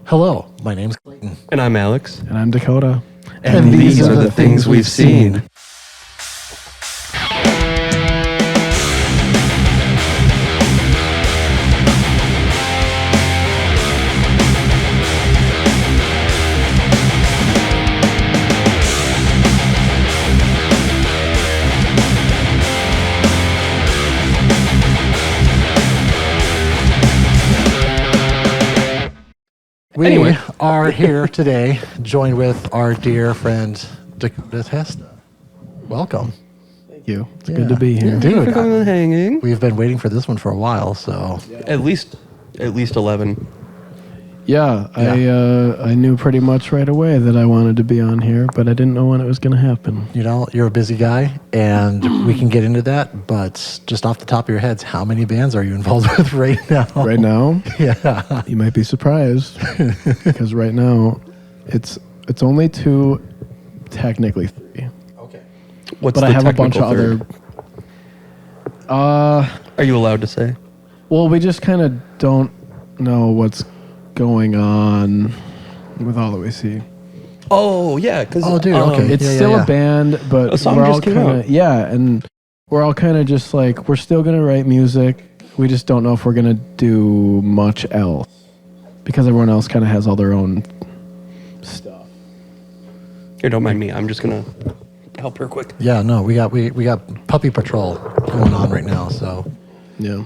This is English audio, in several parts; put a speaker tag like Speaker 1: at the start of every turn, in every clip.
Speaker 1: Hello, my name's Clayton.
Speaker 2: And I'm Alex.
Speaker 3: And I'm Dakota.
Speaker 2: And these are the things we've seen.
Speaker 1: We are here today, joined with our dear friend Dakota Testa. Welcome.
Speaker 3: Thank you. It's good to be here.
Speaker 1: Dude,
Speaker 2: Hanging.
Speaker 1: we've been waiting for this one for a while, so
Speaker 2: At least 11.
Speaker 3: Yeah, I knew pretty much right away that I wanted to be on here, but I didn't know when it was going to happen.
Speaker 1: you know, you're a busy guy, and we can get into that, but just off the top of your heads, how many bands are you involved with right now?
Speaker 3: Right now,
Speaker 1: Yeah.
Speaker 3: you might be surprised because right now it's only two, technically three.
Speaker 1: Okay.
Speaker 2: What's
Speaker 3: But
Speaker 2: the
Speaker 3: I have a bunch of
Speaker 2: technical
Speaker 3: other.
Speaker 2: third? Are you allowed to say?
Speaker 3: Well, we just kind of don't know what's going on with all that we see.
Speaker 2: Oh, yeah. Cause,
Speaker 1: Oh, dude, okay.
Speaker 3: It's
Speaker 1: Yeah,
Speaker 3: still
Speaker 1: yeah.
Speaker 3: a band, but
Speaker 2: A song
Speaker 3: we're all
Speaker 2: just came
Speaker 3: kind
Speaker 2: out.
Speaker 3: of and we're all kind of just like we're still gonna write music. We just don't know if we're gonna do much else because everyone else kind of has all their own stuff.
Speaker 2: Here, don't mind me. I'm just going to help her quick.
Speaker 1: Yeah, no, we got Puppy Patrol going on right now, so
Speaker 3: Yeah,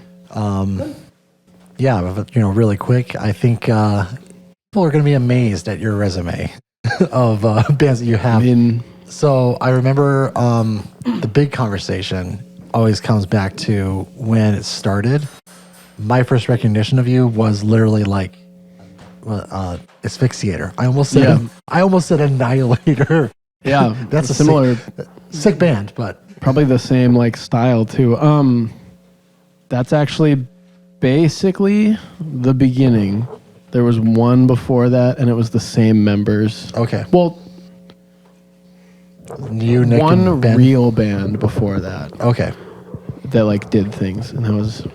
Speaker 1: yeah, but, really quick, I think people are going to be amazed at your resume of bands that you
Speaker 3: I
Speaker 1: have.
Speaker 3: mean,
Speaker 1: So I remember the big conversation always comes back to when it started. My first recognition of you was literally like Asphyxiator. I almost said Annihilator.
Speaker 3: yeah,
Speaker 1: That's a
Speaker 3: similar,
Speaker 1: sick band, but
Speaker 3: probably the same like style too. That's actually basically the beginning. There was one before that, and it was the same members.
Speaker 1: okay.
Speaker 3: Well,
Speaker 1: You, Nick,
Speaker 3: one
Speaker 1: and Ben.
Speaker 3: real band before that
Speaker 1: Okay.
Speaker 3: that like did things, and that was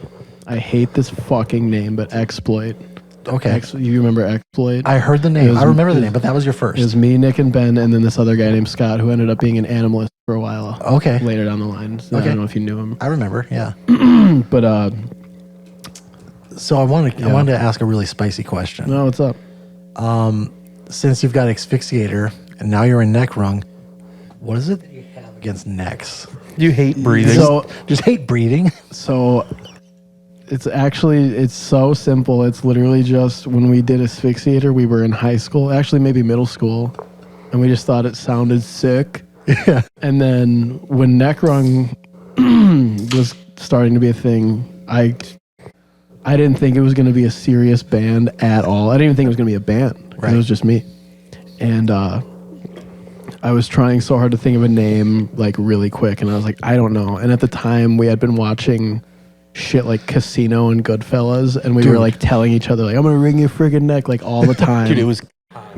Speaker 3: I hate this fucking name, but Exploit.
Speaker 1: Okay.
Speaker 3: You remember Exploit?
Speaker 1: I heard the name.
Speaker 3: It was-
Speaker 1: I remember the
Speaker 3: it-
Speaker 1: name, but that was your
Speaker 3: It
Speaker 1: first.
Speaker 3: was me, Nick, and Ben, and then this other guy named Scott, who ended up being an animalist for a while.
Speaker 1: Okay.
Speaker 3: Later down the line, so I
Speaker 1: Okay.
Speaker 3: don't know if you knew him,
Speaker 1: I remember, yeah.
Speaker 3: but
Speaker 1: So I wanted to ask a really spicy question.
Speaker 3: no, what's up?
Speaker 1: Since you've got Asphyxiator and now you're in Neck Wrung, what is it that you have against necks?
Speaker 2: You hate breathing.
Speaker 3: So
Speaker 1: Just hate breathing.
Speaker 3: So it's so simple. It's literally just when we did Asphyxiator, we were in high school, actually maybe middle school, and we just thought it sounded sick.
Speaker 1: Yeah.
Speaker 3: And then when Neck Wrung was starting to be a thing, I didn't think it was going to be a serious band at all. I didn't even think it was going to be a band.
Speaker 1: Right.
Speaker 3: It was just me. And I was trying so hard to think of a name like really quick, and I was like, I don't know. And at the time, we had been watching shit like Casino and Goodfellas, and we were like telling each other like, I'm gonna wring your friggin' neck like all the time.
Speaker 2: Dude, it was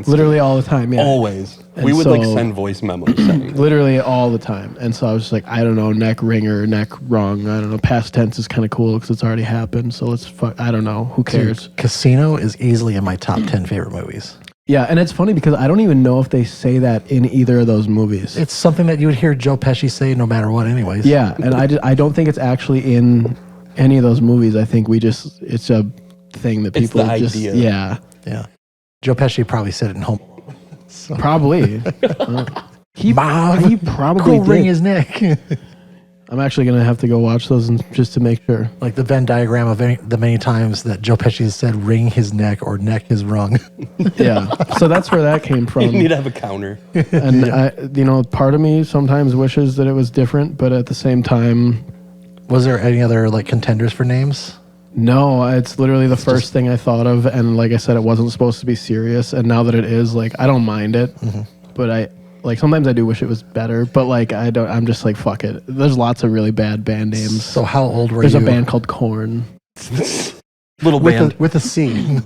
Speaker 3: literally all the time. Yeah,
Speaker 2: always.
Speaker 3: And
Speaker 2: We would like
Speaker 3: so-
Speaker 2: send voice memos saying,
Speaker 3: literally all the time. And so I was just like, I don't know, neck ringer, neck wrong. I don't know. Past tense is kind of cool because it's already happened. So let's I don't know. Who cares?
Speaker 1: Casino is easily in my top 10 favorite movies.
Speaker 3: Yeah, and it's funny because I don't even know if they say that in either of those movies.
Speaker 1: It's something that you would hear Joe Pesci say no matter what anyways.
Speaker 3: Yeah, and I don't think it's actually in any of those movies. I think it's a thing that
Speaker 2: It's
Speaker 3: people
Speaker 2: the
Speaker 3: just
Speaker 2: idea.
Speaker 3: yeah,
Speaker 1: Yeah. Joe Pesci probably said it in Home. So.
Speaker 3: probably. He probably
Speaker 1: Cool, wring
Speaker 3: did.
Speaker 1: his neck.
Speaker 3: I'm actually gonna have to go watch those just to make sure.
Speaker 1: Like the Venn diagram of the many times that Joe Pesci said wring his neck or neck his wrung.
Speaker 3: Yeah, so that's where that came
Speaker 2: you
Speaker 3: from.
Speaker 2: need to have a counter.
Speaker 3: And part of me sometimes wishes that it was different, but at the same time,
Speaker 1: Was there any other like contenders for names?
Speaker 3: no, it's literally the first thing I thought of. And like I said, it wasn't supposed to be serious. And now that it is, like, I don't mind it, but sometimes I do wish it was better, but like, I'm just like, fuck it. There's lots of really bad band names.
Speaker 1: So how old were
Speaker 3: There's
Speaker 1: you?
Speaker 3: a band called Korn.
Speaker 2: Little band.
Speaker 1: with a C.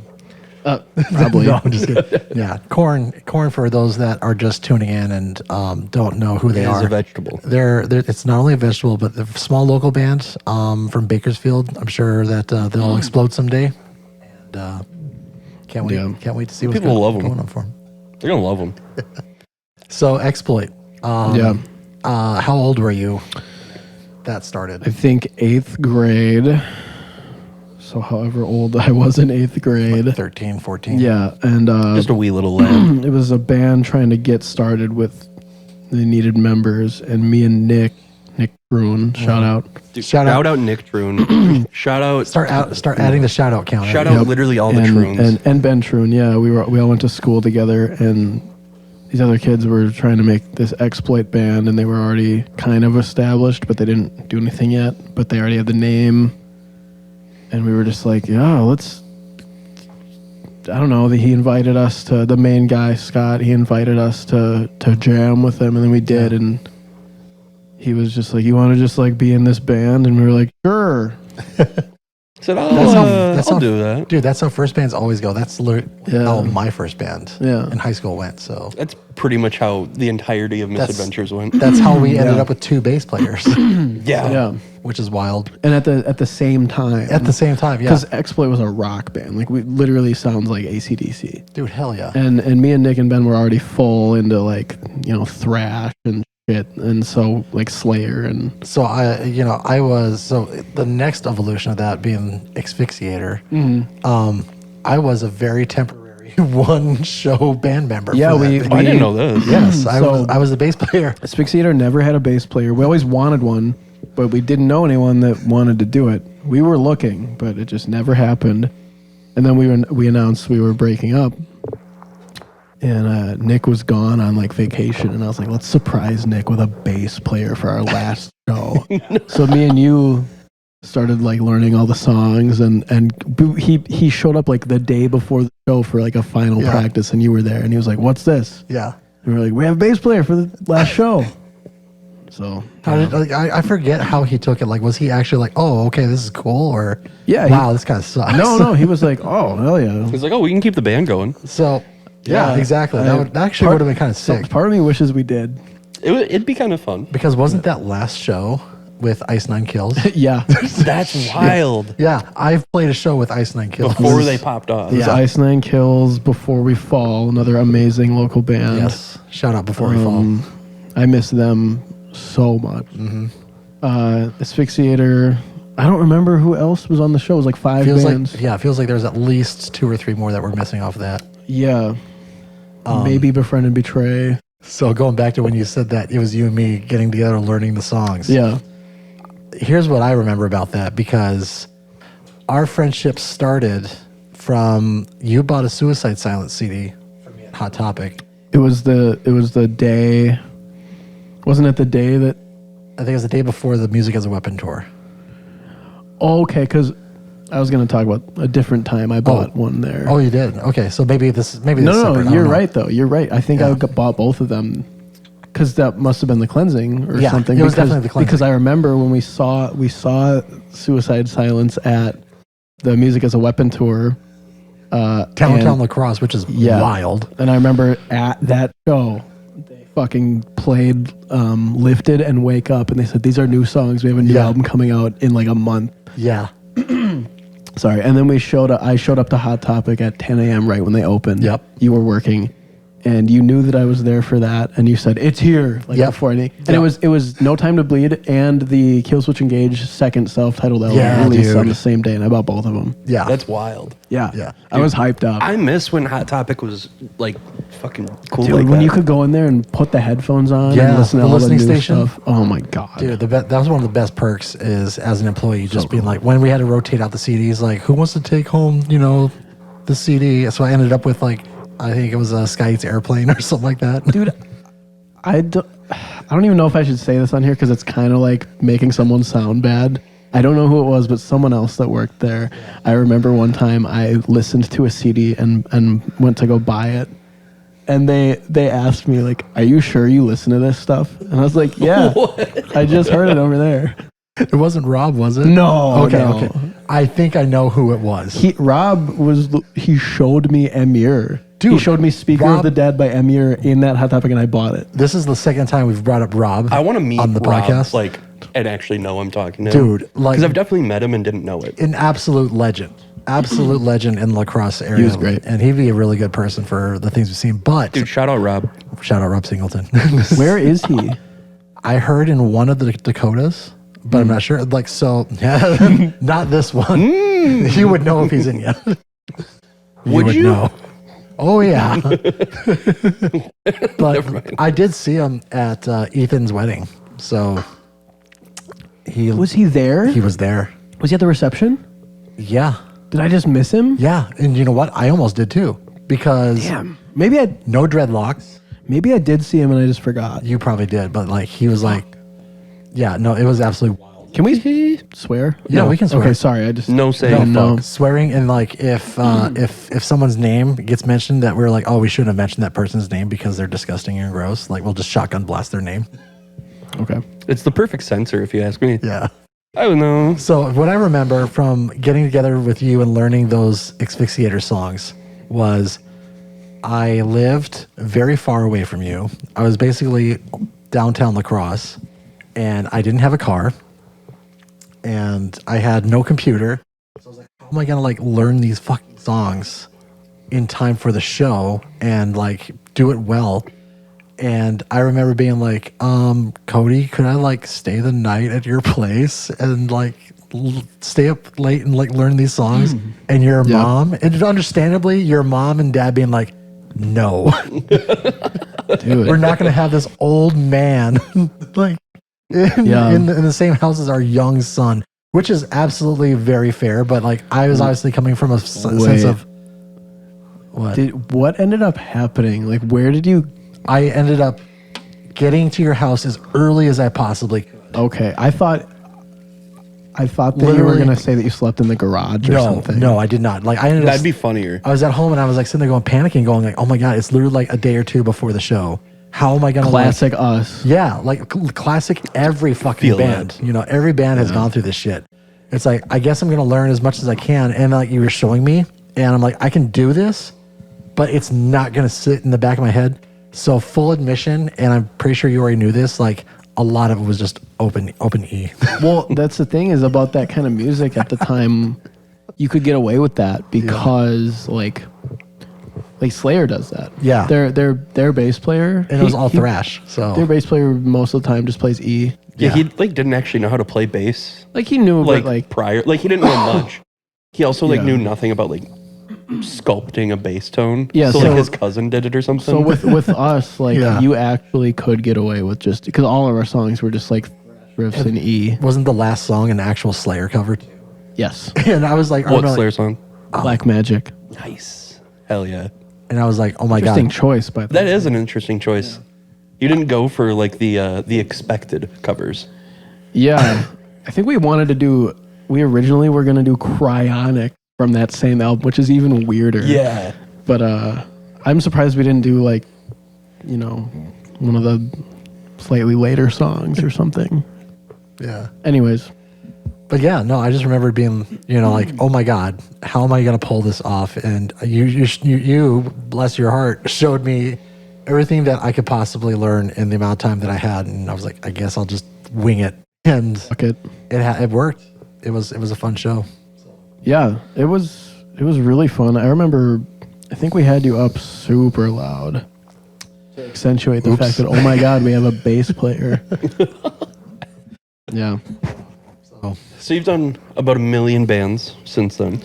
Speaker 3: Probably.
Speaker 1: No, I'm just kidding. Yeah, corn for those that are just tuning in and don't know who they
Speaker 2: It is
Speaker 1: are.
Speaker 2: a vegetable.
Speaker 1: They're it's not only a vegetable, but they're a small local band from Bakersfield. I'm sure that they'll explode someday. And Can't wait.
Speaker 3: Yeah.
Speaker 1: Can't wait to see what's
Speaker 2: People love 'em.
Speaker 1: going on for him.
Speaker 2: They're gonna love them.
Speaker 1: So Exploit.
Speaker 3: Yeah.
Speaker 1: How old were you? That started.
Speaker 3: I think 8th grade. So however old I was in 8th grade.
Speaker 1: 13, 14.
Speaker 3: Yeah, and
Speaker 2: Just a wee little lad.
Speaker 3: it was a band trying to get started with. They needed members, and me and Nick Bruin, shout out.
Speaker 2: Dude,
Speaker 1: Shout
Speaker 2: shout
Speaker 1: out.
Speaker 2: out Nick Troon. Shout out.
Speaker 1: Start adding the shout out count.
Speaker 2: Shout out literally all the Troons.
Speaker 3: and Ben Troon. Yeah, we all went to school together, and these other kids were trying to make this Exploit band, and they were already kind of established, but they didn't do anything yet. But they already had the name, and we were just like, yeah, let's. I don't know. He invited us to the main guy, Scott. He invited us to jam with him, and then we did, and he was just like, "You want to just like be in this band?" And we were like, "Sure."
Speaker 2: I said,
Speaker 1: That's
Speaker 2: I'll
Speaker 1: how-
Speaker 2: do that.
Speaker 1: Dude, that's how first bands always go. That's literally
Speaker 3: Yeah.
Speaker 1: how my first band
Speaker 3: Yeah.
Speaker 1: in high school went. So
Speaker 2: That's pretty much how the entirety of Misadventures went.
Speaker 1: that's how we ended up with 2 bass players,
Speaker 3: Yeah,
Speaker 1: which is wild.
Speaker 3: and at the same time,
Speaker 1: At the same time, yeah.
Speaker 3: because Exploit was a rock band. Like we literally sounds like AC/DC.
Speaker 1: Dude, hell yeah.
Speaker 3: And me and Nick and Ben were already full into like thrash and shit, and so like Slayer and
Speaker 1: So I was the next evolution of that being Asphyxiator. I was a very temporary one show band member.
Speaker 3: Yeah,
Speaker 1: for that
Speaker 3: we-
Speaker 1: band.
Speaker 2: I didn't know this.
Speaker 1: Yes, I
Speaker 3: So-
Speaker 1: was the bass player.
Speaker 3: Asphyxiator never had a bass player. We always wanted one, but we didn't know anyone that wanted to do it. We were looking, but it just never happened. And then we announced we were breaking up. And Nick was gone on like vacation, and I was like, let's surprise Nick with a bass player for our last show. So me and you started like learning all the songs, and he showed up like the day before the show for like a final
Speaker 1: Yeah.
Speaker 3: practice, and you were there, and he was like, what's this?
Speaker 1: Yeah.
Speaker 3: And we were like, we have a bass player for the last show. So
Speaker 1: How did, I forget how he took it. Like, was he actually like, oh, okay, this is cool? Or,
Speaker 3: Yeah,
Speaker 1: wow, this kind of sucks.
Speaker 3: no, he was like, oh, hell yeah.
Speaker 2: He's like, oh, we can keep the band going.
Speaker 1: So, yeah,
Speaker 3: Yeah.
Speaker 1: exactly. That would actually
Speaker 3: Part-
Speaker 1: would have been kind of sick.
Speaker 3: Part of me wishes we did.
Speaker 2: It'd be kind of fun.
Speaker 1: Because wasn't that last show with Ice Nine Kills?
Speaker 3: Yeah.
Speaker 2: That's wild.
Speaker 1: Yeah, I've played a show with Ice Nine Kills.
Speaker 2: Before they popped off.
Speaker 3: It was
Speaker 1: Yeah.
Speaker 3: Ice Nine Kills, Before We Fall, another amazing local band.
Speaker 1: Yes. Shout out Before We Fall.
Speaker 3: I miss them so much. Asphyxiator. I don't remember who else was on the show. It was like 5 bands.
Speaker 1: It feels like there's at least 2 or 3 more that we're missing off of that.
Speaker 3: Yeah. Maybe Befriend and Betray.
Speaker 1: So going back to when you said that it was you and me getting together learning the songs.
Speaker 3: Yeah.
Speaker 1: Here's what I remember about that, because our friendship started from you bought a Suicide Silence CD for me at Hot Topic.
Speaker 3: It was the day. Wasn't it the day that?
Speaker 1: I think it was the day before the Music as a Weapon tour.
Speaker 3: Oh, okay, because I was going to talk about a different time I bought one there.
Speaker 1: Oh, you did? Okay, so maybe this is separate. I
Speaker 3: No,
Speaker 1: don't
Speaker 3: you're
Speaker 1: know.
Speaker 3: right though. You're right. I think
Speaker 1: Yeah.
Speaker 3: bought both of them because that must have been the cleansing or
Speaker 1: Yeah,
Speaker 3: something.
Speaker 1: it was
Speaker 3: because,
Speaker 1: definitely the cleansing.
Speaker 3: Because I remember when we saw Suicide Silence at the Music as a Weapon tour.
Speaker 1: Town Lacrosse, which is
Speaker 3: Yeah.
Speaker 1: wild.
Speaker 3: And I remember at that show, they fucking played "Lifted" and "Wake Up," and they said these are new songs. We have a new
Speaker 1: Yeah.
Speaker 3: album coming out in like a month.
Speaker 1: Yeah.
Speaker 3: Sorry, and then I showed up to Hot Topic at 10 a.m. right when they opened.
Speaker 1: Yep.
Speaker 3: You were working, and you knew that I was there for that, and you said it's here like
Speaker 1: Yep.
Speaker 3: before any. And
Speaker 1: Yep.
Speaker 3: it was No Time to Bleed and the Killswitch Engage second self-titled album
Speaker 1: Yeah,
Speaker 3: released on
Speaker 1: dude.
Speaker 3: the same day, and I bought both of them.
Speaker 1: Yeah.
Speaker 2: That's wild.
Speaker 3: Yeah,
Speaker 1: Yeah.
Speaker 3: I was hyped up.
Speaker 2: I miss when Hot Topic was like fucking cool.
Speaker 3: Dude,
Speaker 2: like
Speaker 3: when
Speaker 2: that.
Speaker 3: you could go in there and put the headphones on
Speaker 1: Yeah,
Speaker 3: and listen to
Speaker 1: the
Speaker 3: all the
Speaker 1: listening
Speaker 3: new
Speaker 1: station.
Speaker 3: stuff. Oh my god,
Speaker 1: Dude, that was one of the best perks is as an employee, just being like, when we had to rotate out the CDs, like, who wants to take home, the CD? So I ended up with like, I think it was a Sky Eats Airplane or something like that.
Speaker 3: dude. I don't even know if I should say this on here because it's kind of like making someone sound bad. I don't know who it was, but someone else that worked there. I remember one time I listened to a CD and went to go buy it. And they asked me, like, are you sure you listen to this stuff? And I was like, yeah. I just heard it over there.
Speaker 1: It wasn't Rob, was it?
Speaker 3: No.
Speaker 1: Okay,
Speaker 3: no.
Speaker 1: okay. I think I know who it was.
Speaker 3: He showed me Emir.
Speaker 1: Dude,
Speaker 3: he showed me Speaker
Speaker 1: Rob-
Speaker 3: of the Dead by Emir in that Hot Topic, and I bought it.
Speaker 1: This is the second time we've brought up Rob.
Speaker 2: I want to meet
Speaker 1: on the
Speaker 2: Rob,
Speaker 1: podcast.
Speaker 2: like, and actually know I'm talking to
Speaker 1: Dude,
Speaker 2: him.
Speaker 1: like-
Speaker 2: because I've definitely met him and didn't know it.
Speaker 1: An absolute legend. absolute legend in the lacrosse area.
Speaker 3: He was great.
Speaker 1: And he'd be a really good person for the things we've seen. But
Speaker 2: Dude, shout out Rob.
Speaker 1: shout out Rob Singleton.
Speaker 3: Where is he?
Speaker 1: I heard in one of the Dakotas, but I'm not sure. Like, so, not this one. You would know if he's in yet.
Speaker 2: Would you?
Speaker 1: know. Oh, yeah.
Speaker 2: Never
Speaker 1: But
Speaker 2: mind.
Speaker 1: I did see him at Ethan's wedding. So he
Speaker 3: Was he there?
Speaker 1: he was there.
Speaker 3: Was he at the reception?
Speaker 1: Yeah.
Speaker 3: Did I just miss him?
Speaker 1: Yeah. And you know what? I almost did too. Because
Speaker 3: Damn. Maybe I
Speaker 1: no dreadlocks.
Speaker 3: did see him and I just forgot.
Speaker 1: You probably did. But like, he was like, yeah, no, it was absolutely wild.
Speaker 3: Can we swear?
Speaker 1: Yeah, we can swear.
Speaker 3: Okay, sorry. I just
Speaker 2: No saying.
Speaker 1: No,
Speaker 3: no.
Speaker 1: swearing, and like if someone's name gets mentioned, that we're like, oh, we shouldn't have mentioned that person's name because they're disgusting and gross. Like, we'll just shotgun blast their name.
Speaker 3: Okay.
Speaker 2: It's the perfect censor, if you ask me.
Speaker 1: Yeah.
Speaker 2: I don't know.
Speaker 1: So what I remember from getting together with you and learning those Asphyxiator songs was I lived very far away from you. I was basically downtown La Crosse, and I didn't have a car, and I had no computer. So I was like, how am I gonna like learn these fucking songs in time for the show and like do it well? And I remember being like, Cody, could I like stay the night at your place and like stay up late and like learn these songs? And your mom, and understandably, your mom and dad being like, no,
Speaker 3: Dude.
Speaker 1: we're not going to have this old man like in the same house as our young son, which is absolutely very fair. But like, I was obviously coming from a sense of what?
Speaker 3: What ended up happening? Like, where did you?
Speaker 1: I ended up getting to your house as early as I possibly could.
Speaker 3: Okay, I thought that you were
Speaker 1: Literally-
Speaker 3: gonna say that you slept in the garage or something.
Speaker 1: No, I did not. Like, I ended up.
Speaker 2: That'd be funnier.
Speaker 1: I was at home and I was like sitting there going panicking, going like, "Oh my god, it's literally like a day or two before the show. How am I gonna
Speaker 3: Classic
Speaker 1: Like,
Speaker 3: us.
Speaker 1: yeah, like classic. Every fucking
Speaker 2: Feel
Speaker 1: band,
Speaker 2: that.
Speaker 1: you know, every band has gone through this shit. It's like, I guess I'm gonna learn as much as I can, and like you were showing me, and I'm like, I can do this, but it's not gonna sit in the back of my head. So full admission, and I'm pretty sure you already knew this. Like, a lot of it was just open E.
Speaker 3: Well, that's the thing is about that kind of music at the time, you could get away with that because like Slayer does that.
Speaker 1: Yeah.
Speaker 3: Their bass player,
Speaker 1: And it was all thrash. So
Speaker 3: Their bass player most of the time just plays E.
Speaker 2: Yeah, he like didn't actually know how to play bass.
Speaker 3: Like he knew,
Speaker 2: Like,
Speaker 3: but like
Speaker 2: prior, like he didn't know much. He also like
Speaker 3: Yeah.
Speaker 2: knew nothing about like sculpting a bass tone.
Speaker 3: Yeah,
Speaker 2: so
Speaker 3: so-
Speaker 2: like his cousin did it or something.
Speaker 3: so with us, like
Speaker 1: Yeah.
Speaker 3: you actually could get away with just because all of our songs were just like riffs in E.
Speaker 1: wasn't the last song an actual Slayer cover?
Speaker 3: Yes,
Speaker 1: And I was like, oh,
Speaker 2: what
Speaker 1: no,
Speaker 2: Slayer song?
Speaker 3: Black Magic.
Speaker 2: Nice. Hell yeah.
Speaker 1: and I was like, oh my
Speaker 3: Interesting
Speaker 1: god.
Speaker 3: choice, by the
Speaker 2: That
Speaker 3: way.
Speaker 2: is an interesting choice. You didn't go for like the expected covers.
Speaker 3: Yeah, I think we wanted to do. We originally were gonna do Cryonic from that same album, which is even weirder.
Speaker 2: Yeah.
Speaker 3: But I'm surprised we didn't do like, you know, one of the slightly later songs or something.
Speaker 1: Yeah.
Speaker 3: Anyways,
Speaker 1: But yeah, no, I just remember being, you know, like, oh my god, how am I gonna pull this off? And you, bless your heart, showed me everything that I could possibly learn in the amount of time that I had, and I was like, I guess I'll just wing it, and
Speaker 3: fuck it.
Speaker 1: it worked. It was a fun show.
Speaker 3: Yeah, it was really fun. I remember, I think we had you up super loud to accentuate the fact that, oh my god, we have a bass player. Yeah.
Speaker 2: So you've done about 1 million bands since then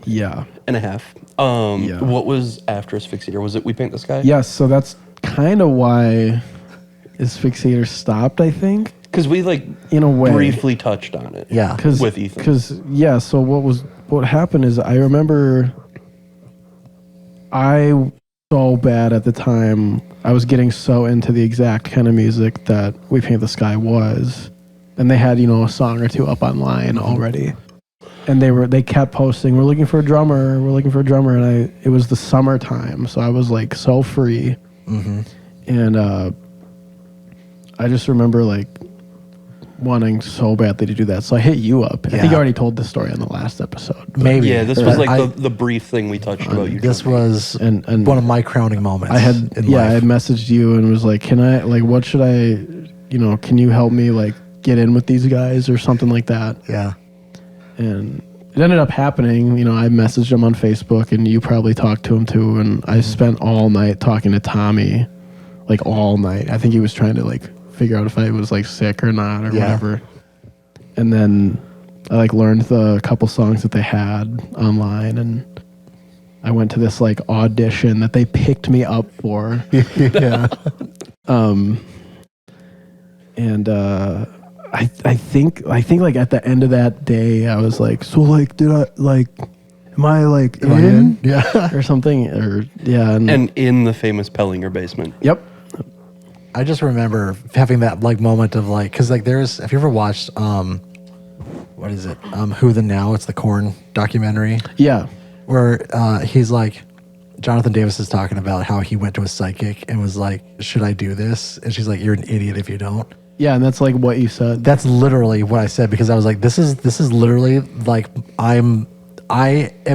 Speaker 3: Yeah.
Speaker 2: and a half.
Speaker 3: Yeah.
Speaker 2: What was after Asphyxiator? Was it We Paint the Sky?
Speaker 3: Yes, so that's kind of why Asphyxiator stopped, I think,
Speaker 2: Because we like
Speaker 3: in a way.
Speaker 2: briefly touched on it.
Speaker 1: Yeah.
Speaker 2: With Ethan.
Speaker 3: Because, yeah, so what happened is I remember I so bad at the time. I was getting so into the exact kind of music that We Paint the Sky was. And they had, you know, a song or two up online already. And they kept posting, we're looking for a drummer. And it was the summertime. So I was like so free.
Speaker 1: Mm-hmm.
Speaker 3: And I just remember like wanting so badly to do that. So I hit you up. I think
Speaker 1: Yeah.
Speaker 3: you already told this story on the last episode.
Speaker 1: Maybe.
Speaker 2: Yeah, this
Speaker 1: But
Speaker 2: was like
Speaker 1: I-
Speaker 2: the brief thing we touched about you.
Speaker 1: this was
Speaker 3: And
Speaker 1: one of my crowning moments.
Speaker 3: I had
Speaker 1: in
Speaker 3: I
Speaker 1: life.
Speaker 3: had messaged you and was like, can I like what should I, you know, can you help me like get in with these guys or something like that?
Speaker 1: Yeah.
Speaker 3: And it ended up happening. You know, I messaged him on Facebook, and you probably talked to him too. And I spent all night talking to Tommy, like all night. I think he was trying to like figure out if I was like sick or not or whatever. And then I like learned the couple songs that they had online, and I went to this like audition that they picked me up for.
Speaker 1: Yeah.
Speaker 3: And I think like at the end of that day, I was like, so like, did I like, am I like in?
Speaker 1: Yeah.
Speaker 3: Or something? Or yeah.
Speaker 2: And in the famous Pellinger basement.
Speaker 3: Yep.
Speaker 1: I just remember having that like moment of like, because like have you ever watched what is it? Who the Now? It's the Korn documentary.
Speaker 3: Yeah.
Speaker 1: Where he's like, Jonathan Davis is talking about how he went to a psychic and was like, should I do this? And she's like, you're an idiot if you don't.
Speaker 3: Yeah, and that's like what you said.
Speaker 1: That's literally what I said, because I was like, this is literally like I am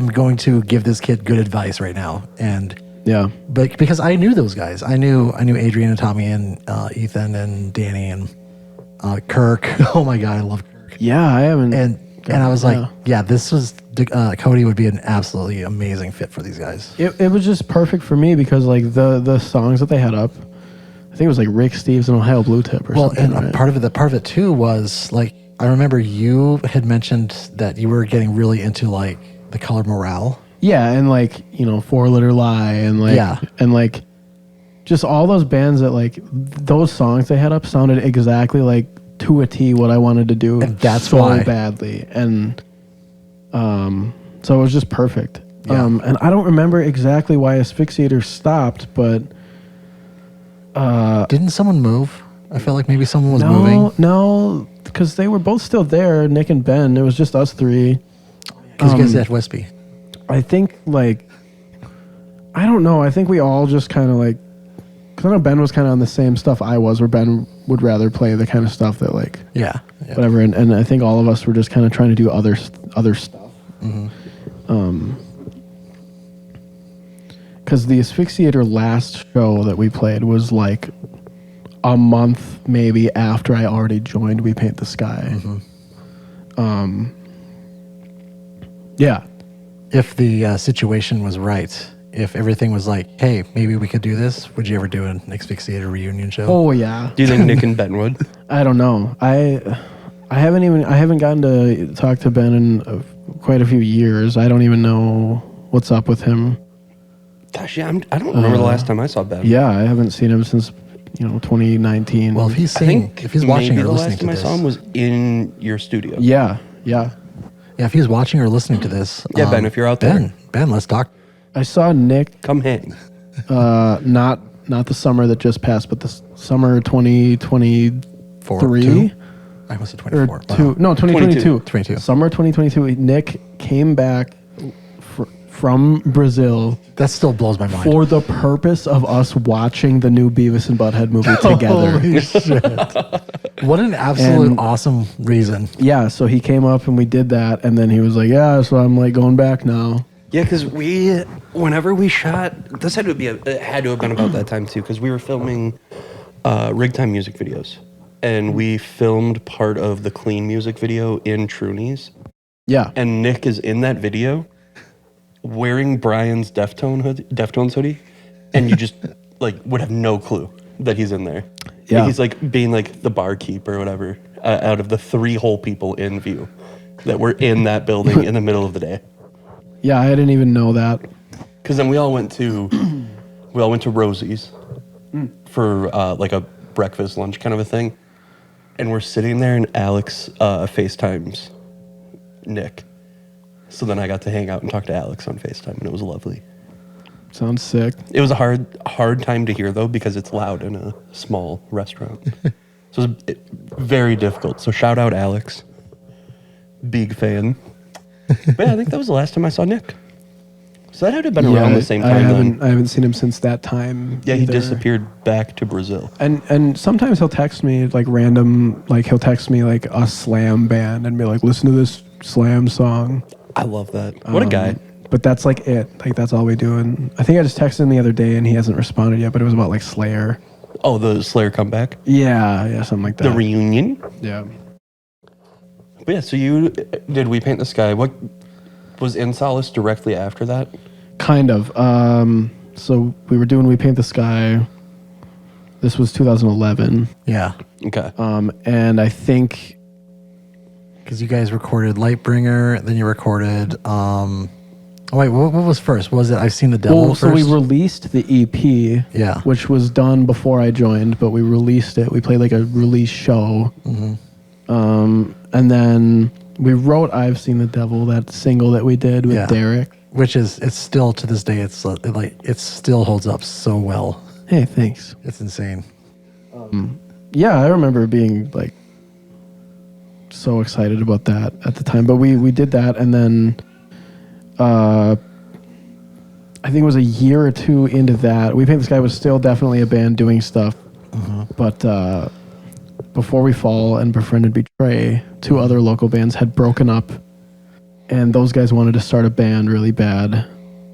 Speaker 1: going to give this kid good advice right now. And
Speaker 3: Yeah.
Speaker 1: but because I knew those guys. I knew Adrian and Tommy and Ethan and Danny and Kirk. Oh my god, I love Kirk.
Speaker 3: Yeah, I haven't.
Speaker 1: And I was like, yeah, this was Cody would be an absolutely amazing fit for these guys.
Speaker 3: It was just perfect for me because like the songs that they had up, I think it was like Rick Steves and Ohio Blue Tip or something.
Speaker 1: Well, and part of it too was like, I remember you had mentioned that you were getting really into like the Color Morale.
Speaker 3: Yeah, and like, you know, Four Letter Lie and like and like just all those bands that like those songs they had up sounded exactly like to a T what I wanted to do,
Speaker 1: and that's
Speaker 3: so
Speaker 1: why.
Speaker 3: badly. And so it was just perfect.
Speaker 1: Yeah.
Speaker 3: And I don't remember exactly why Asphyxiator stopped, but
Speaker 1: Didn't someone move? I felt like maybe someone was moving.
Speaker 3: No, because they were both still there, Nick and Ben. It was just us three.
Speaker 1: Because you guys at Westby.
Speaker 3: I think, like, I don't know. I think we all just kind of, like, because I know Ben was kind of on the same stuff I was, where Ben would rather play the kind of stuff that, like,
Speaker 1: Yeah.
Speaker 3: whatever. And I think all of us were just kind of trying to do other stuff. Because the Asphyxiator last show that we played was, like, a month maybe after I already joined We Paint the Sky. Yeah.
Speaker 1: If the situation was right, if everything was like, hey, maybe we could do this, would you ever do an Asphyxiator reunion show?
Speaker 3: Oh, yeah.
Speaker 2: Do you think Nick and Ben would?
Speaker 3: I don't know. I haven't gotten to talk to Ben in quite a few years. I don't even know what's up with him.
Speaker 2: Gosh, yeah, I don't remember the last time I saw Ben.
Speaker 3: Yeah, I haven't seen him since 2019.
Speaker 1: Well, if he's
Speaker 2: I
Speaker 1: seeing,
Speaker 2: think
Speaker 1: if he's watching
Speaker 2: maybe
Speaker 1: or
Speaker 2: the
Speaker 1: listening
Speaker 2: last
Speaker 1: to
Speaker 2: time I
Speaker 1: this,
Speaker 2: saw him was in your studio.
Speaker 3: yeah.
Speaker 1: if he's watching or listening to this,
Speaker 2: Yeah, Ben, if you're out there.
Speaker 1: Ben, let's talk.
Speaker 3: I saw Nick.
Speaker 2: Come hang.
Speaker 3: Not the summer that just passed, but the summer 2023.
Speaker 1: Two? I must have
Speaker 3: Or
Speaker 1: 24.
Speaker 3: two, no, 2022.
Speaker 1: 22.
Speaker 3: Summer 2022. Nick came back from Brazil
Speaker 1: That still blows my mind.
Speaker 3: for the purpose of us watching the new Beavis and Butthead movie together.
Speaker 1: Holy shit. What an absolute awesome reason.
Speaker 3: Yeah, so he came up and we did that, and then he was like, "Yeah, so I'm like going back now."
Speaker 2: Yeah, because whenever we shot, this had to have been about that time too, because we were filming Rig Time music videos, and we filmed part of the Clean music video in Troonies,
Speaker 3: Yeah,
Speaker 2: and Nick is in that video wearing Brian's Deftones hoodie, and you just like would have no clue that he's in there.
Speaker 3: Yeah.
Speaker 2: He's like being like the barkeep or whatever out of the 3 whole people in view that were in that building in the middle of the day.
Speaker 3: yeah, I didn't even know that.
Speaker 2: Because then we all went to Rosie's for like a breakfast lunch kind of a thing, and we're sitting there, and Alex FaceTimes Nick. So then I got to hang out and talk to Alex on FaceTime, and it was lovely.
Speaker 3: Sounds sick.
Speaker 2: It was a hard time to hear though, because it's loud in a small restaurant. So it was very difficult. So shout out Alex, big fan. But yeah, I think that was the last time I saw Nick. So that had to have been around the same time.
Speaker 3: I haven't seen him since that time.
Speaker 2: Yeah, he
Speaker 3: either.
Speaker 2: disappeared back to Brazil.
Speaker 3: And sometimes he'll text me like random, like he'll text me like a slam band and be like, "Listen to this slam song."
Speaker 2: I love that. What a guy.
Speaker 3: But that's like it. Like that's all we do. And I think I just texted him the other day and he hasn't responded yet. But it was about like Slayer.
Speaker 2: Oh, the Slayer comeback?
Speaker 3: Yeah, something like that.
Speaker 2: The reunion?
Speaker 3: Yeah.
Speaker 2: But yeah, so did We Paint the Sky? What Was In Solace directly after that?
Speaker 3: Kind of. So we were doing We Paint the Sky. This was 2011.
Speaker 1: Yeah.
Speaker 2: Okay.
Speaker 3: And I think...
Speaker 1: Because you guys recorded Lightbringer, then you recorded... wait, what was first? Was it I've Seen the Devil first?
Speaker 3: So we released the EP,
Speaker 1: Yeah.
Speaker 3: which was done before I joined, but we released it. We played like a release show. And then we wrote I've Seen the Devil, that single that we did with Derek.
Speaker 1: Which is, it's still, to this day, it's like, it still holds up so well.
Speaker 3: Hey, thanks.
Speaker 1: It's insane.
Speaker 3: Yeah, I remember being like so excited about that at the time. But we did that, and then I think it was a year or two into that. We Paint the Sky was still definitely a band doing stuff. But Before We Fall and Befriend and Betray, two other local bands had broken up, and those guys wanted to start a band really bad.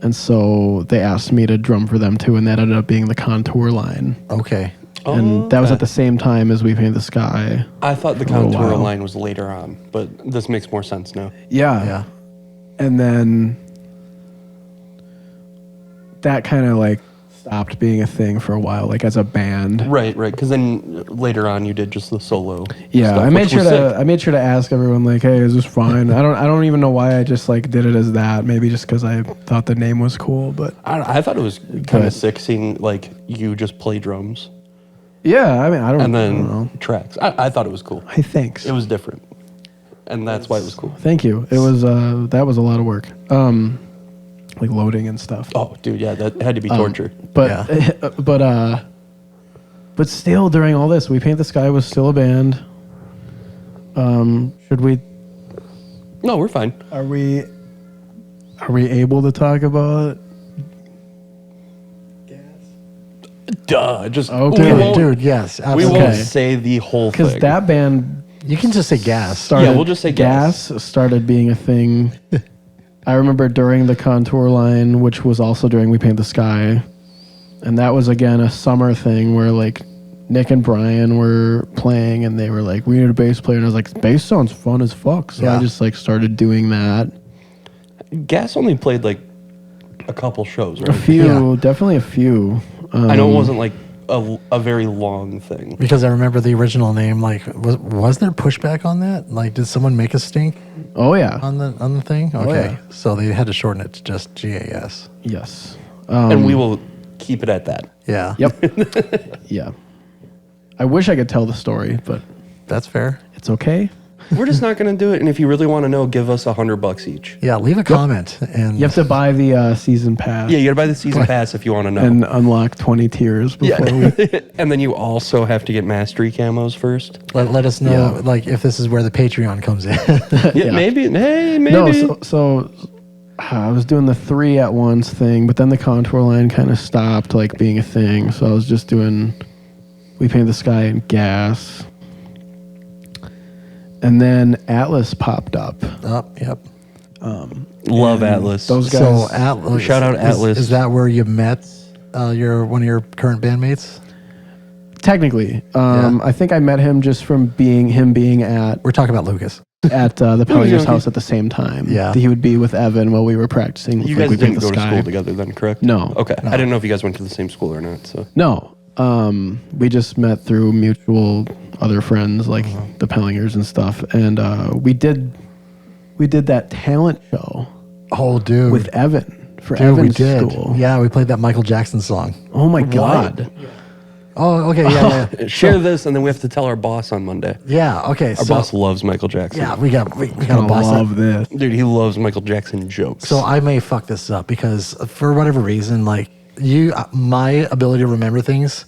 Speaker 3: And so they asked me to drum for them too, and that ended up being the Contour Line.
Speaker 1: Okay.
Speaker 3: And that was at the same time as We Paint the Sky.
Speaker 2: I thought the Contour line was later on, but this makes more sense now.
Speaker 3: Yeah. And then that kind of like stopped being a thing for a while, like as a band.
Speaker 2: Right. Because then later on you did just the solo.
Speaker 3: Yeah,
Speaker 2: stuff,
Speaker 3: I made
Speaker 2: which was sick.
Speaker 3: I made sure to ask everyone like, "Hey, is this fine?" I don't even know why I just like did it as that. Maybe just because I thought the name was cool, but
Speaker 2: I thought it was kind of sick seeing like you just play drums
Speaker 3: yeah, I mean, I don't
Speaker 2: and then
Speaker 3: know.
Speaker 2: tracks. I thought it was cool.
Speaker 3: Hey, thanks.
Speaker 2: It was different, and that's why it was cool.
Speaker 3: Thank you. It was that was a lot of work. Like loading and stuff.
Speaker 2: Oh, dude, yeah, that had to be torture.
Speaker 3: But but still, during all this, We Paint the Sky was still a band. Should we?
Speaker 2: No, we're fine.
Speaker 3: Are we able to talk about?
Speaker 2: Duh, just
Speaker 3: Okay.
Speaker 1: Dude, yes.
Speaker 2: We
Speaker 1: Absolutely.
Speaker 2: won't say the whole thing.
Speaker 3: Because that band
Speaker 1: You can just say gas.
Speaker 3: started.
Speaker 2: Yeah, we'll just say gas.
Speaker 3: Started being a thing. I remember during the Contour Line, which was also during We Paint the Sky, and that was again a summer thing where like Nick and Brian were playing, and they were like, "We need a bass player," and I was like, "Bass sounds fun as fuck," so I just like started doing that.
Speaker 2: Gas only played like a couple shows, right?
Speaker 3: A few, definitely a few.
Speaker 2: I know it wasn't like a very long thing.
Speaker 1: Because I remember the original name. Like, was there pushback on that? Like, did someone make a stink
Speaker 3: Oh yeah.
Speaker 1: on the thing? Okay,
Speaker 3: yeah.
Speaker 1: so they had to shorten it to just GAS.
Speaker 3: Yes.
Speaker 2: And we will keep it at that.
Speaker 1: Yeah.
Speaker 3: Yep. Yeah. I wish I could tell the story, but
Speaker 1: That's fair.
Speaker 3: it's okay.
Speaker 2: We're just not going to do it. And if you really want to know, give us $100 each.
Speaker 1: Yeah, leave a comment and
Speaker 3: You have to buy the season pass
Speaker 2: Yeah, you got to buy the season pass if you want to know.
Speaker 3: and unlock 20 tiers before we.
Speaker 2: And then you also have to get mastery camos first.
Speaker 1: let us know like if this is where the Patreon comes in.
Speaker 2: Yeah, maybe. Hey, maybe.
Speaker 3: No, so I was doing the 3 at once thing, but then the Contour Line kind of stopped like being a thing. So I was just doing We Paint the Sky and Gas. And then Atlas popped up.
Speaker 1: Yep.
Speaker 2: Love Atlas.
Speaker 3: Those guys.
Speaker 1: So Atlas.
Speaker 2: Shout out Atlas.
Speaker 1: Is that where you met one of your current bandmates?
Speaker 3: Technically, I think I met him just from being at
Speaker 1: We're talking about Lucas.
Speaker 3: the Pellinger's house at the same time.
Speaker 1: Yeah.
Speaker 3: He would be with Evan while we were practicing.
Speaker 2: You
Speaker 3: like,
Speaker 2: guys
Speaker 3: We Paint
Speaker 2: didn't
Speaker 3: the
Speaker 2: go to
Speaker 3: Sky.
Speaker 2: school together then, correct?
Speaker 3: No.
Speaker 2: Okay. I didn't know if you guys went to the same school or not. So
Speaker 3: No. We just met through mutual other friends like the Pellingers and stuff, and we did that talent show
Speaker 1: Oh, dude.
Speaker 3: with Evan for
Speaker 1: Dude, we
Speaker 3: Evan's
Speaker 1: did.
Speaker 3: school.
Speaker 1: Yeah, we played that Michael Jackson song.
Speaker 3: Oh my god.
Speaker 1: Oh, okay. Yeah.
Speaker 2: share this, and then we have to tell our boss on Monday.
Speaker 1: Yeah. Okay.
Speaker 2: Our boss loves Michael Jackson.
Speaker 1: Yeah, we got a
Speaker 3: I
Speaker 1: boss.
Speaker 3: love this.
Speaker 2: Dude, he loves Michael Jackson jokes.
Speaker 1: So I may fuck this up because for whatever reason, like my ability to remember things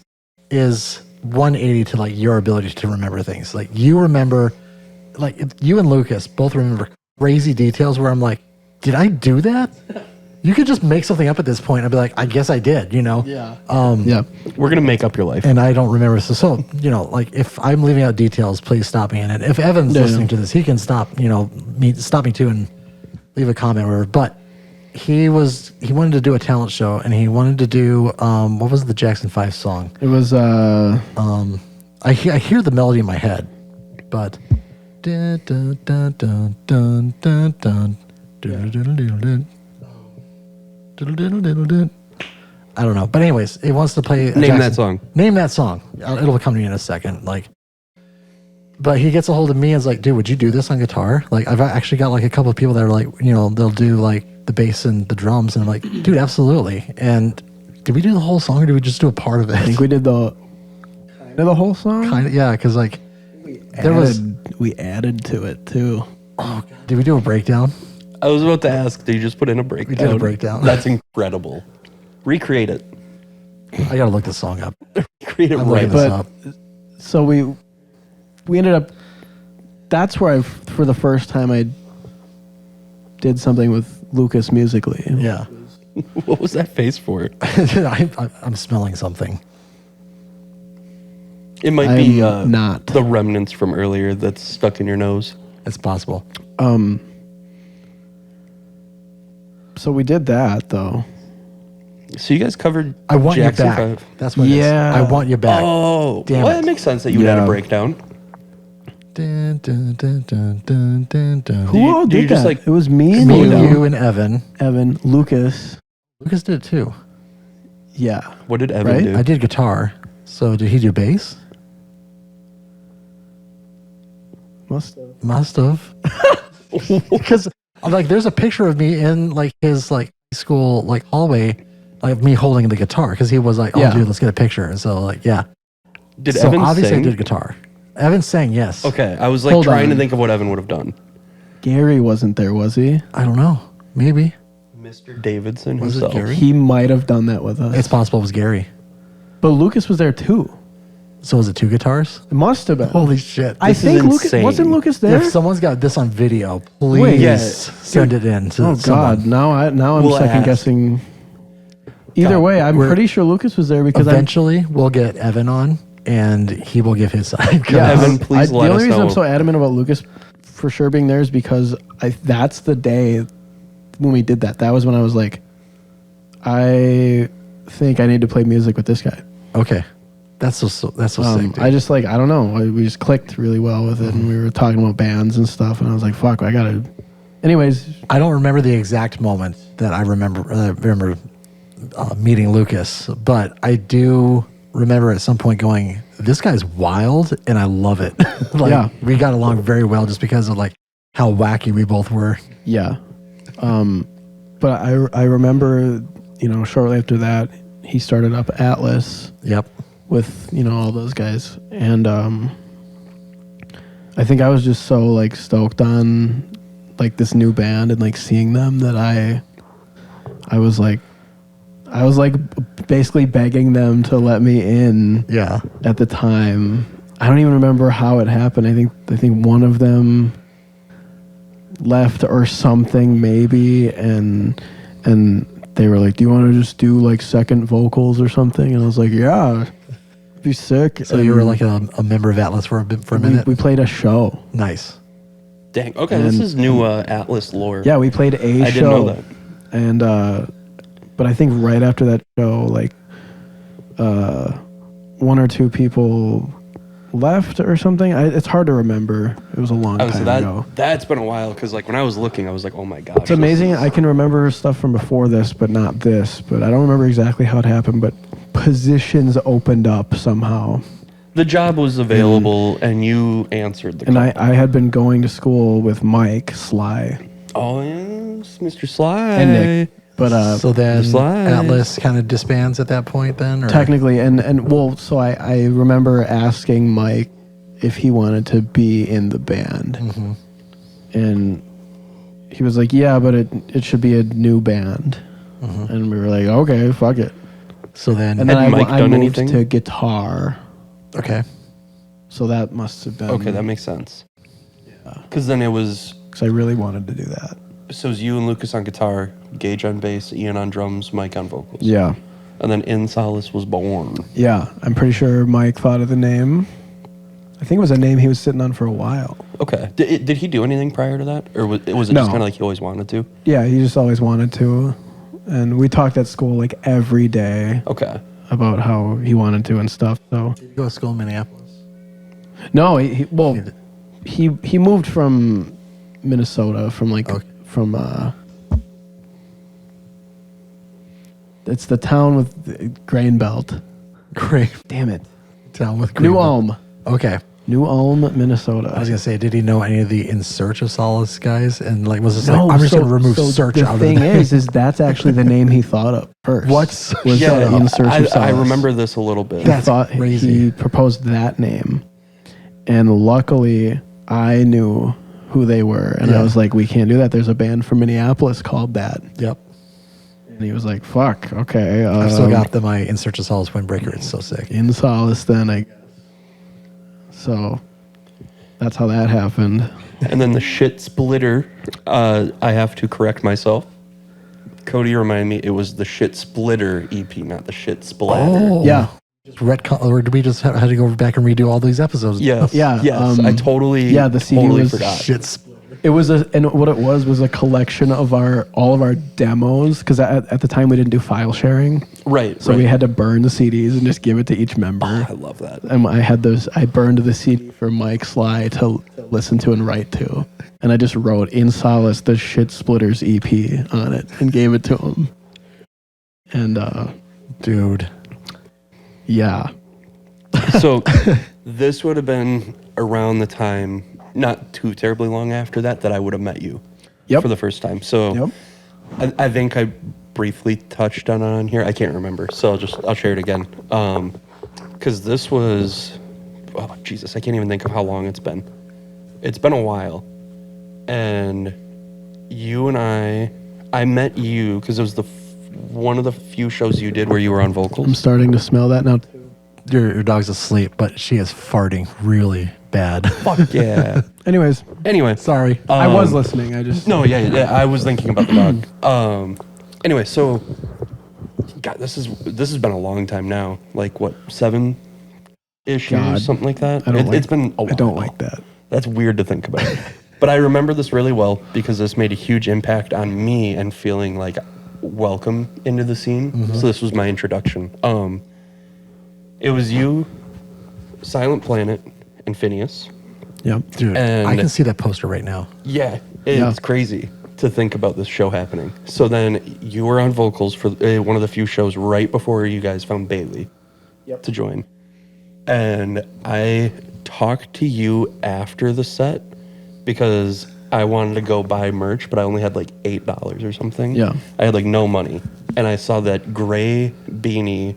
Speaker 1: is 180 to like your ability to remember things. Like you remember, like you and Lucas both remember crazy details where I'm like, did I do that? You could just make something up at this point. I'd be like, I guess I did,
Speaker 3: Yeah.
Speaker 2: we're going to make up your life.
Speaker 1: and I don't remember. So, like if I'm leaving out details, please stop me. And if Evan's listening to this, he can stop me too and leave a comment or whatever. But he wanted to do a talent show, and he wanted to do what was the Jackson 5 song?
Speaker 3: It was
Speaker 1: I hear the melody in my head, but dun, dun, dun, dun, dun, dun, dun, I don't know. But anyways, it wants to play.
Speaker 2: Name that song.
Speaker 1: Name that song. It'll come to me in a second. Like, but he gets a hold of me and is like, dude, would you do this on guitar? Like, I've actually got like a couple of people that are like, you know, they'll do like the bass and the drums. And I'm like, dude, absolutely. And did we do the whole song or did we just do a part of it?
Speaker 3: I think we did the whole song.
Speaker 1: Kind of, yeah, because like
Speaker 3: we added to it too.
Speaker 1: Oh, did we do a breakdown?
Speaker 2: I was about to ask, did you just put in a breakdown?
Speaker 1: We did a breakdown.
Speaker 2: That's incredible. Recreate it.
Speaker 1: I gotta look this song up.
Speaker 2: Recreate it
Speaker 1: I'm
Speaker 2: right.
Speaker 1: looking this up.
Speaker 3: So we ended up. That's where for the first time I did something with Lucas musically.
Speaker 1: Yeah.
Speaker 2: What was that face for?
Speaker 1: I'm smelling something.
Speaker 2: It might be
Speaker 3: not
Speaker 2: the remnants from earlier that's stuck in your nose.
Speaker 1: It's possible.
Speaker 3: So we did that though.
Speaker 2: So you guys covered
Speaker 1: I want
Speaker 2: Jackson
Speaker 1: you back.
Speaker 2: 5.
Speaker 1: That's what it is. I want you back.
Speaker 2: Oh,
Speaker 1: Damn
Speaker 2: well,
Speaker 1: it.
Speaker 2: that makes sense that you would add a breakdown.
Speaker 1: Dun, dun, dun, dun, dun, dun, dun.
Speaker 3: Who all
Speaker 2: do you
Speaker 3: did
Speaker 2: just,
Speaker 3: that?
Speaker 2: like,
Speaker 3: It was me and
Speaker 1: Me,
Speaker 3: you.
Speaker 1: you, and Evan.
Speaker 3: Evan, Lucas.
Speaker 1: Lucas did it too.
Speaker 3: Yeah.
Speaker 2: What did Evan
Speaker 3: Right?
Speaker 2: do?
Speaker 1: I did guitar. So did he do bass? Must have. Because like, there's a picture of me in like his like school like hallway, like me holding the guitar because he was like, "Oh,
Speaker 3: Yeah.
Speaker 1: dude, let's get a picture." And so like, yeah.
Speaker 2: Did
Speaker 1: So
Speaker 2: Evan
Speaker 1: obviously
Speaker 2: sing?
Speaker 1: I did guitar. Evan sang, yes.
Speaker 2: Okay, I was like
Speaker 3: Hold
Speaker 2: trying
Speaker 3: on.
Speaker 2: to think of what Evan would have done.
Speaker 3: Gary wasn't there, was he?
Speaker 1: I don't know. Maybe.
Speaker 2: Mr. Davidson
Speaker 1: Was it
Speaker 2: himself.
Speaker 1: Gary?
Speaker 3: He might have done that with us.
Speaker 1: It's possible it was Gary.
Speaker 3: But Lucas was there too.
Speaker 1: So was it two guitars?
Speaker 3: It must have been.
Speaker 1: Holy shit.
Speaker 3: I
Speaker 2: This is
Speaker 3: think Lucas
Speaker 2: insane.
Speaker 3: wasn't Lucas there.
Speaker 1: If someone's got this on video, please
Speaker 3: Wait.
Speaker 2: Yeah.
Speaker 1: send it in to
Speaker 3: Oh
Speaker 1: someone.
Speaker 3: God! Now I'm
Speaker 2: We'll
Speaker 3: second
Speaker 2: ask.
Speaker 3: guessing. Either
Speaker 1: God,
Speaker 3: way, I'm
Speaker 1: we're-
Speaker 3: pretty sure Lucas was there because
Speaker 1: Eventually, we'll get Evan on, and he will give his side.
Speaker 3: Yeah,
Speaker 2: Evan, please
Speaker 3: the
Speaker 2: let
Speaker 3: only
Speaker 2: us
Speaker 3: reason
Speaker 2: know.
Speaker 3: I'm so adamant about Lucas for sure being there is because that's the day when we did that. That was when I was like, I think I need to play music with this guy.
Speaker 1: Okay, that's so sick. Dude.
Speaker 3: I just like I don't know. We just clicked really well with it, and we were talking about bands and stuff. And I was like, fuck, I gotta. Anyways,
Speaker 1: I don't remember the exact moment that I remember meeting Lucas, but I do remember at some point going, "This guy's wild," and I love it. Like,
Speaker 3: Yeah.
Speaker 1: we got along very well just because of like how wacky we both were.
Speaker 3: yeah. But I remember, shortly after that, he started up Atlas
Speaker 1: Yep.
Speaker 3: with all those guys, and I think I was just so like stoked on like this new band and like seeing them that I was like basically begging them to let me in
Speaker 1: Yeah.
Speaker 3: at the time. I don't even remember how it happened. I think one of them left or something maybe, and they were like, "Do you want to just do like second vocals or something?" And I was like, "Yeah, it'd be sick."
Speaker 1: So you were like a member of Atlas for a minute.
Speaker 3: we played a show.
Speaker 1: Nice.
Speaker 2: Dang. Okay, this
Speaker 3: And-
Speaker 2: is new Atlas lore.
Speaker 3: Yeah, we played a
Speaker 2: I
Speaker 3: show.
Speaker 2: didn't know that.
Speaker 3: And but I think right after that show, like one or two people left or something. It's hard to remember. It was a long
Speaker 2: I was
Speaker 3: time
Speaker 2: that
Speaker 3: ago.
Speaker 2: that's been a while because like when I was looking, I was like, oh my gosh.
Speaker 3: It's amazing. I can remember stuff from before this, but not this. But I don't remember exactly how it happened. But positions opened up somehow.
Speaker 2: The job was available, and you answered the
Speaker 3: And
Speaker 2: call.
Speaker 3: I had been going to school with Mike Sly
Speaker 2: Oh yes, Mr. Sly.
Speaker 3: and Nick. But
Speaker 1: So then
Speaker 2: Slide.
Speaker 1: Atlas kind of disbands at that point then? Or?
Speaker 3: technically, and well, so I remember asking Mike if he wanted to be in the band, and he was like, "Yeah, but it should be a new band," and we were like, "Okay, fuck it."
Speaker 1: So then,
Speaker 3: And then
Speaker 2: Had Mike
Speaker 3: I
Speaker 2: done
Speaker 3: moved
Speaker 2: anything?
Speaker 3: to guitar,
Speaker 1: okay.
Speaker 3: so that must have been
Speaker 2: Okay, that makes sense. Because then it was
Speaker 3: because I really wanted to do that.
Speaker 2: so it was you and Lucas on guitar, Gage on bass, Ian on drums, Mike on vocals.
Speaker 3: Yeah,
Speaker 2: And then In Solace was born.
Speaker 3: yeah. I'm pretty sure Mike thought of the name. I think it was a name he was sitting on for a while.
Speaker 2: Okay. Did he do anything prior to that, or was it
Speaker 3: No.
Speaker 2: just kind of like he always wanted to?
Speaker 3: Yeah, he just always wanted to, and we talked at school like every day
Speaker 2: Okay.
Speaker 3: about how he wanted to and stuff. So
Speaker 1: Did you go to school in Minneapolis?
Speaker 3: no, he moved from Minnesota from like from it's the town with the grain belt.
Speaker 1: Great.
Speaker 3: Damn it.
Speaker 1: Down with
Speaker 3: New
Speaker 1: Greenville.
Speaker 3: Ulm.
Speaker 1: Okay.
Speaker 3: New Ulm, Minnesota.
Speaker 1: I was gonna say, did he know any of the In Search of Solace guys? And like, was this like, I'm just gonna remove Search out of
Speaker 3: the
Speaker 1: it.
Speaker 3: thing is that's actually the name he thought of first.
Speaker 1: What?
Speaker 3: Was
Speaker 2: Yeah,
Speaker 3: In Search of Solace?
Speaker 2: I remember this a little bit.
Speaker 1: That's
Speaker 3: thought
Speaker 1: crazy.
Speaker 3: He proposed that name, and luckily I knew who they were, and I was like, "We can't do that. There's a band from Minneapolis called that."
Speaker 1: Yep.
Speaker 3: And he was like, "Fuck, okay."
Speaker 1: I've still got my In Search of Solace windbreaker. It's so sick.
Speaker 3: In Solace, then I guess. So that's how that happened.
Speaker 2: And then the shit splitter, I have to correct myself. Cody reminded me it was the shit splitter EP, not the shit splatter.
Speaker 1: Oh.
Speaker 3: Yeah,
Speaker 1: Just or did we just had to go back and redo all these episodes?
Speaker 2: Yes.
Speaker 3: Yeah,
Speaker 2: Yes. I totally.
Speaker 3: yeah, the CD
Speaker 2: totally
Speaker 3: was
Speaker 2: forgot.
Speaker 1: Shit.
Speaker 3: it was and what it was a collection of all of our demos, because at the time we didn't do file sharing,
Speaker 2: Right.
Speaker 3: so we had to burn the CDs and just give it to each member.
Speaker 2: I love that.
Speaker 3: And I burned the CD for Mike Sly to listen to and write to. And I just wrote In Solace, the Shit Splitters EP on it and gave it to him. And,
Speaker 1: Dude.
Speaker 3: yeah.
Speaker 2: So this would have been around the time, not too terribly long after that I would have met you
Speaker 3: Yep.
Speaker 2: for the first time. So I think I briefly touched on here. I can't remember. So I'll share it again. Because this was, oh, Jesus, I can't even think of how long it's been. It's been a while. And you and I met you because it was one of the few shows you did where you were on vocals.
Speaker 3: I'm starting to smell that now.
Speaker 1: Your dog's asleep, but she is farting really bad.
Speaker 2: Fuck yeah.
Speaker 3: Anyways,
Speaker 2: Anyway.
Speaker 1: Sorry.
Speaker 3: I was listening. I just...
Speaker 2: No, yeah, I was thinking about the dog. Anyway, so, God, this has been a long time now. Like, what, 7-ish
Speaker 3: God.
Speaker 2: years, something like that? It's been a while.
Speaker 3: I don't like that.
Speaker 2: That's weird to think about. But I remember this really well because this made a huge impact on me and feeling like welcome into the scene.
Speaker 1: Mm-hmm.
Speaker 2: So this was my introduction. It was you, Silent Planet, and Phineas.
Speaker 3: Yep.
Speaker 1: Dude,
Speaker 2: And-
Speaker 1: I can see that poster right now.
Speaker 2: Yeah, it's crazy to think about this show happening. So then you were on vocals for one of the few shows right before you guys found Bailey to join. And I talked to you after the set because I wanted to go buy merch, but I only had like $8 or something.
Speaker 3: Yeah.
Speaker 2: I had like no money. And I saw that gray beanie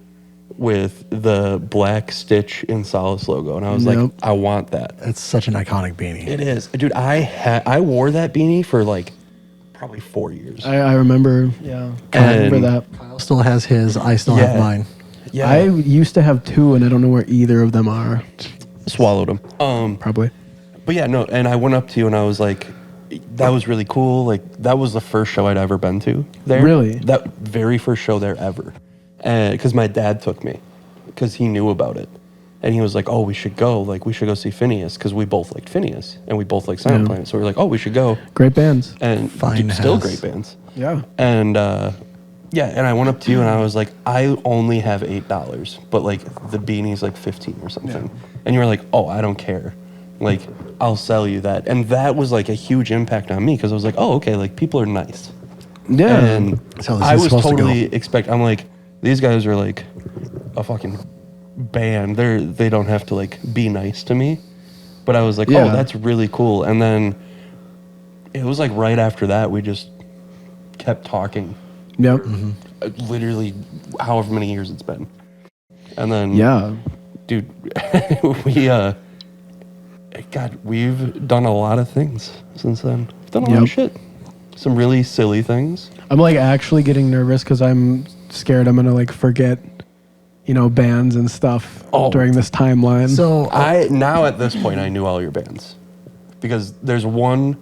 Speaker 2: with the black Stitch in Solace logo. And I was like, I want that.
Speaker 1: It's such an iconic beanie.
Speaker 2: It is. Dude, I wore that beanie for like probably 4 years.
Speaker 3: I remember, I remember that.
Speaker 1: Kyle still has his. I still have mine.
Speaker 2: Yeah.
Speaker 3: I used to have two, and I don't know where either of them are.
Speaker 2: swallowed them.
Speaker 3: Probably.
Speaker 2: But yeah, no, and I went up to you and I was like, that was really cool. Like, that was the first show I'd ever been to there.
Speaker 3: Really?
Speaker 2: That very first show there ever. Because my dad took me because he knew about it. And he was like, oh, we should go. Like, we should go see Phineas because we both liked Phineas and we both liked Silent Planet. So we were like, oh, we should go.
Speaker 3: Great bands.
Speaker 2: And
Speaker 1: Fine
Speaker 2: still
Speaker 1: house.
Speaker 2: great bands.
Speaker 3: Yeah.
Speaker 2: And yeah, and I went up to you and I was like, I only have $8, but like the beanie's like 15 or something. And you were like, oh, I don't care. Like, I'll sell you that. And that was like a huge impact on me because I was like, oh, okay, like people are nice.
Speaker 3: Yeah.
Speaker 2: And
Speaker 1: That's how this
Speaker 2: I
Speaker 1: is
Speaker 2: was
Speaker 1: supposed to go.
Speaker 2: totally I'm like, these guys are like a fucking band. They don't have to like be nice to me. But I was like,
Speaker 3: Yeah.
Speaker 2: oh, that's really cool. And then it was like right after that, we just kept talking.
Speaker 3: Yep.
Speaker 2: Literally however many years it's been. And then
Speaker 3: Yeah.
Speaker 2: dude, we've done a lot of things since then. We've done a lot of shit. Some really silly things.
Speaker 3: I'm like actually getting nervous because I'm scared I'm gonna like forget, bands and stuff during this timeline.
Speaker 1: So
Speaker 2: I now at this point I knew all your bands because there's one.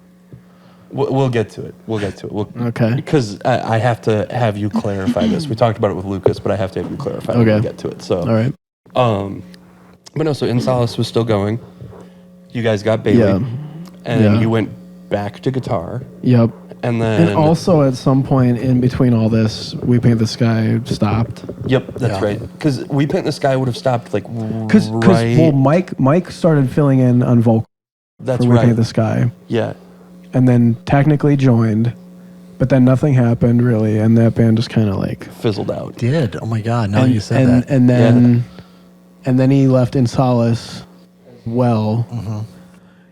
Speaker 2: We'll get to it.
Speaker 3: Okay.
Speaker 2: Because I have to have you clarify this. We talked about it with Lucas, but I have to have you clarify when we get to it. So
Speaker 3: all right.
Speaker 2: But no. So In Solace was still going. You guys got Bailey, and then you went back to guitar,
Speaker 3: Yep.
Speaker 2: and then
Speaker 3: And also at some point in between all this, We Paint the Sky stopped.
Speaker 2: Yep, that's right. Because We Paint the Sky would have stopped like
Speaker 3: Because
Speaker 2: right.
Speaker 3: Mike started filling in on vocal
Speaker 2: That's
Speaker 3: for We
Speaker 2: right.
Speaker 3: Paint the Sky,
Speaker 2: Yeah.
Speaker 3: and then technically joined, But then nothing happened really, and that band just kind of like
Speaker 2: fizzled out.
Speaker 1: Did. Oh my God. Now you said that.
Speaker 3: And then he left in Solace as well.
Speaker 1: Mm-hmm.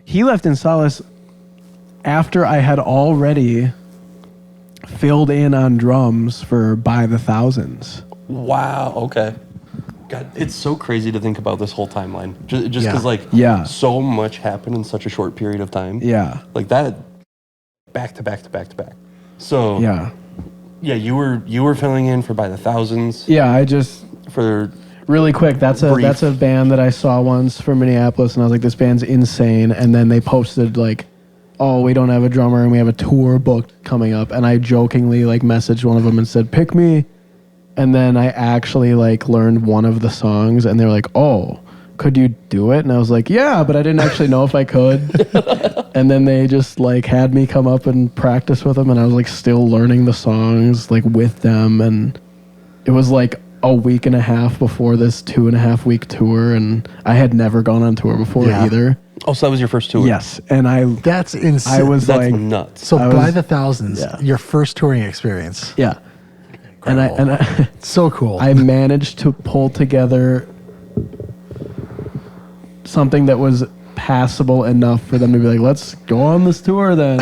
Speaker 3: He left in Solace after I had already filled in on drums for By the Thousands.
Speaker 2: Wow. Okay. God, it's so crazy to think about this whole timeline. Just because, so much happened in such a short period of time.
Speaker 3: Yeah.
Speaker 2: Like that, back to back to back to back. So yeah, you were filling in for By the Thousands.
Speaker 3: Yeah, I just
Speaker 2: for
Speaker 3: really quick. That's a band that I saw once from Minneapolis, and I was like, this band's insane. And then they posted like, oh, we don't have a drummer and we have a tour booked coming up. And I jokingly like messaged one of them and said, pick me. And then I actually like learned one of the songs, and they were like, oh, could you do it? And I was like, yeah, but I didn't actually know if I could. And then they just like had me come up and practice with them, and I was like still learning the songs like with them. And it was like a week and a half before this 2.5 week tour, and I had never gone on tour before either.
Speaker 2: Oh, so that was your first tour?
Speaker 3: Yes. And
Speaker 1: that's insane.
Speaker 3: That's
Speaker 2: like nuts.
Speaker 1: So By the Thousands, your first touring experience.
Speaker 3: Yeah. And I
Speaker 1: so cool.
Speaker 3: I managed to pull together something that was passable enough for them to be like, let's go on this tour then.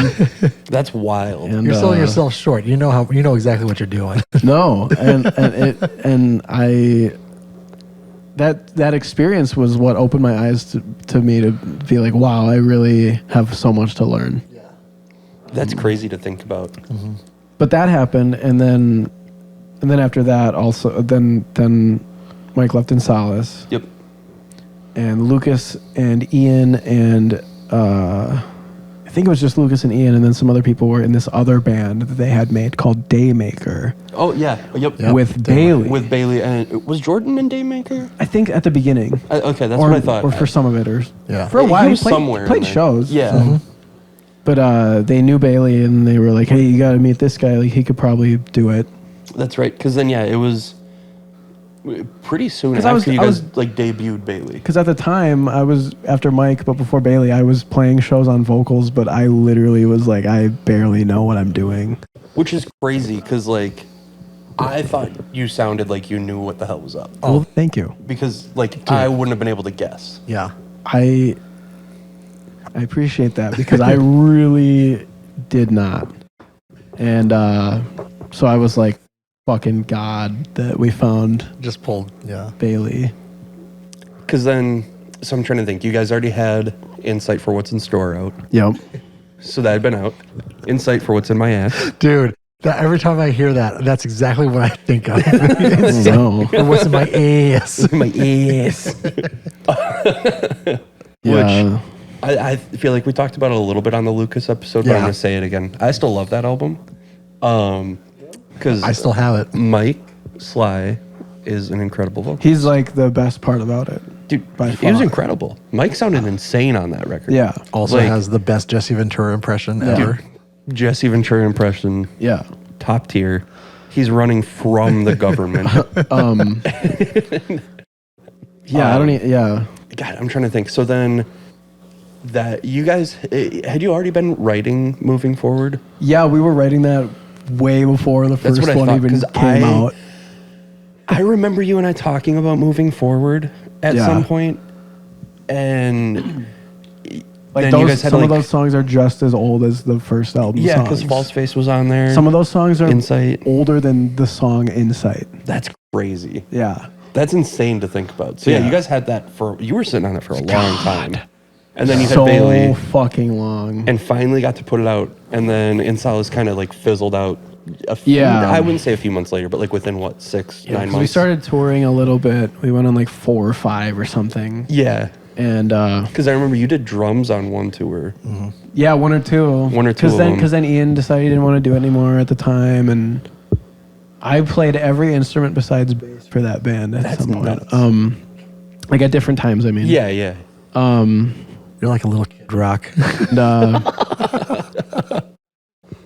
Speaker 2: That's wild.
Speaker 1: And, you're selling yourself short. You know exactly what you're doing.
Speaker 3: No, that experience was what opened my eyes to me to be like, wow, I really have so much to learn.
Speaker 2: Yeah. That's crazy to think about.
Speaker 1: Mm-hmm.
Speaker 3: But that happened, and then after that also then Mike left in Solace.
Speaker 2: Yep.
Speaker 3: And Lucas and Ian and I think it was just Lucas and Ian, and then some other people were in this other band that they had made called Daymaker.
Speaker 2: Oh yeah, yep.
Speaker 3: With Bailey.
Speaker 2: With Bailey, and was Jordan in Daymaker?
Speaker 3: I think at the beginning.
Speaker 2: Okay, that's what I thought.
Speaker 3: Or for some of it, or
Speaker 1: for
Speaker 3: a while.
Speaker 2: He was somewhere.
Speaker 3: Played shows.
Speaker 2: Yeah.
Speaker 3: So. But they knew Bailey, and they were like, "Hey, you got to meet this guy. Like, he could probably do it."
Speaker 2: That's right. Because then, it was pretty soon after you guys like debuted Bailey.
Speaker 3: Because at the time, I was after Mike, but before Bailey, I was playing shows on vocals. But I literally was like, I barely know what I'm doing.
Speaker 2: Which is crazy, because like I thought you sounded like you knew what the hell was up.
Speaker 3: Oh, well, thank you.
Speaker 2: Because like I wouldn't have been able to guess.
Speaker 1: Yeah.
Speaker 3: I appreciate that, because I really did not. And so I was like, fucking God that we found
Speaker 1: just pulled
Speaker 3: Bailey.
Speaker 2: Because then, so I'm trying to think, you guys already had Insight for What's in Store out.
Speaker 3: Yep.
Speaker 2: So that had been out. Insight for What's in My Ass.
Speaker 1: Dude, every time I hear that, that's exactly what I think of.
Speaker 3: No.
Speaker 1: Or what's in my ass.
Speaker 2: My ass.
Speaker 3: Yeah.
Speaker 2: Which I feel like we talked about it a little bit on the Lucas episode, but I'm going to say it again. I still love that album. Because
Speaker 1: I still have it.
Speaker 2: Mike Sly is an incredible vocalist.
Speaker 3: He's like the best part about it.
Speaker 2: Dude,
Speaker 3: by
Speaker 2: he was
Speaker 3: far.
Speaker 2: incredible. Mike sounded insane on that record.
Speaker 3: Yeah.
Speaker 1: Also has the best Jesse Ventura impression ever.
Speaker 2: Jesse Ventura impression.
Speaker 3: Yeah.
Speaker 2: Top tier. He's running from the government.
Speaker 3: Yeah, I don't need, yeah.
Speaker 2: God, I'm trying to think. So then that you guys, had you already been writing Moving Forward?
Speaker 3: Yeah, we were writing that way before the first one even came out.
Speaker 2: I remember you and I talking about Moving Forward at some point, and
Speaker 3: like
Speaker 2: then
Speaker 3: those,
Speaker 2: you guys had
Speaker 3: some
Speaker 2: like,
Speaker 3: of those songs are just as old as the first album.
Speaker 2: Yeah, because False Face was on there.
Speaker 3: Some of those songs are
Speaker 2: Insight.
Speaker 3: older than the song Insight.
Speaker 2: That's crazy.
Speaker 3: Yeah,
Speaker 2: that's insane to think about. So yeah, you guys had that you were sitting on it for a long time, and then you had
Speaker 3: so
Speaker 2: Bailey,
Speaker 3: fucking long,
Speaker 2: and finally got to put it out, and then In Solace kind of like fizzled out. I wouldn't say a few months later, but like within what, 6-9 months.
Speaker 3: We started touring a little bit. We went on like 4 or 5 or something.
Speaker 2: Yeah,
Speaker 3: and
Speaker 2: because I remember you did drums on one tour.
Speaker 3: Mm-hmm. Yeah, 1 or 2.
Speaker 2: 1 or 2.
Speaker 3: Because then Ian decided he didn't want to do it anymore at the time, and I played every instrument besides bass for that band at some point.
Speaker 2: Nuts.
Speaker 3: Like at different times. I mean.
Speaker 2: Yeah.
Speaker 1: You're like a little Kid Rock.
Speaker 3: And,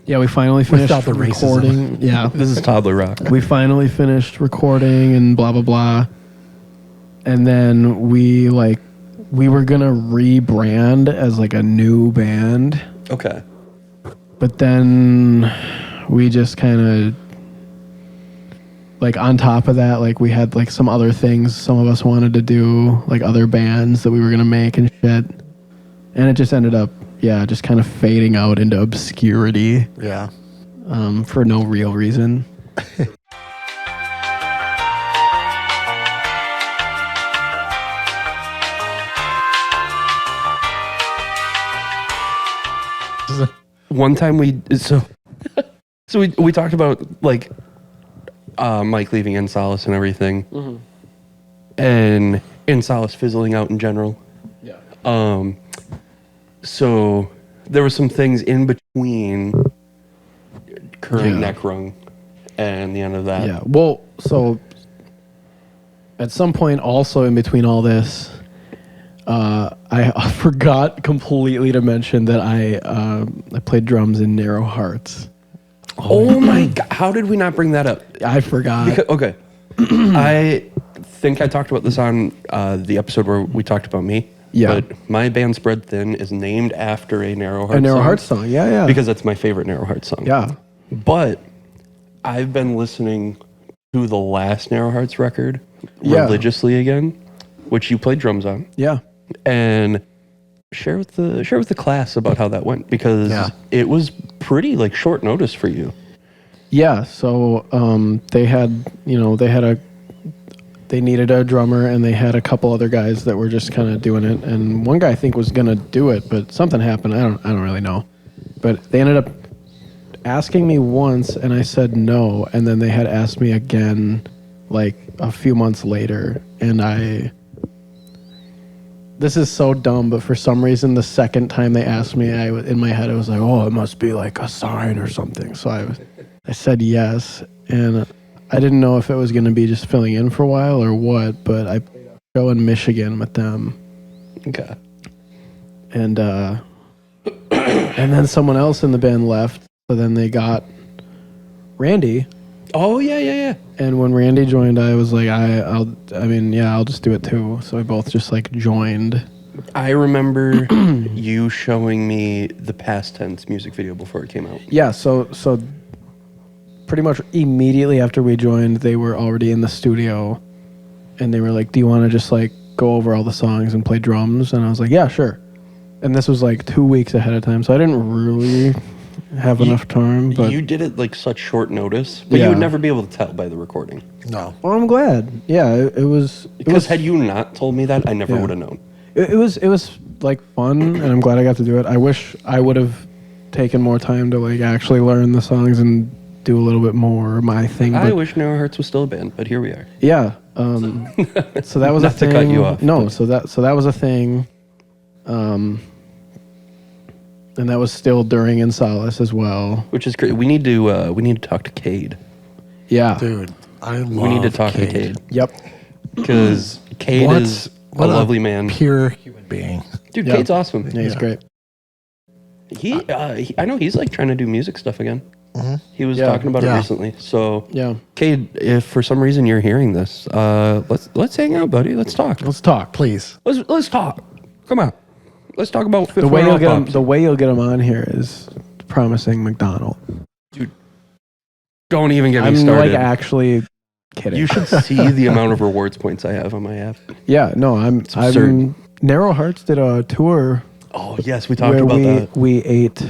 Speaker 3: yeah, we finally finished recording. Yeah,
Speaker 2: this is Toddler Rock.
Speaker 3: We finally finished recording and blah blah blah, and then we were gonna rebrand as like a new band.
Speaker 2: Okay.
Speaker 3: But then we just kind of, like, on top of that, like, we had, like, some other things some of us wanted to do, like, other bands that we were going to make and shit. And it just ended up, just kind of fading out into obscurity.
Speaker 1: Yeah.
Speaker 3: For no real reason.
Speaker 2: One time we talked about like Mike leaving In Solace and everything, and In Solace fizzling out in general. Yeah. So there were some things in between current neck Wrung and the end of that.
Speaker 3: Yeah. Well, so at some point, also in between all this, I forgot completely to mention that I played drums in Narrow Hearts.
Speaker 2: Oh my God! How did we not bring that up?
Speaker 3: I forgot.
Speaker 2: Okay, I think I talked about this on the episode where we talked about me.
Speaker 3: Yeah.
Speaker 2: But my band Spread Thin is named after a Narrow Heart
Speaker 3: A Narrow
Speaker 2: song.
Speaker 3: Heart song, yeah.
Speaker 2: Because that's my favorite Narrow Heart song.
Speaker 3: Yeah.
Speaker 2: But I've been listening to the last Narrow Hearts record religiously again, which you played drums on.
Speaker 3: Yeah.
Speaker 2: And share with the class about how that went, because it was pretty like short notice for you.
Speaker 3: Yeah. So they needed a drummer, and they had a couple other guys that were just kind of doing it. And one guy I think was gonna do it, but something happened. I don't really know. But they ended up asking me once, and I said no. And then they had asked me again, like a few months later, and this is so dumb, but for some reason, the second time they asked me, in my head, I was like, oh, it must be like a sign or something. So I said yes, and I didn't know if it was going to be just filling in for a while or what, but I played a show in Michigan with them.
Speaker 2: Okay.
Speaker 3: And then someone else in the band left, so then they got Randy.
Speaker 2: Oh, yeah.
Speaker 3: And when Randy joined, I was like, I'll just do it too. So we both just like joined.
Speaker 2: I remember you showing me the Past Tense music video before it came out.
Speaker 3: Yeah, so pretty much immediately after we joined, they were already in the studio, and they were like, do you want to just like go over all the songs and play drums? And I was like, yeah, sure. And this was like 2 weeks ahead of time, so I didn't really have enough time. But
Speaker 2: you did it like such short notice, but you would never be able to tell by the recording.
Speaker 1: No.
Speaker 3: Well, I'm glad. Yeah, it was.
Speaker 2: Because had you not told me that, I never would have known.
Speaker 3: It was like fun, and I'm glad I got to do it. I wish I would have taken more time to like actually learn the songs and do a little bit more my thing.
Speaker 2: I wish Narrow Hearts was still a band, but here we are.
Speaker 3: Yeah. So that was a
Speaker 2: Not
Speaker 3: thing.
Speaker 2: to cut you off.
Speaker 3: No, so that was a thing. And that was still during In Solace as well.
Speaker 2: Which is great. We need to talk to Cade.
Speaker 3: Yeah.
Speaker 1: Dude, I love
Speaker 2: We need to talk to
Speaker 1: Cade.
Speaker 2: Cade.
Speaker 3: Yep.
Speaker 2: Because Cade is a lovely man.
Speaker 1: Pure human being.
Speaker 2: Dude,
Speaker 3: Yep.
Speaker 2: Cade's awesome.
Speaker 3: Yeah, he's great.
Speaker 2: I know he's like trying to do music stuff again.
Speaker 1: Mm-hmm.
Speaker 2: He was talking about it
Speaker 1: Yeah.
Speaker 2: recently. So,
Speaker 3: Yeah.
Speaker 2: Cade, if for some reason you're hearing this, let's hang out, buddy. Let's talk.
Speaker 3: Let's talk.
Speaker 1: Please.
Speaker 2: Let's talk. Come on. Let's talk about
Speaker 3: The way you'll get him on here is promising McDonald.
Speaker 2: Dude, don't even get me
Speaker 3: I'm
Speaker 2: started.
Speaker 3: like actually kidding.
Speaker 2: You should see the amount of rewards points I have on my app.
Speaker 3: Yeah, no, I'm
Speaker 2: absurd.
Speaker 3: Narrow Hearts did a tour
Speaker 2: Oh yes, we talked
Speaker 3: where
Speaker 2: about that.
Speaker 3: we ate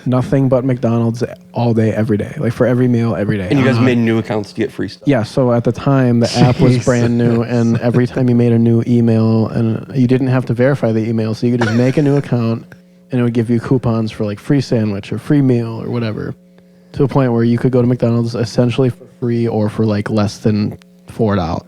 Speaker 3: nothing but McDonald's all day, every day, like for every meal, every day.
Speaker 2: And you guys made new accounts to get free stuff.
Speaker 3: Yeah, so at the time, the app was brand new, and every time you made a new email, and you didn't have to verify the email, so you could just make a new account, and it would give you coupons for like free sandwich or free meal or whatever, to a point where you could go to McDonald's essentially for free or for like less than $4.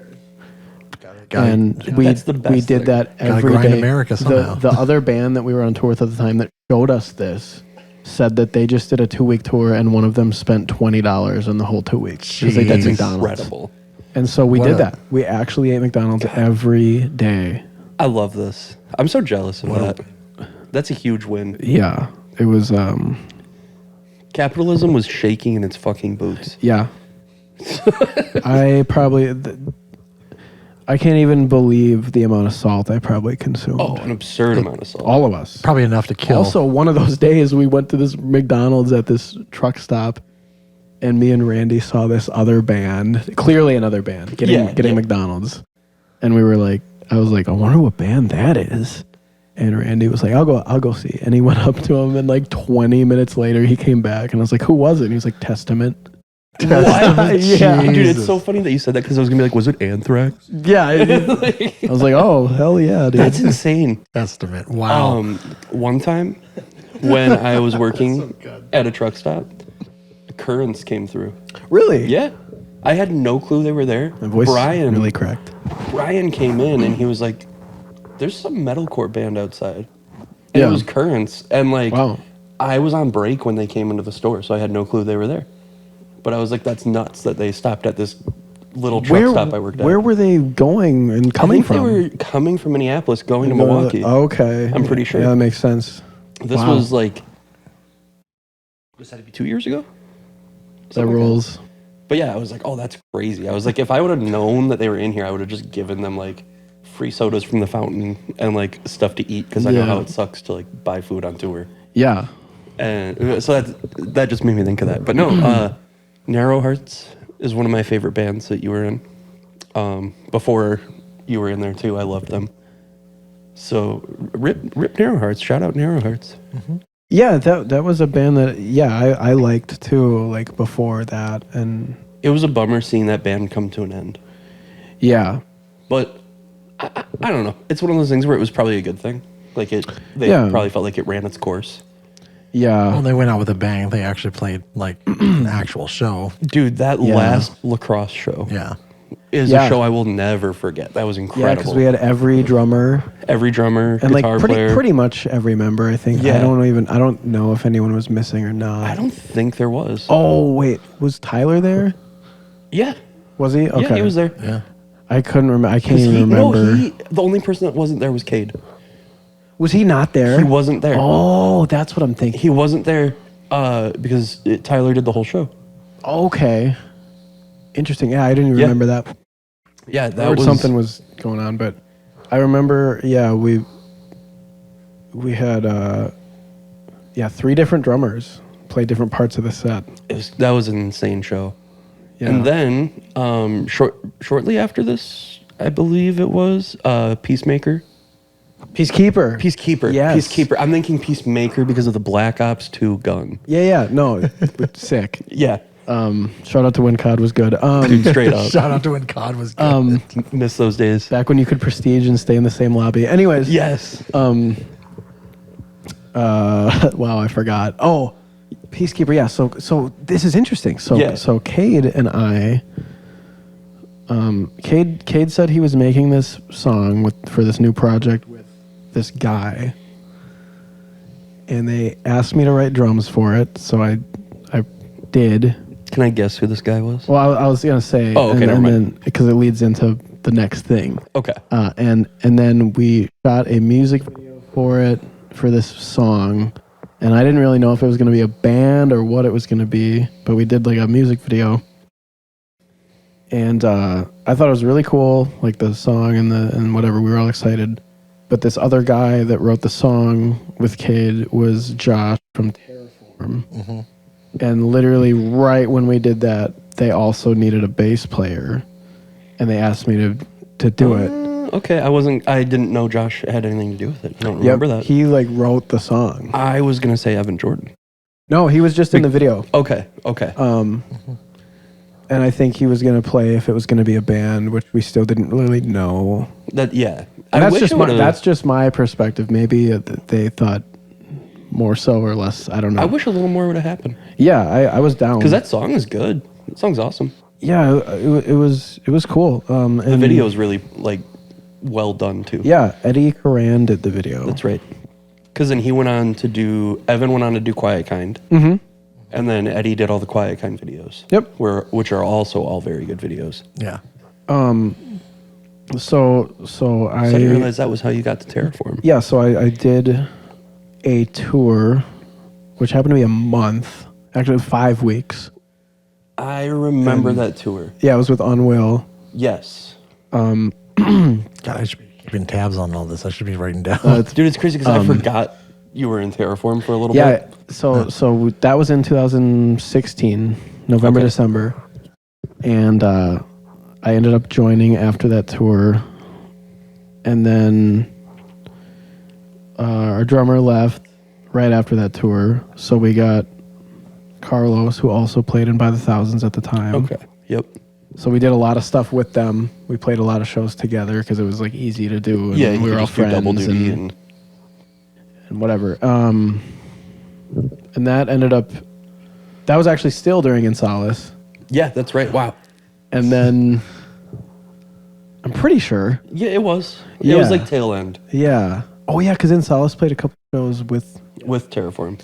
Speaker 3: And we
Speaker 2: That's the best
Speaker 3: we did
Speaker 2: thing.
Speaker 3: that
Speaker 1: Gotta
Speaker 3: every
Speaker 1: grind
Speaker 3: day.
Speaker 1: America somehow.
Speaker 3: The other band that we were on tour with at the time that showed us this said that they just did a 2-week tour, and one of them spent $20 in the whole 2 weeks because they did
Speaker 1: Jeez.
Speaker 3: McDonald's.
Speaker 2: Incredible.
Speaker 3: And so we
Speaker 1: What
Speaker 3: did
Speaker 1: a-
Speaker 3: that. We actually ate McDonald's every day.
Speaker 2: I love this. I'm so jealous of that. That's a huge win.
Speaker 3: Yeah, it was.
Speaker 2: Capitalism was shaking in its fucking boots.
Speaker 3: Yeah, I can't even believe the amount of salt I probably consumed.
Speaker 2: Oh, an absurd amount of salt.
Speaker 3: All of us.
Speaker 1: Probably enough to kill.
Speaker 3: Also, one of those days we went to this McDonald's at this truck stop, and me and Randy saw this other band, clearly another band, getting McDonald's. And we were like, I was like, I wonder what band that is. And Randy was like, I'll go see. And he went up to him, and like 20 minutes later, he came back, and I was like, who was it? And he was like, Testament.
Speaker 2: What?
Speaker 3: Yeah.
Speaker 2: Dude, it's so funny that you said that because I was going to be like, was it Anthrax?
Speaker 3: Yeah. I was like, oh, hell yeah, dude.
Speaker 2: That's insane.
Speaker 1: Testament. Wow.
Speaker 2: One time when I was working at a truck stop, Currents came through.
Speaker 3: Really?
Speaker 2: Yeah. I had no clue they were there.
Speaker 3: My voice is really cracked.
Speaker 2: Brian came in and he was like, there's some metalcore band outside. And it was Currents. And like, I was on break when they came into the store, so I had no clue they were there. But I was like, that's nuts that they stopped at this little truck stop I worked at.
Speaker 3: Where were they going and coming from?
Speaker 2: They were coming from Minneapolis, going to Milwaukee.
Speaker 3: Okay.
Speaker 2: I'm pretty sure.
Speaker 3: Yeah, that makes sense.
Speaker 2: This was like, this had to be 2 years ago?
Speaker 3: That rules.
Speaker 2: But yeah, I was like, oh, that's crazy. I was like, if I would have known that they were in here, I would have just given them like free sodas from the fountain and like stuff to eat because I know how it sucks to like buy food on tour.
Speaker 3: Yeah.
Speaker 2: And so that just made me think of that. But no, Narrow Hearts is one of my favorite bands that you were in. Before you were in there too, I loved them. So rip Narrow Hearts. Shout out Narrow Hearts.
Speaker 3: Mm-hmm. Yeah, that was a band that I liked too. Like before that, and
Speaker 2: it was a bummer seeing that band come to an end.
Speaker 3: Yeah,
Speaker 2: but I don't know. It's one of those things where it was probably a good thing. Like they probably felt like it ran its course.
Speaker 3: Yeah.
Speaker 1: Well, they went out with a bang. They actually played like an actual show.
Speaker 2: Dude, that last lacrosse show is a show I will never forget. That was incredible.
Speaker 3: Yeah, because we had every drummer,
Speaker 2: and
Speaker 3: guitar
Speaker 2: like player.
Speaker 3: pretty much every member. I think.
Speaker 2: Yeah.
Speaker 3: I don't know if anyone was missing or not.
Speaker 2: I don't think there was.
Speaker 3: Oh wait, was Tyler there?
Speaker 2: Yeah.
Speaker 3: Was he? Okay.
Speaker 2: Yeah, he was there.
Speaker 1: Yeah.
Speaker 3: I couldn't remember. I can't even remember.
Speaker 2: No, the only person that wasn't there was Cade.
Speaker 3: Was he not there?
Speaker 2: He wasn't there.
Speaker 3: Oh, that's what I'm thinking.
Speaker 2: He wasn't there because Tyler did the whole show.
Speaker 3: Okay. Interesting. Yeah, I didn't even remember that.
Speaker 2: Yeah,
Speaker 3: I heard something was going on, but I remember. Yeah, we had 3 different drummers play different parts of the set.
Speaker 2: That was an insane show.
Speaker 3: Yeah.
Speaker 2: And then shortly after this, I believe it was Peacekeeper. Yes. Peacekeeper. I'm thinking Peacemaker because of the Black Ops 2 gun.
Speaker 3: Yeah. No, sick.
Speaker 2: Yeah.
Speaker 3: Shout out to when COD was good.
Speaker 2: Dude, straight up.
Speaker 1: Shout out to when COD was good.
Speaker 2: Miss those days.
Speaker 3: Back when you could prestige and stay in the same lobby. Anyways.
Speaker 2: Yes.
Speaker 3: Wow, I forgot. Oh, Peacekeeper. Yeah. So this is interesting. So Cade and I. Cade said he was making this song for this new project with this guy, and they asked me to write drums for it. So I did.
Speaker 2: Can I guess who this guy was?
Speaker 3: Well, I was gonna say.
Speaker 2: Oh, okay, never mind.
Speaker 3: Then because it leads into the next thing.
Speaker 2: Okay.
Speaker 3: And then we shot a music video for this song, and I didn't really know if it was gonna be a band or what it was gonna be, but we did like a music video. And I thought it was really cool, like the song and whatever. We were all excited. But this other guy that wrote the song with Cade was Josh from Terraform. Mm-hmm. And literally right when we did that, they also needed a bass player, and they asked me to do it.
Speaker 2: Okay, I didn't know Josh had anything to do with it. I don't remember that.
Speaker 3: He like wrote the song.
Speaker 2: I was gonna say Evan Jordan.
Speaker 3: No, he was just in the video.
Speaker 2: Okay.
Speaker 3: And I think he was going to play if it was going to be a band, which we still didn't really know.
Speaker 2: And
Speaker 3: that's just my perspective. Maybe they thought more so or less. I don't know.
Speaker 2: I wish a little more would have happened.
Speaker 3: Yeah, I was down.
Speaker 2: Because that song is good. That song's awesome.
Speaker 3: Yeah, it was cool. And
Speaker 2: the video is really like well done too.
Speaker 3: Yeah, Eddie Coran did the video.
Speaker 2: That's right. Because then Evan went on to do Quiet Kind.
Speaker 3: Mm-hmm.
Speaker 2: And then Eddie did all the Quiet Kind videos.
Speaker 3: Yep.
Speaker 2: Which are also all very good videos.
Speaker 1: Yeah.
Speaker 3: So I
Speaker 2: didn't realize that was how you got to Terraform.
Speaker 3: Yeah, so I did a tour, which happened to be a month. Actually, 5 weeks.
Speaker 2: I remember that tour.
Speaker 3: Yeah, it was with Unwill.
Speaker 2: Yes.
Speaker 1: God, I should be keeping tabs on all this. I should be writing down.
Speaker 2: Dude, it's crazy because I forgot you were in Terraform for a little
Speaker 3: Yeah,
Speaker 2: bit?
Speaker 3: so that was in 2016, November,
Speaker 2: Okay.
Speaker 3: December. And I ended up joining after that tour. And then our drummer left right after that tour. So we got Carlos, who also played in By the Thousands at the time.
Speaker 2: Okay. Yep.
Speaker 3: So we did a lot of stuff with them. We played a lot of shows together because it was like easy to do. And
Speaker 2: Yeah,
Speaker 3: we
Speaker 2: you
Speaker 3: were
Speaker 2: could
Speaker 3: all
Speaker 2: just do
Speaker 3: friends
Speaker 2: double duty and
Speaker 3: and whatever. And that ended up, that was actually still during In Solace.
Speaker 2: yeah, that's right. Wow.
Speaker 3: And then I'm pretty sure.
Speaker 2: Yeah, it was. It was
Speaker 3: Yeah.
Speaker 2: like tail end
Speaker 3: Yeah. Oh, yeah, because In Solace played a couple shows with.
Speaker 2: with Terraform.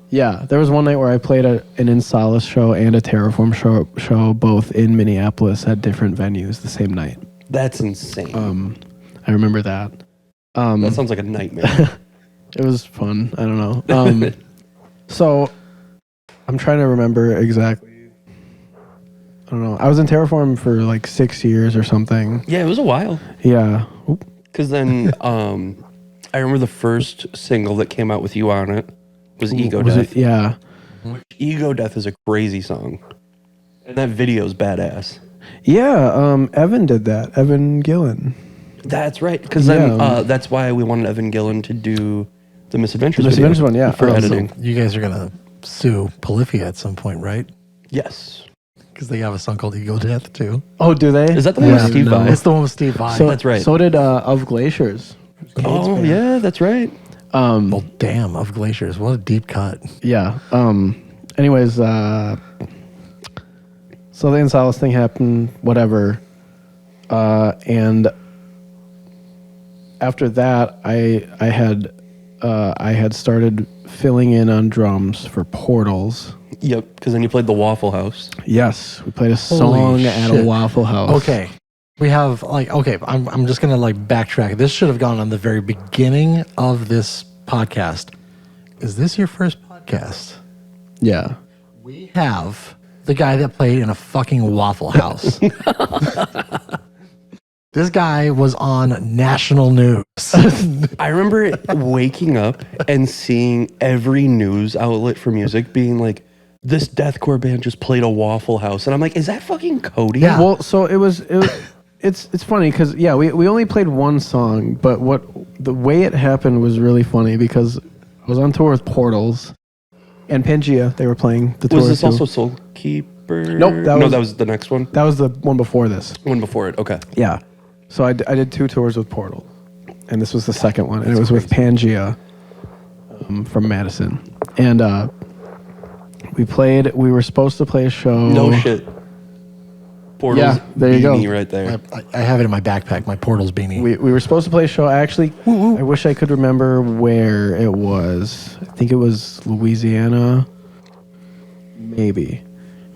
Speaker 3: Yeah, there was one night where I played an In Solace show and a Terraform show both in Minneapolis at different venues the same night.
Speaker 2: That's insane.
Speaker 3: I remember that.
Speaker 2: That sounds like a nightmare.
Speaker 3: It was fun. I don't know. So I'm trying to remember exactly. I don't know. I was in Terraform for like 6 years or something.
Speaker 2: Yeah, it was a while.
Speaker 3: Yeah. Oop.
Speaker 2: Because then I remember the first single that came out with you on it was Ego
Speaker 3: Was
Speaker 2: Death.
Speaker 3: it? Yeah.
Speaker 2: Ego Death is a crazy song. And that video's badass.
Speaker 3: Yeah. Evan did that. Evan Gillen.
Speaker 2: That's right. Because then
Speaker 3: Yeah.
Speaker 2: that's why we wanted Evan Gillen to do the Misadventures
Speaker 3: The
Speaker 2: video
Speaker 3: Misadventures one, yeah.
Speaker 2: for
Speaker 3: So
Speaker 2: editing.
Speaker 1: You guys are gonna sue Polyphia at some point, right?
Speaker 2: Yes.
Speaker 1: Because they have a song called Ego Death too.
Speaker 3: Oh, do they?
Speaker 2: Is that the one with Steve Vai?
Speaker 1: It's the one with Steve Vai.
Speaker 3: So,
Speaker 2: That's right.
Speaker 3: So did Of Glaciers.
Speaker 2: Oh, yeah, that's right.
Speaker 1: Well, damn, Of Glaciers. What a deep cut.
Speaker 3: Yeah. Anyways, so the In Solace thing happened, whatever. And after that, I had started filling in on drums for Portals.
Speaker 2: Yep, because then you played the Waffle House.
Speaker 3: Yes, we played a
Speaker 1: Holy
Speaker 3: song at a
Speaker 1: shit.
Speaker 3: Waffle House.
Speaker 1: Okay. We have I'm just gonna backtrack. This should have gone on the very beginning of this podcast. Is this your first podcast?
Speaker 3: Yeah.
Speaker 1: We have the guy that played in a fucking Waffle House. This guy was on national news.
Speaker 2: I remember waking up and seeing every news outlet for music being like, this deathcore band just played a Waffle House. And I'm like, is that fucking Cody?
Speaker 1: Yeah.
Speaker 3: Well, so it's funny because we only played one song, but the way it happened was really funny because I was on tour with Portals and Pangea. They were playing the tour.
Speaker 2: Was this
Speaker 3: too.
Speaker 2: also Soul Keeper?
Speaker 3: Nope,
Speaker 2: that was the next one.
Speaker 3: That was the one before this.
Speaker 2: One before it. Okay.
Speaker 3: Yeah. So I did 2 tours with Portal, and this was the second one, and it was with Pangea from Madison. And we were supposed to play a show.
Speaker 2: No shit. Portals
Speaker 3: Yeah, there you go.
Speaker 2: beanie right there.
Speaker 1: I have it in my backpack, my Portals beanie.
Speaker 3: We were supposed to play a show. Actually, I wish I could remember where it was. I think it was Louisiana. Maybe.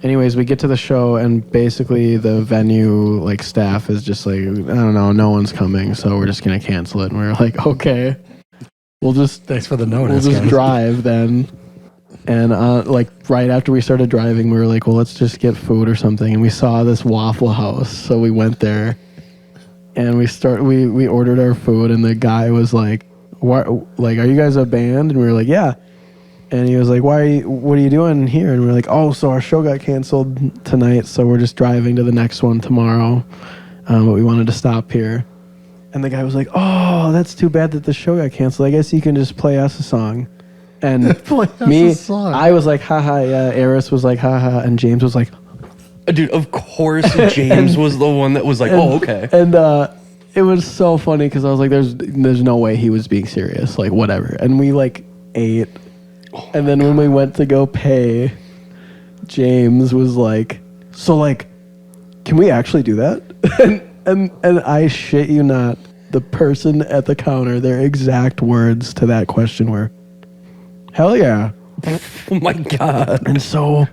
Speaker 3: Anyways, we get to the show and basically the venue staff is just like, I don't know, no one's coming, so we're just gonna cancel it. And we're like, okay,
Speaker 1: Thanks for the notice.
Speaker 3: we'll just
Speaker 1: guys.
Speaker 3: drive then. And right after we started driving, we were like, well, let's just get food or something. And we saw this Waffle House, so we went there, and we ordered our food, and the guy was like, "What? Like, are you guys a band?" And we were like, "Yeah." And he was like, what are you doing here? And we were like, oh, so our show got canceled tonight, so we're just driving to the next one tomorrow. But we wanted to stop here. And the guy was like, oh, that's too bad that the show got canceled. I guess you can just play us a song. And
Speaker 1: Play us
Speaker 3: me,
Speaker 1: a song.
Speaker 3: I was like, haha, yeah. Eris was like, haha. And James was like,
Speaker 2: Dude, of course James was the one that was like, oh, okay.
Speaker 3: And it was so funny because I was like, there's no way he was being serious. Like, whatever. And we ate. And then when we went to go pay, James was like, so can we actually do that? and I shit you not, the person at the counter, their exact words to that question were, hell yeah.
Speaker 2: Oh my God.
Speaker 3: And so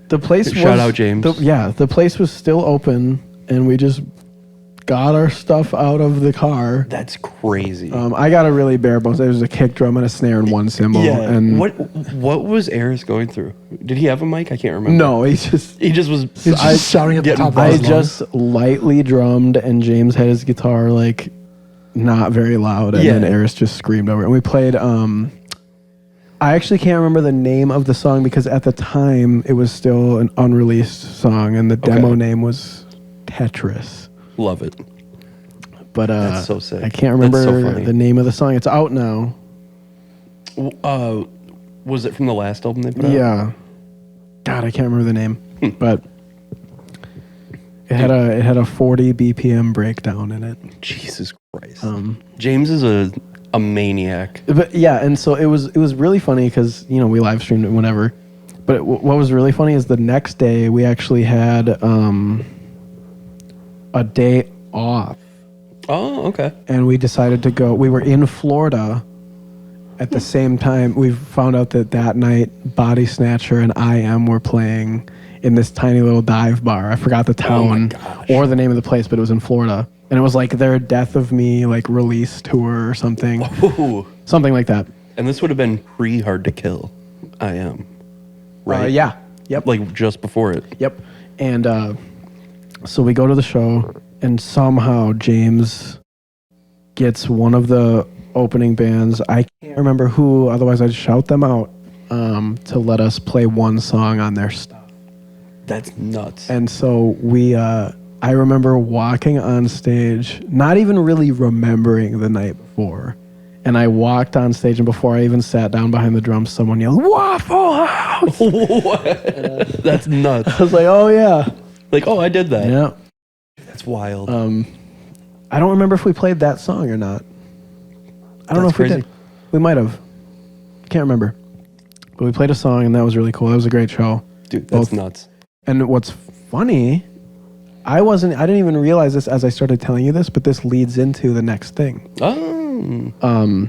Speaker 3: the place
Speaker 2: Shout out, James.
Speaker 3: The place was still open and we just got our stuff out of the car.
Speaker 2: That's crazy.
Speaker 3: I got a really bare bones. There was a kick drum and a snare and one cymbal.
Speaker 2: Yeah.
Speaker 3: And
Speaker 2: What was Eris going through? Did he have a mic? I can't remember.
Speaker 3: no, he just
Speaker 2: He just was.
Speaker 1: He's just shouting at the
Speaker 2: getting
Speaker 1: top of
Speaker 3: I
Speaker 1: his lungs.
Speaker 3: just lightly drummed and James had his guitar not very loud and
Speaker 2: Yeah.
Speaker 3: then Eris just screamed over it. And we played I actually can't remember the name of the song because at the time it was still an unreleased song and the demo name was Tetris.
Speaker 2: Love it.
Speaker 3: But
Speaker 2: that's so sick.
Speaker 3: I can't remember
Speaker 2: That's so funny.
Speaker 3: the name of the song. It's out now.
Speaker 2: Was it from the last album they put out?
Speaker 3: Yeah. God, I can't remember the name. But it had a 40 BPM breakdown in it.
Speaker 2: Jesus Christ. James is a maniac.
Speaker 3: But yeah, and so it was really funny because we live streamed it whenever. But what was really funny is the next day we actually had a day off.
Speaker 2: Oh, okay.
Speaker 3: And we decided to go. We were in Florida at the same time. We found out that night Body Snatcher and I Am were playing in this tiny little dive bar. I forgot the town or the name of the place, but it was in Florida. And it was like their Death of Me release tour or something.
Speaker 2: Ooh.
Speaker 3: Something like that.
Speaker 2: And this would have been pre Hard to Kill. I Am. Right?
Speaker 3: Yeah. Yep.
Speaker 2: Like just before it.
Speaker 3: Yep. And so we go to the show, and somehow James gets one of the opening bands. I can't remember who, otherwise I'd shout them out, to let us play one song on their stuff.
Speaker 2: That's nuts.
Speaker 3: And so I remember walking on stage, not even really remembering the night before. And I walked on stage, and before I even sat down behind the drums, someone yelled, "Waffle House!"
Speaker 2: What? That's nuts.
Speaker 3: I was like, oh, yeah.
Speaker 2: Like, oh, I did that.
Speaker 3: Yeah.
Speaker 2: That's wild.
Speaker 3: I don't remember if we played that song or not. I don't know if
Speaker 2: crazy.
Speaker 3: we did. We might have. Can't remember. But we played a song, and that was really cool. That was a great show.
Speaker 2: Dude, that's nuts.
Speaker 3: And what's funny, I didn't even realize this as I started telling you this, but this leads into the next thing.
Speaker 2: Oh.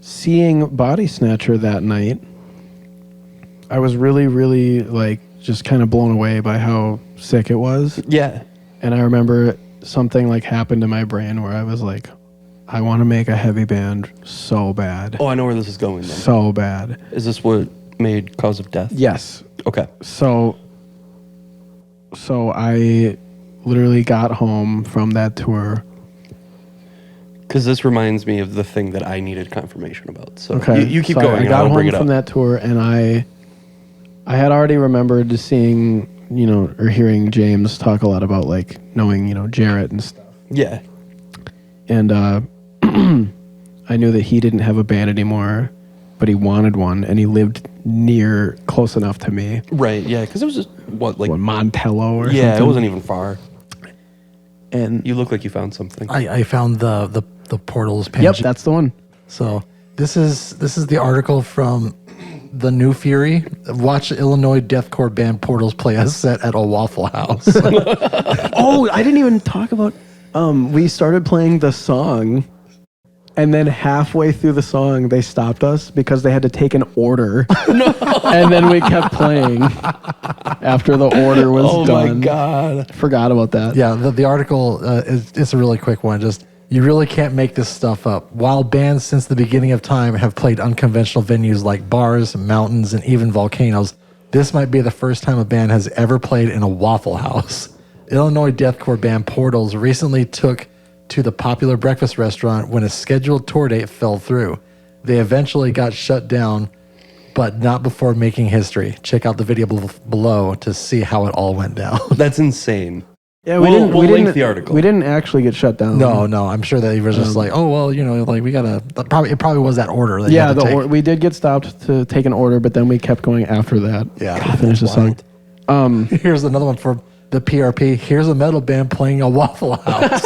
Speaker 3: Seeing Body Snatcher that night, I was really, really just kind of blown away by how sick it was.
Speaker 2: Yeah.
Speaker 3: And I remember something happened in my brain where I was like, I want to make a heavy band so bad.
Speaker 2: Oh, I know where this is going then.
Speaker 3: So bad.
Speaker 2: Is this what made Cause of Death?
Speaker 3: Yes.
Speaker 2: Okay.
Speaker 3: So I literally got home from that tour.
Speaker 2: Because this reminds me of the thing that I needed confirmation about. So
Speaker 3: Okay.
Speaker 2: you keep
Speaker 3: So
Speaker 2: going
Speaker 3: I
Speaker 2: and
Speaker 3: got
Speaker 2: I'll bring
Speaker 3: home
Speaker 2: it
Speaker 3: from
Speaker 2: up.
Speaker 3: that tour, and I had already remembered seeing, or hearing James talk a lot about knowing, Jarrett and stuff.
Speaker 2: Yeah.
Speaker 3: And I knew that he didn't have a band anymore, but he wanted one, and he lived close enough to me.
Speaker 2: Right, yeah, because it was just,
Speaker 3: Montello or something?
Speaker 2: Yeah, it wasn't even far.
Speaker 3: And
Speaker 2: You look like you found something.
Speaker 1: I found the Portals page.
Speaker 3: yep, that's the one.
Speaker 1: So this is the article from The New Fury. Watch Illinois deathcore band Portals play a set at a Waffle House.
Speaker 3: Oh, I didn't even talk about. We started playing the song, and then halfway through the song, they stopped us because they had to take an order. No. And then we kept playing after the order was done.
Speaker 2: Oh my God.
Speaker 3: Forgot about that.
Speaker 1: Yeah, the article it's a really quick one. Just you really can't make this stuff up. While bands since the beginning of time have played unconventional venues like bars, mountains, and even volcanoes, this might be the first time a band has ever played in a Waffle House. Illinois deathcore band Portals recently took to the popular breakfast restaurant when a scheduled tour date fell through. They eventually got shut down, but not before making history. Check out the video below to see how it all went down.
Speaker 2: That's insane.
Speaker 3: Yeah,
Speaker 2: We'll link
Speaker 3: didn't,
Speaker 2: the article.
Speaker 3: We didn't actually get shut down.
Speaker 1: No, I'm sure that he was just oh well, we gotta. It probably was that order. That
Speaker 3: Yeah,
Speaker 1: you had to take.
Speaker 3: we did get stopped to take an order, but then we kept going after that.
Speaker 1: Yeah.
Speaker 3: to finish the song.
Speaker 1: Here's another one for the PRP. Here's a metal band playing a Waffle House.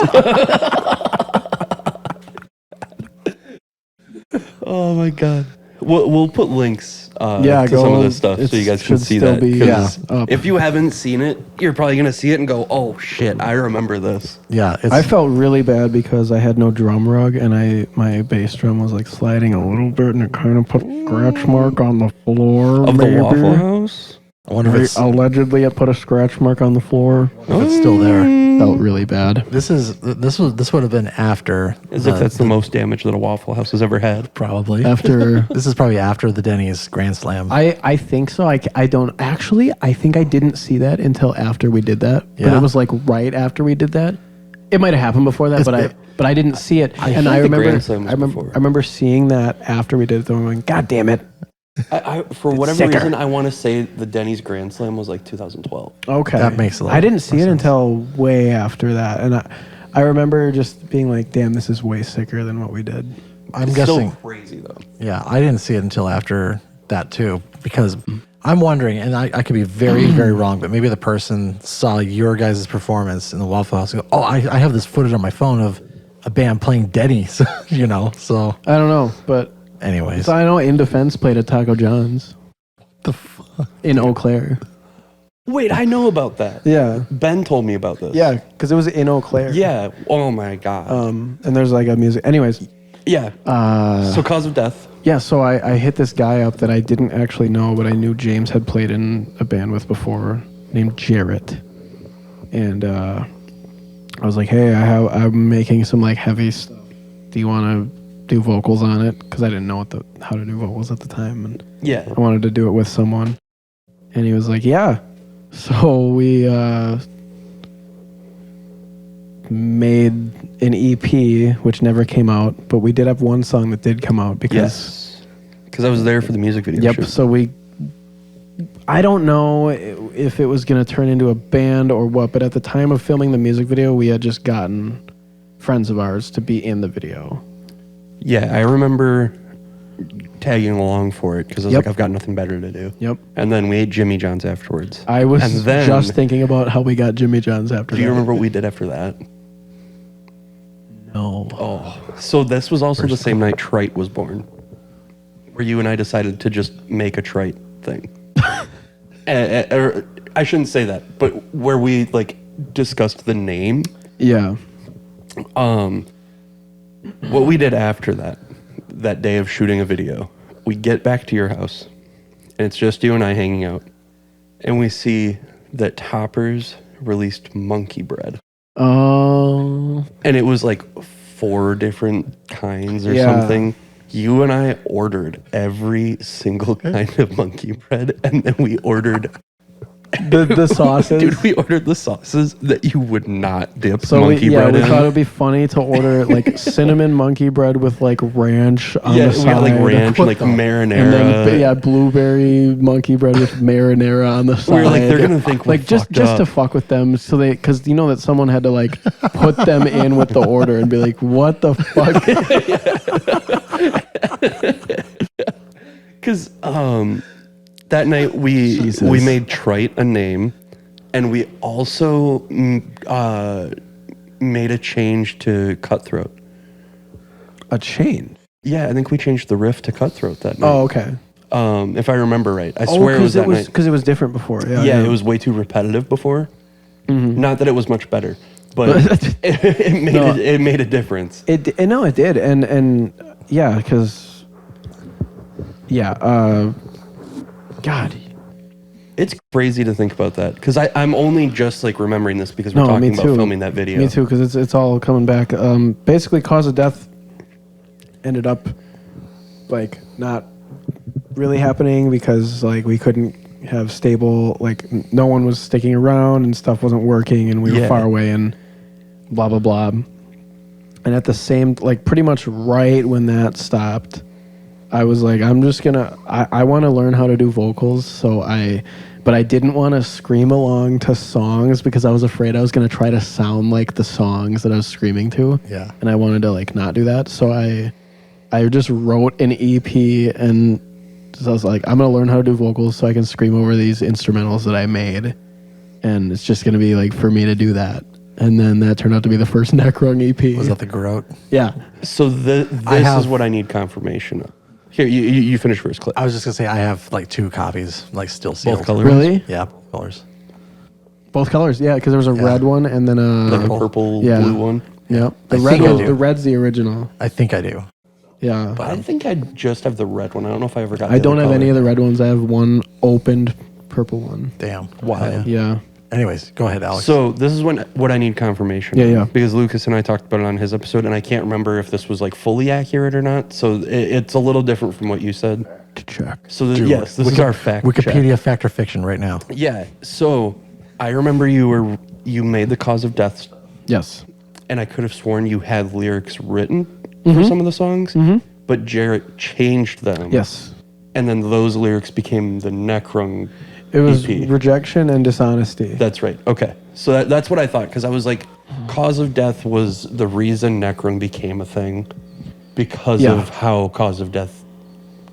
Speaker 2: Oh my God. We'll put links
Speaker 3: Yeah,
Speaker 2: to some
Speaker 3: go-
Speaker 2: of this stuff so you guys can
Speaker 3: should
Speaker 2: see
Speaker 3: still
Speaker 2: that.
Speaker 3: be,
Speaker 2: 'cause
Speaker 3: up.
Speaker 2: if you haven't seen it, you're probably going to see it and go, oh shit, I remember this.
Speaker 1: Yeah,
Speaker 3: I felt really bad because I had no drum rug, and my bass drum was sliding a little bit, and it kind of put a scratch mark on the floor.
Speaker 2: Of
Speaker 3: maybe.
Speaker 2: the Waffle House?
Speaker 1: I wonder if it's
Speaker 3: Allegedly, it put a scratch mark on the floor.
Speaker 1: still there.
Speaker 3: Felt really bad.
Speaker 1: This would have been after.
Speaker 2: As if that's the most damage that a Waffle House has ever had.
Speaker 1: Probably
Speaker 3: After
Speaker 1: this is probably after the Denny's Grand Slam.
Speaker 3: I think so. I don't actually. I think I didn't see that until after we did that. But
Speaker 1: Yeah.
Speaker 3: it was right after we did that. It might have happened before that, but but I didn't see it.
Speaker 2: I
Speaker 3: And
Speaker 2: feel
Speaker 3: I
Speaker 2: like the
Speaker 3: remember,
Speaker 2: Grand Slam was before.
Speaker 3: I remember seeing that after we did it. And I'm going, God damn it.
Speaker 2: For whatever
Speaker 3: sicker.
Speaker 2: reason, I want to say the Denny's Grand Slam was like 2012.
Speaker 3: Okay.
Speaker 1: That makes a lot
Speaker 3: I didn't see
Speaker 1: more
Speaker 3: it
Speaker 1: sense.
Speaker 3: until way after that. And I remember just being like, damn, this is way sicker than what we did.
Speaker 1: I'm
Speaker 2: It's
Speaker 1: guessing.
Speaker 2: still crazy though.
Speaker 1: Yeah, I didn't see it until after that too, because I'm wondering, and I could be very, very wrong, but maybe the person saw your guys' performance in the Waffle House and go, oh, I have this footage on my phone of a band playing Denny's, you know, so
Speaker 3: I don't know. But
Speaker 1: anyways.
Speaker 3: so I know In Defense played at Taco John's
Speaker 1: The fuck?
Speaker 3: in Eau Claire.
Speaker 2: Wait, I know about that.
Speaker 3: Yeah.
Speaker 2: Ben told me about this.
Speaker 3: Yeah, because it was in Eau Claire.
Speaker 2: Yeah. Oh my god.
Speaker 3: And there's like a music. Anyways,
Speaker 2: yeah. So cause of death.
Speaker 3: yeah, so I hit this guy up that I didn't actually know, but I knew James had played in a band with before, named Jarrett. And I was like, hey, I'm making some like heavy stuff. Do you want to do vocals on it? Because I didn't know how to do vocals at the time, and
Speaker 2: Yeah.
Speaker 3: I wanted to do it with someone. And he was like, yeah. So we made an EP, which never came out, but we did have one song that did come out because.
Speaker 2: Yes. Because I was there for the music video.
Speaker 3: Yep.
Speaker 2: shoot.
Speaker 3: So I don't know if it was going to turn into a band or what, but at the time of filming the music video, we had just gotten friends of ours to be in the video.
Speaker 2: Yeah, I remember tagging along for it because I was
Speaker 3: Yep.
Speaker 2: like, I've got nothing better to do.
Speaker 3: Yep.
Speaker 2: And then we ate Jimmy John's afterwards.
Speaker 3: I was
Speaker 2: And then-
Speaker 3: just thinking about how we got Jimmy John's after
Speaker 2: Do you
Speaker 3: that.
Speaker 2: remember what we did after that?
Speaker 3: No.
Speaker 2: Oh, so this was also the same night Trite was born, where you and I decided to just make a Trite thing. Or I shouldn't say that, but where we like discussed the name.
Speaker 3: Yeah.
Speaker 2: What we did after that day of shooting a video, we get back to your house, and it's just you and I hanging out, and we see that Toppers released monkey bread.
Speaker 3: Oh.
Speaker 2: And it was like 4 different kinds or
Speaker 3: Yeah.
Speaker 2: something. You and I ordered every single kind of monkey bread, and then we ordered
Speaker 3: the sauces.
Speaker 2: Dude, we ordered the sauces that you would not dip
Speaker 3: So
Speaker 2: monkey
Speaker 3: we
Speaker 2: bread in.
Speaker 3: thought it would be funny to order like cinnamon monkey bread with like ranch on
Speaker 2: Yeah,
Speaker 3: the
Speaker 2: we
Speaker 3: side.
Speaker 2: got like ranch,
Speaker 1: What
Speaker 2: like
Speaker 1: the-
Speaker 2: marinara.
Speaker 3: And then blueberry monkey bread with marinara on the side.
Speaker 2: We were like, they're gonna think we're
Speaker 3: like just
Speaker 2: fucked up.
Speaker 3: to fuck with them, so because you know that someone had to like put them in with the order and be like, what the fuck?
Speaker 2: Because that night we
Speaker 3: Jesus.
Speaker 2: made Trite a name, and we also made a change to Cutthroat.
Speaker 3: A change.
Speaker 2: Yeah, I think we changed the riff to Cutthroat that night.
Speaker 3: Oh, okay.
Speaker 2: If I remember right, I swear it was that night.
Speaker 3: because it was different before. Yeah,
Speaker 2: Yeah, it was way too repetitive before.
Speaker 3: Mm-hmm.
Speaker 2: Not that it was much better, but it made a difference.
Speaker 3: It did, and yeah, because God.
Speaker 2: It's crazy to think about that because I'm only just like remembering this because we're
Speaker 3: No,
Speaker 2: talking
Speaker 3: me
Speaker 2: about
Speaker 3: too.
Speaker 2: filming that video.
Speaker 3: Me too, because it's all coming back. Basically, cause of death ended up like not really happening because like we couldn't have stable, like no one was sticking around and stuff wasn't working and we were
Speaker 2: Yeah.
Speaker 3: far away and blah blah blah. And at the same, like pretty much right when that stopped, I was like, I'm just gonna, I want to learn how to do vocals, but I didn't want to scream along to songs because I was afraid I was going to try to sound like the songs that I was screaming to.
Speaker 1: Yeah.
Speaker 3: And I wanted to like not do that. So I just wrote an EP and so I was like, I'm going to learn how to do vocals so I can scream over these instrumentals that I made. And it's just going to be like for me to do that. And then that turned out to be the first Wrung EP.
Speaker 1: Was that the Groat?
Speaker 3: Yeah.
Speaker 2: So this is what I need confirmation of. Here, you finish first, Clip.
Speaker 1: I was just gonna say I have like 2 copies, like still sealed.
Speaker 2: Both colors?
Speaker 3: Really?
Speaker 1: Yeah, both colors.
Speaker 3: Both colors. Yeah. Because there was a red one and then
Speaker 2: Like a
Speaker 3: a
Speaker 2: purple,
Speaker 3: yeah.
Speaker 2: blue one.
Speaker 3: Yeah.
Speaker 1: I
Speaker 3: The red
Speaker 1: think I
Speaker 3: one,
Speaker 1: do.
Speaker 3: the red's the original.
Speaker 1: I think I do.
Speaker 3: Yeah.
Speaker 2: I think I just have the red one. I don't know if I ever got.
Speaker 3: I don't have any of the red ones. I have one opened purple one.
Speaker 1: Damn.
Speaker 2: Wow.
Speaker 3: Yeah.
Speaker 1: Anyways, go ahead, Alex.
Speaker 2: So this is what I need confirmation.
Speaker 3: Yeah,
Speaker 2: on,
Speaker 3: yeah.
Speaker 2: Because Lucas and I talked about it on his episode, and I can't remember if this was like fully accurate or not. So it's a little different from what you said.
Speaker 3: To check.
Speaker 2: So yes, this is our fact check.
Speaker 1: Wikipedia fact or fiction right now.
Speaker 2: Yeah. So I remember you made the cause of death,
Speaker 3: Yes.
Speaker 2: and I could have sworn you had lyrics written for some of the songs, but Jarrett changed them.
Speaker 3: Yes.
Speaker 2: And then those lyrics became the Necrung
Speaker 3: It was
Speaker 2: EP.
Speaker 3: rejection and dishonesty.
Speaker 2: That's right. Okay. So that's what I thought, because I was like, Cause of Death was the reason Necrung became a thing because of how Cause of Death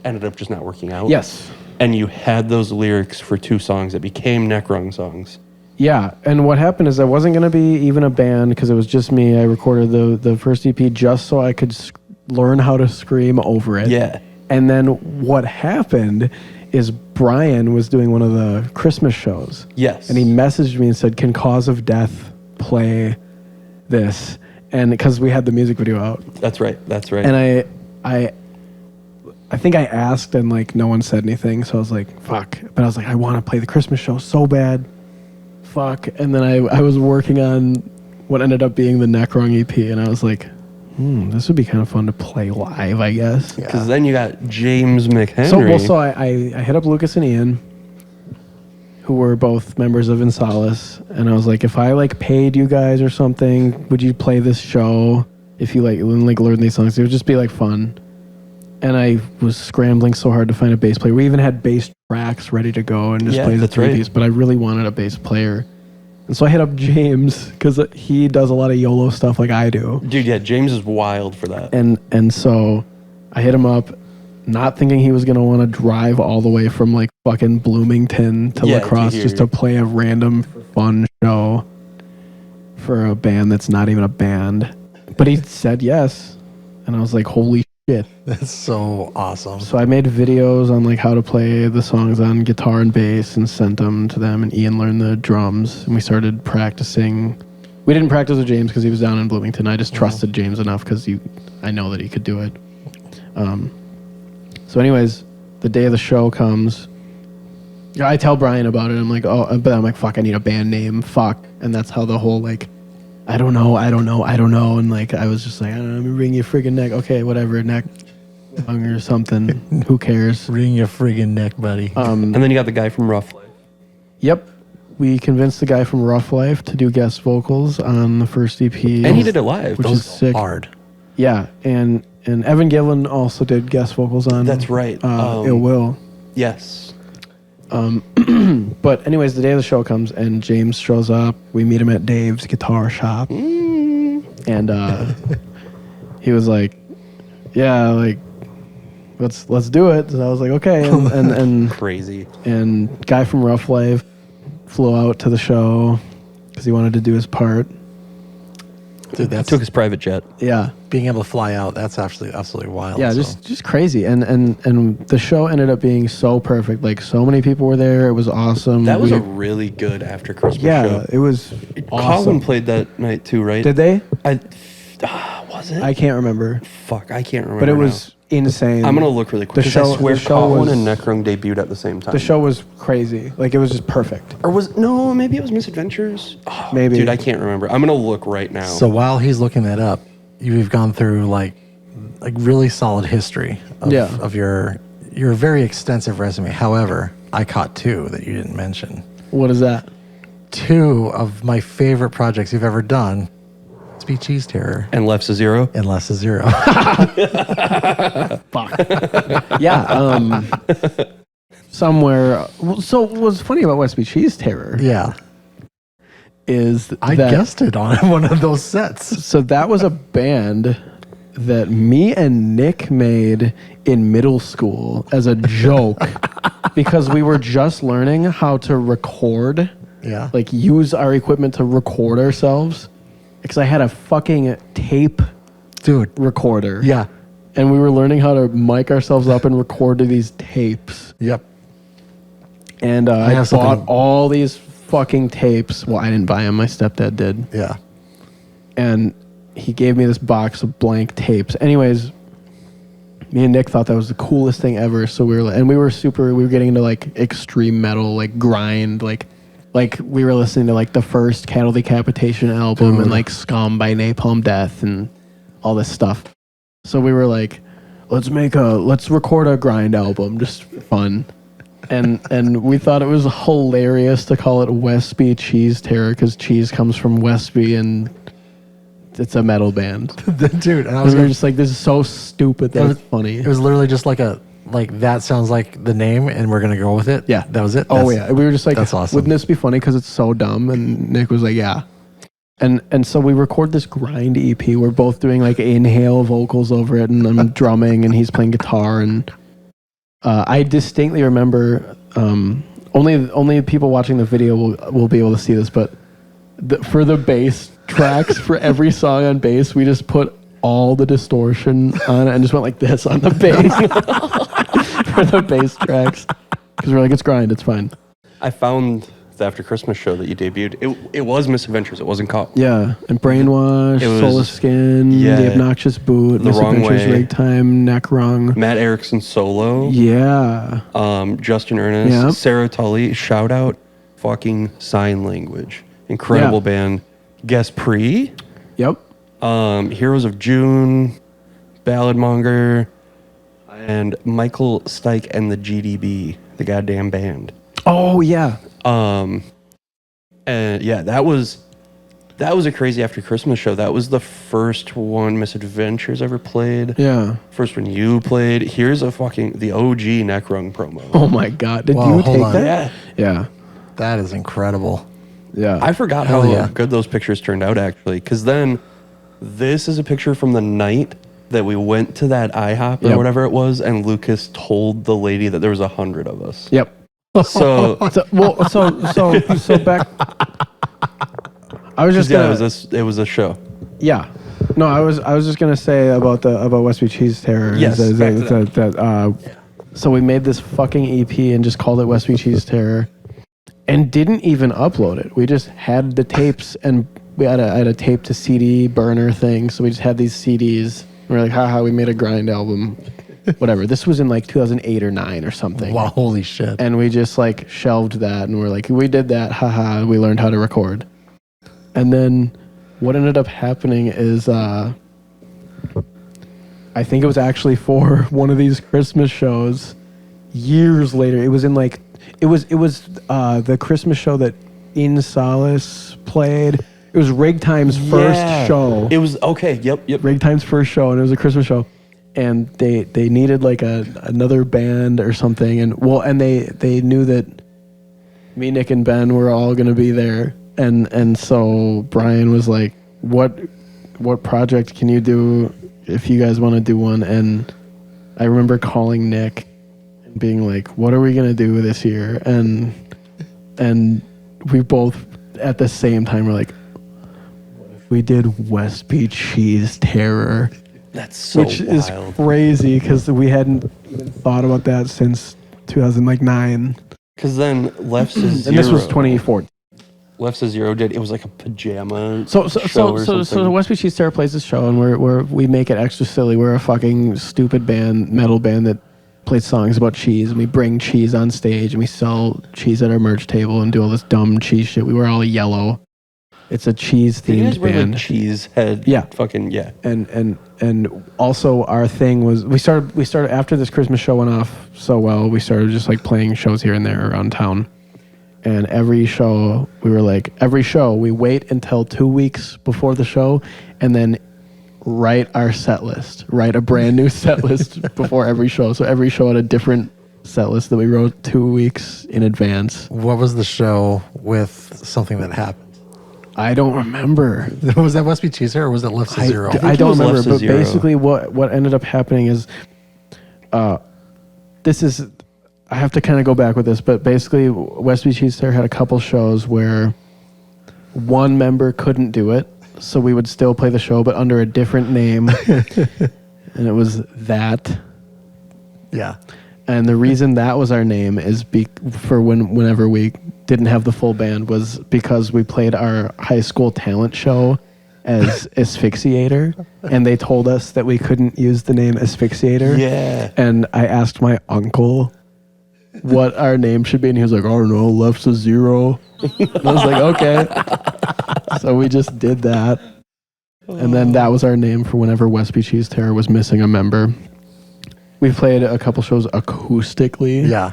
Speaker 2: ended up just not working out.
Speaker 3: Yes.
Speaker 2: And you had those lyrics for 2 songs that became Necrung songs.
Speaker 3: Yeah, and what happened is I wasn't going to be even a band because it was just me. I recorded the first EP just so I could learn how to scream over it.
Speaker 2: Yeah.
Speaker 3: And then what happened is Brian was doing one of the Christmas shows.
Speaker 2: Yes.
Speaker 3: And he messaged me and said, "Can Cause of Death play this?" And because we had the music video out.
Speaker 2: That's right. That's right.
Speaker 3: And I think I asked and like no one said anything. So I was like, fuck. But I was like, I want to play the Christmas show so bad. Fuck. And then I was working on what ended up being the Necrung EP. And I was like, this would be kind of fun to play live, I guess.
Speaker 2: Because then you got James McHenry.
Speaker 3: So I hit up Lucas and Ian, who were both members of Insalis, and I was like, if I like paid you guys or something, would you play this show? If you like learn these songs, it would just be like fun. And I was scrambling so hard to find a bass player. We even had bass tracks ready to go and just play the 3Ds, but I really wanted a bass player. And so I hit up James because he does a lot of YOLO stuff like I do.
Speaker 2: Dude, yeah, James is wild for that.
Speaker 3: And so I hit him up, not thinking he was going to want to drive all the way from like fucking Bloomington to La Crosse just to play a random fun show for a band that's not even a band. But he said yes. And I was like, holy shit.
Speaker 1: That's so awesome.
Speaker 3: So I made videos on like how to play the songs on guitar and bass and sent them to them, and Ian learned the drums, and we started practicing. We didn't practice with James because he was down in Bloomington. I just trusted James enough because I know that he could do it. So anyways, the day of the show comes. I tell Brian about it. I'm like, fuck, I need a band name. Fuck. And that's how the whole like, I don't know. And like, I was just like, I don't know, let me ring your friggin' neck. Okay, whatever, neck or something. Who cares?
Speaker 1: Ring your friggin' neck, buddy.
Speaker 2: And then you got the guy from Rough Life.
Speaker 3: Yep. We convinced the guy from Rough Life to do guest vocals on the first EP.
Speaker 2: And he did it live.
Speaker 3: Which is sick.
Speaker 1: Hard.
Speaker 3: Yeah, and Evan Gillen also did guest vocals on.
Speaker 2: That's right.
Speaker 3: It Will.
Speaker 2: Yes.
Speaker 3: But anyways, the day of the show comes and James shows up. We meet him at Dave's guitar shop, and he was like, "Yeah, like let's do it." And I was like, "Okay." And
Speaker 2: Crazy.
Speaker 3: And guy from Rough Life flew out to the show because he wanted to do his part.
Speaker 1: Dude, that
Speaker 2: Took his private jet.
Speaker 3: Yeah.
Speaker 1: Being able to fly out, that's absolutely wild.
Speaker 3: Yeah, just crazy. And the show ended up being so perfect. Like, so many people were there. It was awesome.
Speaker 2: That was a really good after Christmas show.
Speaker 3: Yeah, it was awesome.
Speaker 2: Colin played that night too, right?
Speaker 3: Did they?
Speaker 2: Was it?
Speaker 3: I can't remember.
Speaker 2: Fuck, I can't remember.
Speaker 3: But it
Speaker 2: now.
Speaker 3: was insane.
Speaker 2: I'm gonna look really quick.
Speaker 3: The
Speaker 2: 'cause
Speaker 3: show-
Speaker 2: I swear
Speaker 3: the show
Speaker 2: Colin
Speaker 3: was-
Speaker 2: and Necrung debuted at the same time.
Speaker 3: The show was crazy. Like, it was just perfect.
Speaker 2: Or maybe it was Misadventures? Oh,
Speaker 3: Maybe.
Speaker 2: Dude, I can't remember. I'm gonna look right now.
Speaker 1: So while he's looking that up, you've gone through like really solid history of your very extensive resume. However, I caught 2 that you didn't mention.
Speaker 3: What is that?
Speaker 1: 2 of my favorite projects you've ever done. Speed Cheese Terror
Speaker 2: And Left's a Zero?
Speaker 1: and Less is Zero.
Speaker 3: Fuck. Yeah. Somewhere. So what's funny about West Beach Cheese Terror
Speaker 1: Yeah.
Speaker 3: is
Speaker 1: I
Speaker 3: that,
Speaker 1: guessed it on one of those sets.
Speaker 3: So that was a band that me and Nick made in middle school as a joke because we were just learning how to record,
Speaker 1: Yeah.
Speaker 3: like use our equipment to record ourselves. Because I had a fucking tape
Speaker 1: Dude.
Speaker 3: recorder.
Speaker 1: Yeah.
Speaker 3: And we were learning how to mic ourselves up and record to these tapes.
Speaker 1: Yep.
Speaker 3: And I
Speaker 1: have
Speaker 3: bought
Speaker 1: something-
Speaker 3: all these fucking tapes. Well, I didn't buy them. My stepdad did.
Speaker 1: Yeah.
Speaker 3: And he gave me this box of blank tapes. Anyways, me and Nick thought that was the coolest thing ever. So we were getting into like extreme metal, like grind, like we were listening to like the first Cattle Decapitation album and like Scum by Napalm Death and all this stuff. So we were like, let's record a grind album, just for fun. And we thought it was hilarious to call it Westby Cheese Terror because cheese comes from Westby and it's a metal band.
Speaker 1: Dude, and I
Speaker 3: And
Speaker 1: was
Speaker 3: we were
Speaker 1: going
Speaker 3: just like, this is so stupid that it's funny.
Speaker 1: It was literally just like that sounds like the name, and we're gonna go with it.
Speaker 3: Yeah.
Speaker 1: that was it.
Speaker 3: Oh yeah, we were just like,
Speaker 1: that's awesome.
Speaker 3: wouldn't this be funny because it's so dumb? And Nick was like, yeah. And so we record this grind EP. We're both doing like inhale vocals over it, and I'm drumming, and he's playing guitar. And I distinctly remember, only people watching the video will be able to see this, but for the bass tracks for every song on bass, we just put all the distortion on it and just went like this on the bass for the bass tracks because we're like, it's grind, it's fine.
Speaker 2: I found the After Christmas show that you debuted. It was Misadventures. It wasn't caught.
Speaker 3: Yeah, and Brainwash,
Speaker 2: It was-
Speaker 3: Soulless Skin,
Speaker 2: yeah,
Speaker 3: The Obnoxious Boot,
Speaker 2: The Wrong
Speaker 3: Misadventures,
Speaker 2: Way.
Speaker 3: Ragtime, Neck Wrung.
Speaker 2: Matt Erickson solo.
Speaker 3: Yeah.
Speaker 2: Justin Ernest.
Speaker 3: Yeah.
Speaker 2: Sarah Tully. Shout out fucking Sign Language. Incredible
Speaker 3: Yeah.
Speaker 2: band. Guest Pre.
Speaker 3: Yep.
Speaker 2: Heroes of June. Balladmonger. And Michael Stike and the GDB. The goddamn band.
Speaker 3: Oh yeah.
Speaker 2: And yeah, that was a crazy After Christmas show. That was the first one Misadventures ever played.
Speaker 3: Yeah.
Speaker 2: First one you played. Here's the OG Neck Wrung promo.
Speaker 3: Oh my God. Did
Speaker 1: Whoa,
Speaker 3: you
Speaker 1: hold
Speaker 3: take
Speaker 1: on.
Speaker 3: that? Yeah.
Speaker 1: That is incredible.
Speaker 3: Yeah.
Speaker 2: I forgot
Speaker 1: Hell
Speaker 2: how
Speaker 1: yeah.
Speaker 2: good those pictures turned out, actually. Because then this is a picture from the night that we went to that IHOP or
Speaker 3: Yep.
Speaker 2: whatever it was, and Lucas told the lady that there was 100 of us.
Speaker 3: Yep.
Speaker 2: So
Speaker 3: So back. I was just
Speaker 2: yeah,
Speaker 3: gonna.
Speaker 2: it was a show.
Speaker 3: Yeah. No, I was just gonna say about Westby Cheese Terror.
Speaker 2: Yes, back to
Speaker 3: So we made this fucking EP and just called it Westby Cheese Terror, and didn't even upload it. We just had the tapes, and I had a tape to CD burner thing. So we just had these CDs. We're like, haha, we made a grind album. Whatever. This was in like 2008 or 9 or something.
Speaker 1: Wow, holy shit.
Speaker 3: And we just like shelved that, and we're like, we did that, haha, we learned how to record. And then what ended up happening is I think it was actually for one of these Christmas shows years later. It was in like it was the Christmas show that In Solace played. It was Ragtime's first show.
Speaker 2: It was okay. Yep.
Speaker 3: Ragtime's first show, and it was a Christmas show. And they needed like another band or something, and they knew that me, Nick, and Ben were all gonna be there, and so Brian was like, what project can you do if you guys want to do one? And I remember calling Nick and being like, what are we gonna do this year? And we both at the same time were like, what if we did Westby Cheese Terror?
Speaker 2: That's so
Speaker 3: Which is
Speaker 2: wild.
Speaker 3: crazy because we hadn't even thought about that since 2009.
Speaker 2: Because then Left to Zero.
Speaker 3: And this was 2014.
Speaker 2: Left to Zero did. It was like a pajama
Speaker 3: So
Speaker 2: show or something.
Speaker 3: Westby Cheese Terror plays this show, and we make it extra silly. We're a fucking stupid metal band that plays songs about cheese, and we bring cheese on stage, and we sell cheese at our merch table, and do all this dumb cheese shit. We wear all yellow. It's a cheese
Speaker 2: Did you guys
Speaker 3: themed
Speaker 2: wear
Speaker 3: band.
Speaker 2: like cheese head?
Speaker 3: Yeah.
Speaker 2: Fucking yeah.
Speaker 3: And also our thing was we started after this Christmas show went off so well, we started just like playing shows here and there around town. And every show we wait until 2 weeks before the show and then write a brand new set list before every show. So every show had a different set list that we wrote 2 weeks in advance.
Speaker 1: What was the show with something that happened?
Speaker 3: I don't remember.
Speaker 1: Was that Westby Cheese Terror or was it Left to Zero?
Speaker 3: I
Speaker 2: it
Speaker 3: don't
Speaker 2: was
Speaker 3: remember,
Speaker 2: Left to
Speaker 3: but
Speaker 2: Zero.
Speaker 3: basically what ended up happening is, I have to kind of go back with this, but basically Westby Cheese Terror had a couple shows where one member couldn't do it, so we would still play the show, but under a different name, and it was that.
Speaker 1: Yeah.
Speaker 3: And the reason that was our name is whenever we didn't have the full band was because we played our high school talent show as Asphyxiator, and they told us that we couldn't use the name Asphyxiator.
Speaker 2: Yeah.
Speaker 3: And I asked my uncle what our name should be, and he was like, I don't know, Left to Zero. And I was like, okay. So we just did that. And then that was our name for whenever Westby Cheese Terror was missing a member. We played a couple shows acoustically.
Speaker 1: Yeah.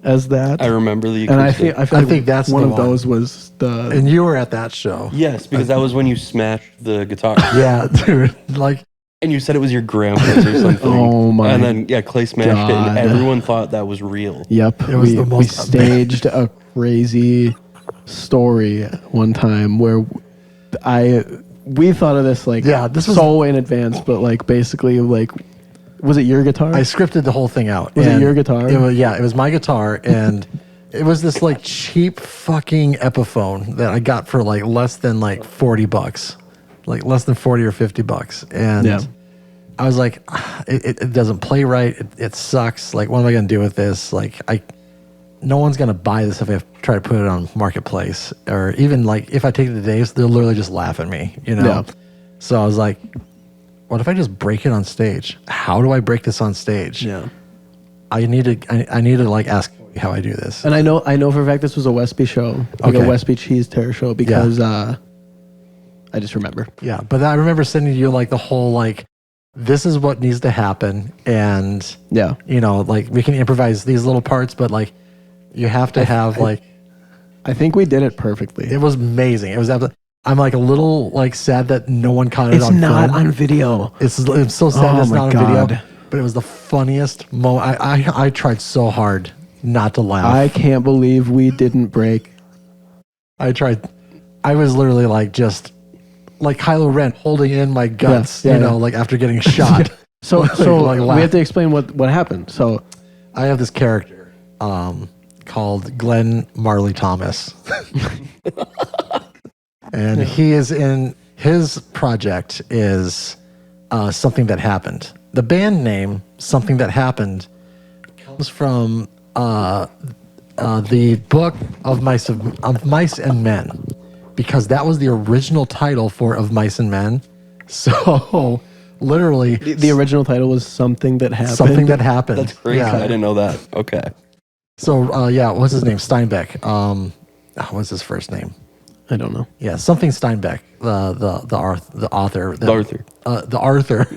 Speaker 3: as that.
Speaker 2: I remember the
Speaker 3: and I
Speaker 2: acoustic.
Speaker 3: think
Speaker 1: I think that's
Speaker 3: one
Speaker 1: the
Speaker 3: of
Speaker 1: one.
Speaker 3: those was the.
Speaker 1: And you were at that show.
Speaker 2: Yes, because that was when you smashed the guitar.
Speaker 1: Yeah, dude. Like,
Speaker 2: And you said it was your grandpa's or something.
Speaker 3: Oh my
Speaker 2: And then, yeah, Clay smashed it,
Speaker 3: God.
Speaker 2: and everyone thought that was real.
Speaker 3: Yep,
Speaker 1: It was the
Speaker 3: we
Speaker 1: most-
Speaker 3: staged a crazy story one time where we thought of this like
Speaker 1: this was-
Speaker 3: so in advance, but like basically like, was it your guitar?
Speaker 1: I scripted the whole thing out.
Speaker 3: Was it
Speaker 1: and
Speaker 3: your guitar?
Speaker 1: It was my guitar, and it was this like cheap fucking Epiphone that I got for like less than like $40, like less than 40 or $50, and
Speaker 3: Yeah.
Speaker 1: I was like, it doesn't play right. It sucks. Like, what am I gonna do with this? Like, no one's gonna buy this if I try to put it on Marketplace, or even like if I take it to Dave's, they'll literally just laugh at me, you know.
Speaker 3: Yeah.
Speaker 1: So I was like, what if I just break it on stage? How do I break this on stage?
Speaker 3: Yeah.
Speaker 1: I need to like ask how I do this.
Speaker 3: And I know for a fact this was a Westby show, like
Speaker 1: Okay.
Speaker 3: a Westby Cheese Terror show, because I just remember.
Speaker 1: Yeah, but I remember sending you like the whole like, this is what needs to happen, and
Speaker 3: Yeah.
Speaker 1: you know, like we can improvise these little parts, but like you have to have like,
Speaker 3: I think we did it perfectly.
Speaker 1: it was amazing. It was absolutely. I'm like a little like sad that no one caught it
Speaker 3: It's
Speaker 1: on
Speaker 3: not
Speaker 1: film.
Speaker 3: on video.
Speaker 1: It's so sad
Speaker 3: Oh
Speaker 1: it's
Speaker 3: my
Speaker 1: not on video.
Speaker 3: God.
Speaker 1: But it was the funniest moment. I tried so hard not to laugh.
Speaker 3: I can't believe we didn't break.
Speaker 1: I tried. I was literally like just like Kylo Ren holding in my guts,
Speaker 3: Yeah,
Speaker 1: you know,
Speaker 3: yeah.
Speaker 1: like after getting shot.
Speaker 3: So
Speaker 1: like
Speaker 3: we
Speaker 1: laugh.
Speaker 3: have to explain what happened. So
Speaker 1: I have this character called Glenn Marley Thomas. And he is in his project is Something That Happened. The band name Something That Happened comes from the book of Mice and Men, because that was the original title for Of Mice and Men. So literally
Speaker 3: the original title was Something That Happened.
Speaker 1: Something That Happened.
Speaker 2: That's crazy.
Speaker 1: Yeah.
Speaker 2: I didn't know that. Okay.
Speaker 1: So yeah, what's his name? Steinbeck. What's his first name?
Speaker 3: I don't know.
Speaker 1: Yeah, something Steinbeck. The author.
Speaker 2: Arthur.
Speaker 1: The Arthur.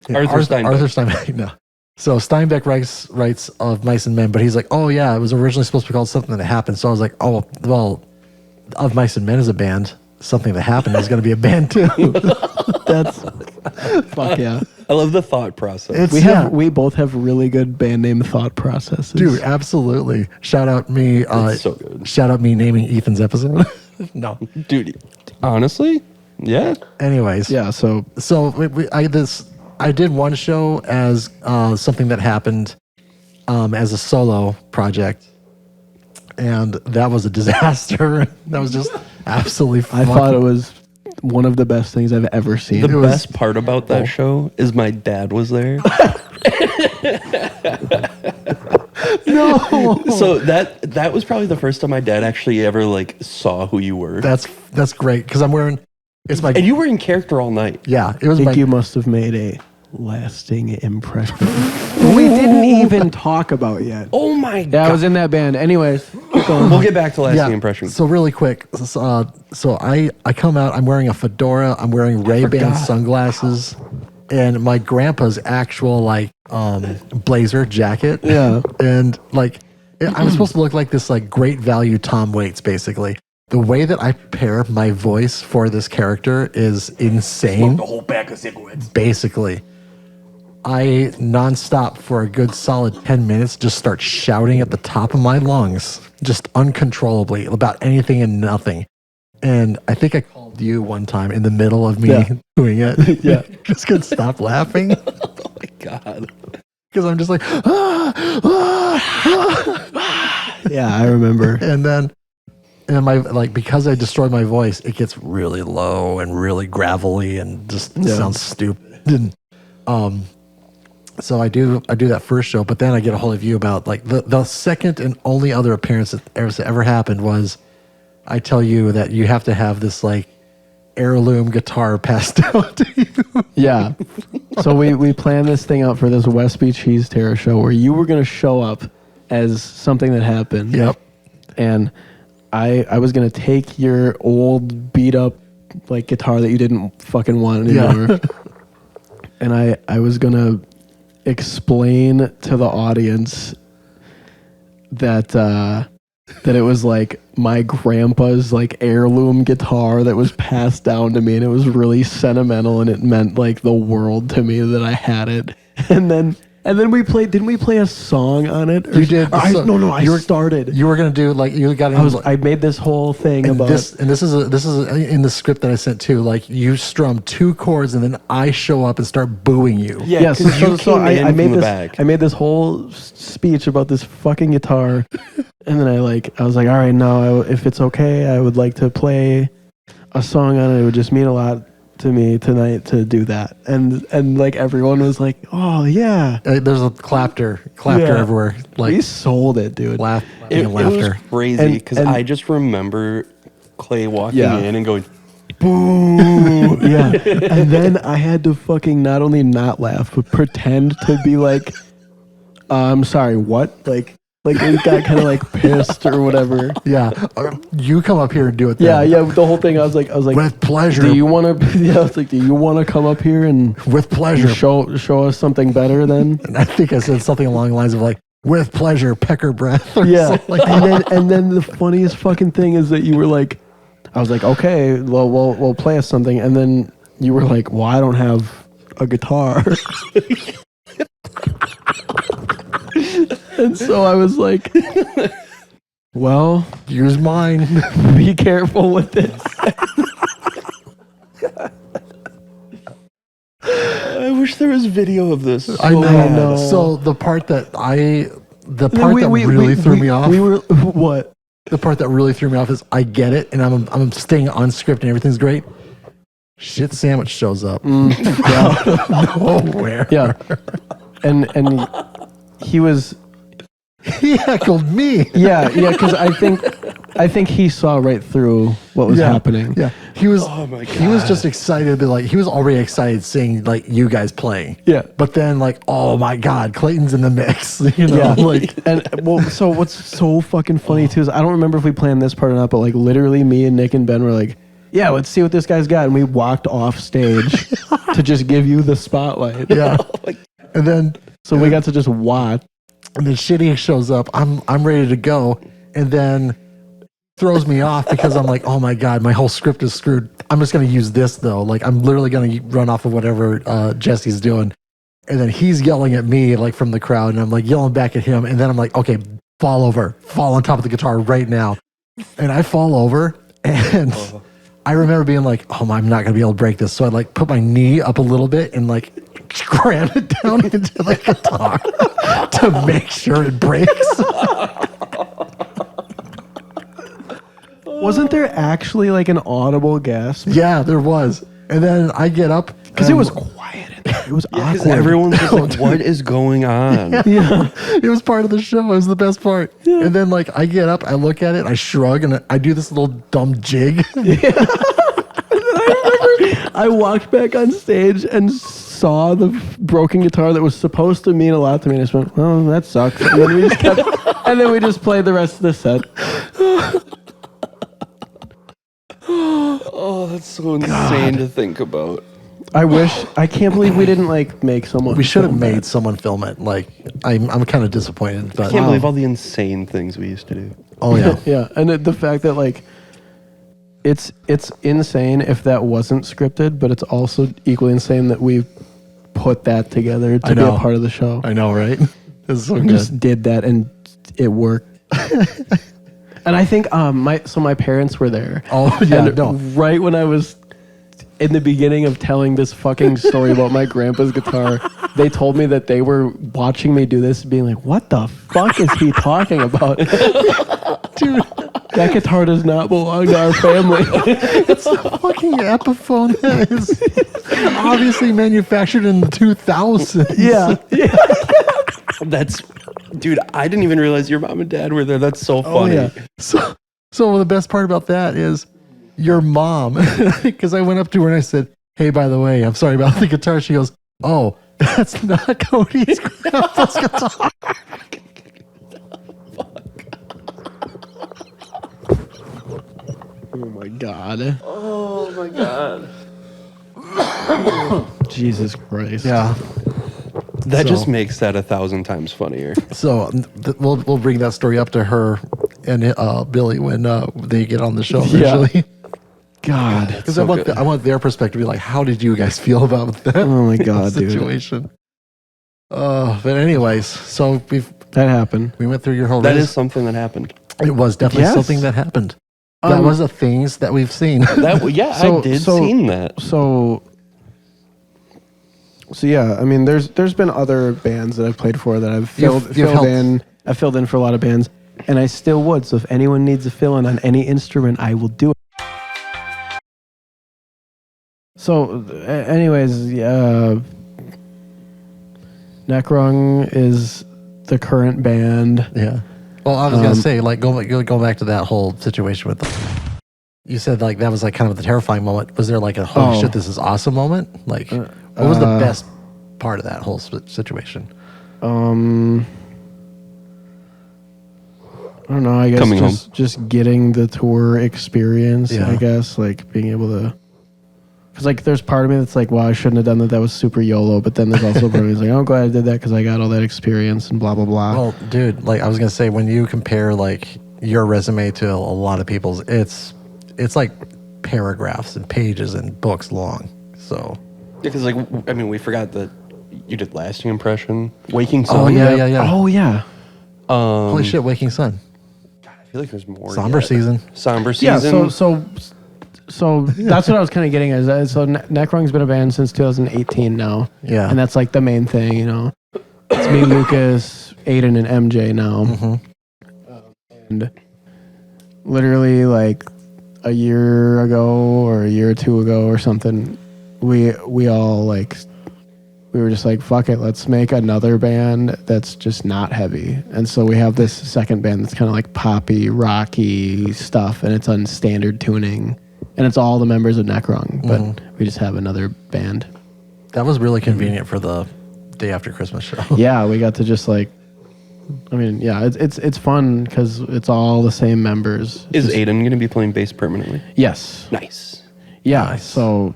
Speaker 1: Yeah,
Speaker 2: Arthur Steinbeck.
Speaker 1: Arthur Steinbeck. No. So Steinbeck writes Of Mice and Men, but he's like, oh yeah, it was originally supposed to be called Something That Happened. So I was like, oh well, Of Mice and Men is a band. Something That Happened is going to be a band too.
Speaker 3: That's fuck yeah.
Speaker 2: I love the thought process.
Speaker 3: We both have really good band name thought processes.
Speaker 1: Dude, absolutely. Shout out me.
Speaker 2: It's so good.
Speaker 1: Shout out me naming Ethan's episode. No.
Speaker 2: Dude, honestly, yeah.
Speaker 1: Anyways.
Speaker 3: Yeah. So
Speaker 1: I did one show as Something That Happened as a solo project, and that was a disaster. That was just absolutely
Speaker 3: I thought it was one of the best things I've ever seen.
Speaker 2: The best part about that show is my dad was there.
Speaker 1: no.
Speaker 2: So that was probably the first time my dad actually ever like saw who you were.
Speaker 1: That's great, because I'm wearing it's my
Speaker 2: And you were in character all night.
Speaker 1: yeah. It was
Speaker 3: I
Speaker 1: my
Speaker 3: think you must have made a lasting impression. We didn't even talk about yet.
Speaker 2: Oh my
Speaker 3: Yeah,
Speaker 2: god.
Speaker 3: I was in that band. Anyways, keep going.
Speaker 2: We'll get back to lasting impressions.
Speaker 1: So really quick, so I come out. I'm wearing a fedora. I'm wearing Ray-Ban sunglasses, and my grandpa's actual like blazer jacket.
Speaker 3: Yeah.
Speaker 1: And like I'm supposed to look like this like great value Tom Waits, basically. The way that I prepare my voice for this character is insane.
Speaker 2: The whole pack of cigarettes.
Speaker 1: Basically, I nonstop for a good solid 10 minutes just start shouting at the top of my lungs, just uncontrollably about anything and nothing. And I think I called you one time in the middle of me doing it.
Speaker 3: Yeah.
Speaker 1: Just couldn't stop laughing
Speaker 2: Oh my god.
Speaker 1: because I'm just like,
Speaker 3: Yeah, I remember.
Speaker 1: and then my like because I destroyed my voice, it gets really low and really gravelly and just sounds stupid. And so I do that first show, but then I get a hold of you about like the second and only other appearance that ever happened was I tell you that you have to have this like heirloom guitar passed out to you.
Speaker 3: Yeah. So we planned this thing out for this Westby Cheese Terror show where you were going to show up as Something That Happened.
Speaker 1: Yep.
Speaker 3: And I was going to take your old beat up like guitar that you didn't fucking want anymore.
Speaker 1: Yeah.
Speaker 3: And I was going to explain to the audience that it was like my grandpa's like heirloom guitar that was passed down to me, and it was really sentimental, and it meant like the world to me that I had it. And then we played. Didn't we play a song on it?
Speaker 1: You did.
Speaker 3: I started.
Speaker 1: You were gonna do like you got.
Speaker 3: I made this whole thing
Speaker 1: and
Speaker 3: about
Speaker 1: this, and this is in the script that I sent too. Like you strum 2 chords, and then I show up and start booing you.
Speaker 2: Yeah,
Speaker 3: so I made
Speaker 2: the
Speaker 3: this.
Speaker 2: back.
Speaker 3: I made this whole speech about this fucking guitar, and then I was like, all right, now if it's okay, I would like to play a song on it. It would just mean a lot to me tonight to do that, and like everyone was like, oh yeah,
Speaker 1: There's a clapter everywhere. Like
Speaker 3: we sold it, dude.
Speaker 1: laughter.
Speaker 2: It was crazy because I just remember Clay walking in and going,
Speaker 3: boo. Yeah. And then I had to fucking not only not laugh, but pretend to be like, I'm sorry, what? Like we got kind of like pissed or whatever.
Speaker 1: Yeah, you come up here and do it. Then.
Speaker 3: Yeah. The whole thing. I was like,
Speaker 1: with pleasure.
Speaker 3: Do you want to? Yeah, I was like, do you want to come up here and
Speaker 1: with pleasure
Speaker 3: show us something better then?
Speaker 1: And I think I said something along the lines of like, with pleasure, pecker breath. Or
Speaker 3: Yeah.
Speaker 1: something like that.
Speaker 3: And then the funniest fucking thing is that you were like, I was like, okay, well, we'll play us something, and then you were like, well, I don't have a guitar. And so I was like, well,
Speaker 1: Use mine.
Speaker 3: be careful with this.
Speaker 2: I wish there was video of this.
Speaker 1: I know.
Speaker 3: know.
Speaker 1: So the part that really threw me off.
Speaker 3: We were what?
Speaker 1: The part that really threw me off is I get it, and I'm staying on script, and everything's great. Shit sandwich shows up out of nowhere.
Speaker 3: Yeah, and he was.
Speaker 1: He heckled me.
Speaker 3: Yeah, because I think he saw right through what was happening.
Speaker 1: Yeah, he was.
Speaker 2: Oh my
Speaker 1: He was
Speaker 2: God.
Speaker 1: just excited, but like he was already excited seeing like you guys playing.
Speaker 3: Yeah.
Speaker 1: But then like, oh my God, Clayton's in the mix. You know,
Speaker 3: Yeah,
Speaker 1: like
Speaker 3: and well, so what's so fucking funny too is I don't remember if we planned this part or not, but like literally me and Nick and Ben were like, yeah, let's see what this guy's got, and we walked off stage to just give you the spotlight.
Speaker 1: yeah. And then
Speaker 3: So we got to just watch.
Speaker 1: and then Shitty shows up. I'm ready to go, and then throws me off because I'm like, oh my God, my whole script is screwed. I'm just gonna use this though. Like I'm literally gonna run off of whatever Jesse's doing, and then he's yelling at me like from the crowd, and I'm like yelling back at him, and then I'm like, okay, fall on top of the guitar right now, and I fall over, and I remember being like, oh, I'm not gonna be able to break this, so I like put my knee up a little bit and like cram it down into the guitar to make sure it breaks.
Speaker 3: Wasn't there actually like an audible gasp?
Speaker 1: Yeah, there was. And then I get up
Speaker 3: Because it was quiet in there. It was
Speaker 2: Because
Speaker 3: awkward.
Speaker 2: everyone's just like, what is going on?
Speaker 3: Yeah.
Speaker 1: it was part of the show. It was the best part.
Speaker 3: Yeah.
Speaker 1: And then like I get up, I look at it, I shrug, and I do this little dumb jig.
Speaker 3: I walked back on stage and saw the broken guitar that was supposed to mean a lot to me. And I just went, oh, that sucks. And then we just played the rest of the set.
Speaker 2: Oh, that's so insane to think about.
Speaker 3: I can't believe we didn't like make someone.
Speaker 1: We should have
Speaker 3: film
Speaker 1: made
Speaker 3: that.
Speaker 1: someone film it. Like I'm kind of disappointed, but
Speaker 2: I can't believe all the insane things we used to do.
Speaker 1: oh yeah.
Speaker 3: Yeah, and the fact that like it's insane if that wasn't scripted, but it's also equally insane that we put that together to
Speaker 1: I
Speaker 3: be a
Speaker 1: know.
Speaker 3: part of the show.
Speaker 1: I know, right? This is so
Speaker 3: We
Speaker 1: good.
Speaker 3: just did that and it worked. And I think my parents were there.
Speaker 1: Oh yeah,
Speaker 3: And
Speaker 1: no.
Speaker 3: right when I was in the beginning of telling this fucking story about my grandpa's guitar, they told me that they were watching me do this, being like, "What the fuck is he talking about, dude? That guitar does not belong to our family."
Speaker 1: It's a fucking Epiphone that is obviously manufactured in the 2000s.
Speaker 3: Yeah.
Speaker 2: That's, dude, I didn't even realize your mom and dad were there. That's so
Speaker 1: Oh
Speaker 2: funny.
Speaker 1: yeah. So the best part about that is your mom, because I went up to her and I said, "Hey, by the way, I'm sorry about the guitar." She goes, "Oh, that's not Cody's grandpa's guitar."
Speaker 3: Oh my god.
Speaker 2: Oh my God.
Speaker 3: Jesus Christ.
Speaker 1: Yeah.
Speaker 2: That just makes that 1,000 times funnier.
Speaker 1: So we'll bring that story up to her and Billy when they get on the show eventually.
Speaker 3: God.
Speaker 1: Because I want their perspective to be like, how did you guys feel about that?
Speaker 3: Oh my God,
Speaker 1: situation? But anyways, so
Speaker 3: that happened.
Speaker 1: We went through your whole.
Speaker 2: That is something that happened.
Speaker 1: It was definitely something that happened. That was the things that we've seen.
Speaker 2: I did seen that.
Speaker 3: So yeah, I mean, there's been other bands that I've played for that I've filled in. I've filled in for a lot of bands, and I still would. So if anyone needs a fill in on any instrument, I will do it. So, anyways, Wrung is the current band.
Speaker 1: Yeah. Well, I was gonna say, like, go back to that whole situation with them. You said like that was like kind of the terrifying moment. Was there like a holy shit, this is awesome moment? Like, what was the best part of that whole situation?
Speaker 3: I don't know. I guess just getting the tour experience. Yeah. I guess like being able to. Because, like, there's part of me that's like, wow, I shouldn't have done that. That was super YOLO. But then there's also part of me that's like, I'm glad I did that because I got all that experience and blah, blah, blah.
Speaker 1: Well, dude, like, I was going to say, when you compare, like, your resume to a lot of people's, it's like paragraphs and pages and books long. So.
Speaker 2: Yeah, because, like, I mean, we forgot that you did Lasting Impression, Waking Sun.
Speaker 1: Oh, yeah.
Speaker 3: Oh, yeah.
Speaker 1: Holy shit, Waking Sun.
Speaker 2: God, I feel like there's more.
Speaker 1: Somber season.
Speaker 3: Yeah, so that's what I was kind of getting at. So Wrung's been a band since 2018 now.
Speaker 1: Yeah.
Speaker 3: And that's like the main thing, you know. It's me, Lucas, Aiden, and MJ now.
Speaker 1: Mm-hmm.
Speaker 3: And literally like a year ago or a year or two ago or something, we all like, we were just like, fuck it, let's make another band that's just not heavy. And so we have this second band that's kind of like poppy, rocky stuff, and it's on standard tuning. And it's all the members of Wrung, but we just have another band.
Speaker 1: That was really convenient for the day after Christmas show.
Speaker 3: Yeah, we got to just like, I mean, yeah, it's fun because it's all the same members.
Speaker 2: Is Aiden going to be playing bass permanently?
Speaker 3: Yes.
Speaker 2: Nice.
Speaker 3: Yeah,
Speaker 1: Nice.
Speaker 3: So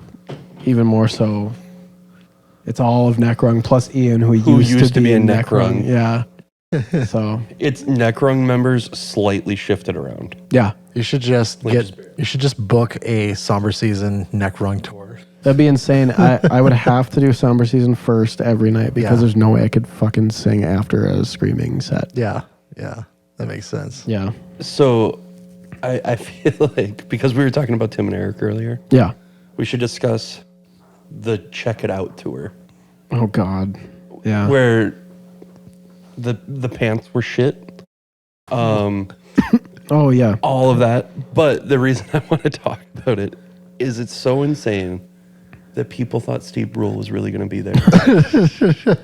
Speaker 3: even more so, it's all of Wrung plus Ian, who used to be in Wrung. Yeah. So
Speaker 2: it's Wrung members slightly shifted around.
Speaker 3: Yeah.
Speaker 1: You should just book a Somber season Wrung tour.
Speaker 3: That'd be insane. I would have to do Somber season first every night because there's no way I could fucking sing after a screaming set.
Speaker 1: Yeah, that makes sense.
Speaker 3: Yeah.
Speaker 2: So I feel like because we were talking about Tim and Eric earlier, we should discuss the Check It Out tour.
Speaker 3: Oh God. Yeah.
Speaker 2: Where the pants were shit.
Speaker 3: Oh yeah.
Speaker 2: All of that. But the reason I want to talk about it is it's so insane that people thought Steve Brule was really going to be there.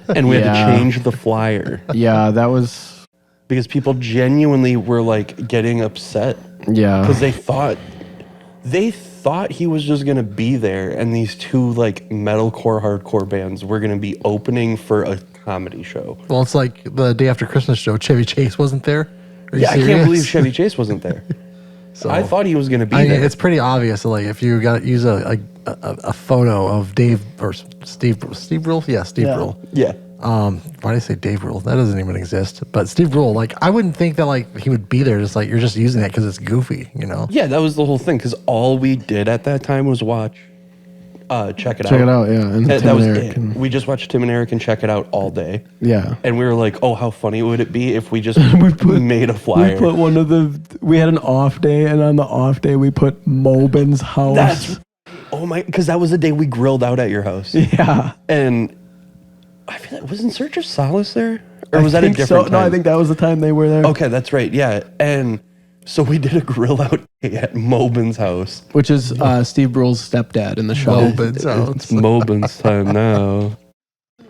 Speaker 2: And we had to change the flyer.
Speaker 3: Yeah, that was
Speaker 2: because people genuinely were like getting upset.
Speaker 3: Yeah.
Speaker 2: Because they thought he was just going to be there and these two like metalcore hardcore bands were going to be opening for a comedy show.
Speaker 1: Well, it's like the day after Christmas show, Chevy Chase wasn't there.
Speaker 2: Yeah, I can't believe Chevy Chase wasn't there. So I thought he was going to be there.
Speaker 1: It's pretty obvious. Like if you got use a photo of Dave or Steve Brule, Steve Brule.
Speaker 2: Yeah.
Speaker 1: Why did I say Dave Brule? That doesn't even exist. But Steve Brule, like I wouldn't think that like he would be there. Just like you're just using it because it's goofy, you know?
Speaker 2: Yeah, that was the whole thing. Because all we did at that time was watch Check It Out.
Speaker 3: Check It Out, yeah. And
Speaker 2: that was it. We just watched Tim and Eric and Check It Out all day.
Speaker 3: Yeah.
Speaker 2: And we were like, oh, how funny would it be if we just made a flyer?
Speaker 3: We had an off day, and on the off day, we put Mobin's house.
Speaker 2: Because that was the day we grilled out at your house.
Speaker 3: Yeah.
Speaker 2: And I feel like, was In Search of Solace there? Or was that a different time?
Speaker 3: No, I think that was the time they were there.
Speaker 2: Okay, that's right, yeah. And so we did a grill out at Mobin's house.
Speaker 3: Which is Steve Brule's stepdad in the show.
Speaker 1: Mobin's house.
Speaker 2: It's Mobin's time now.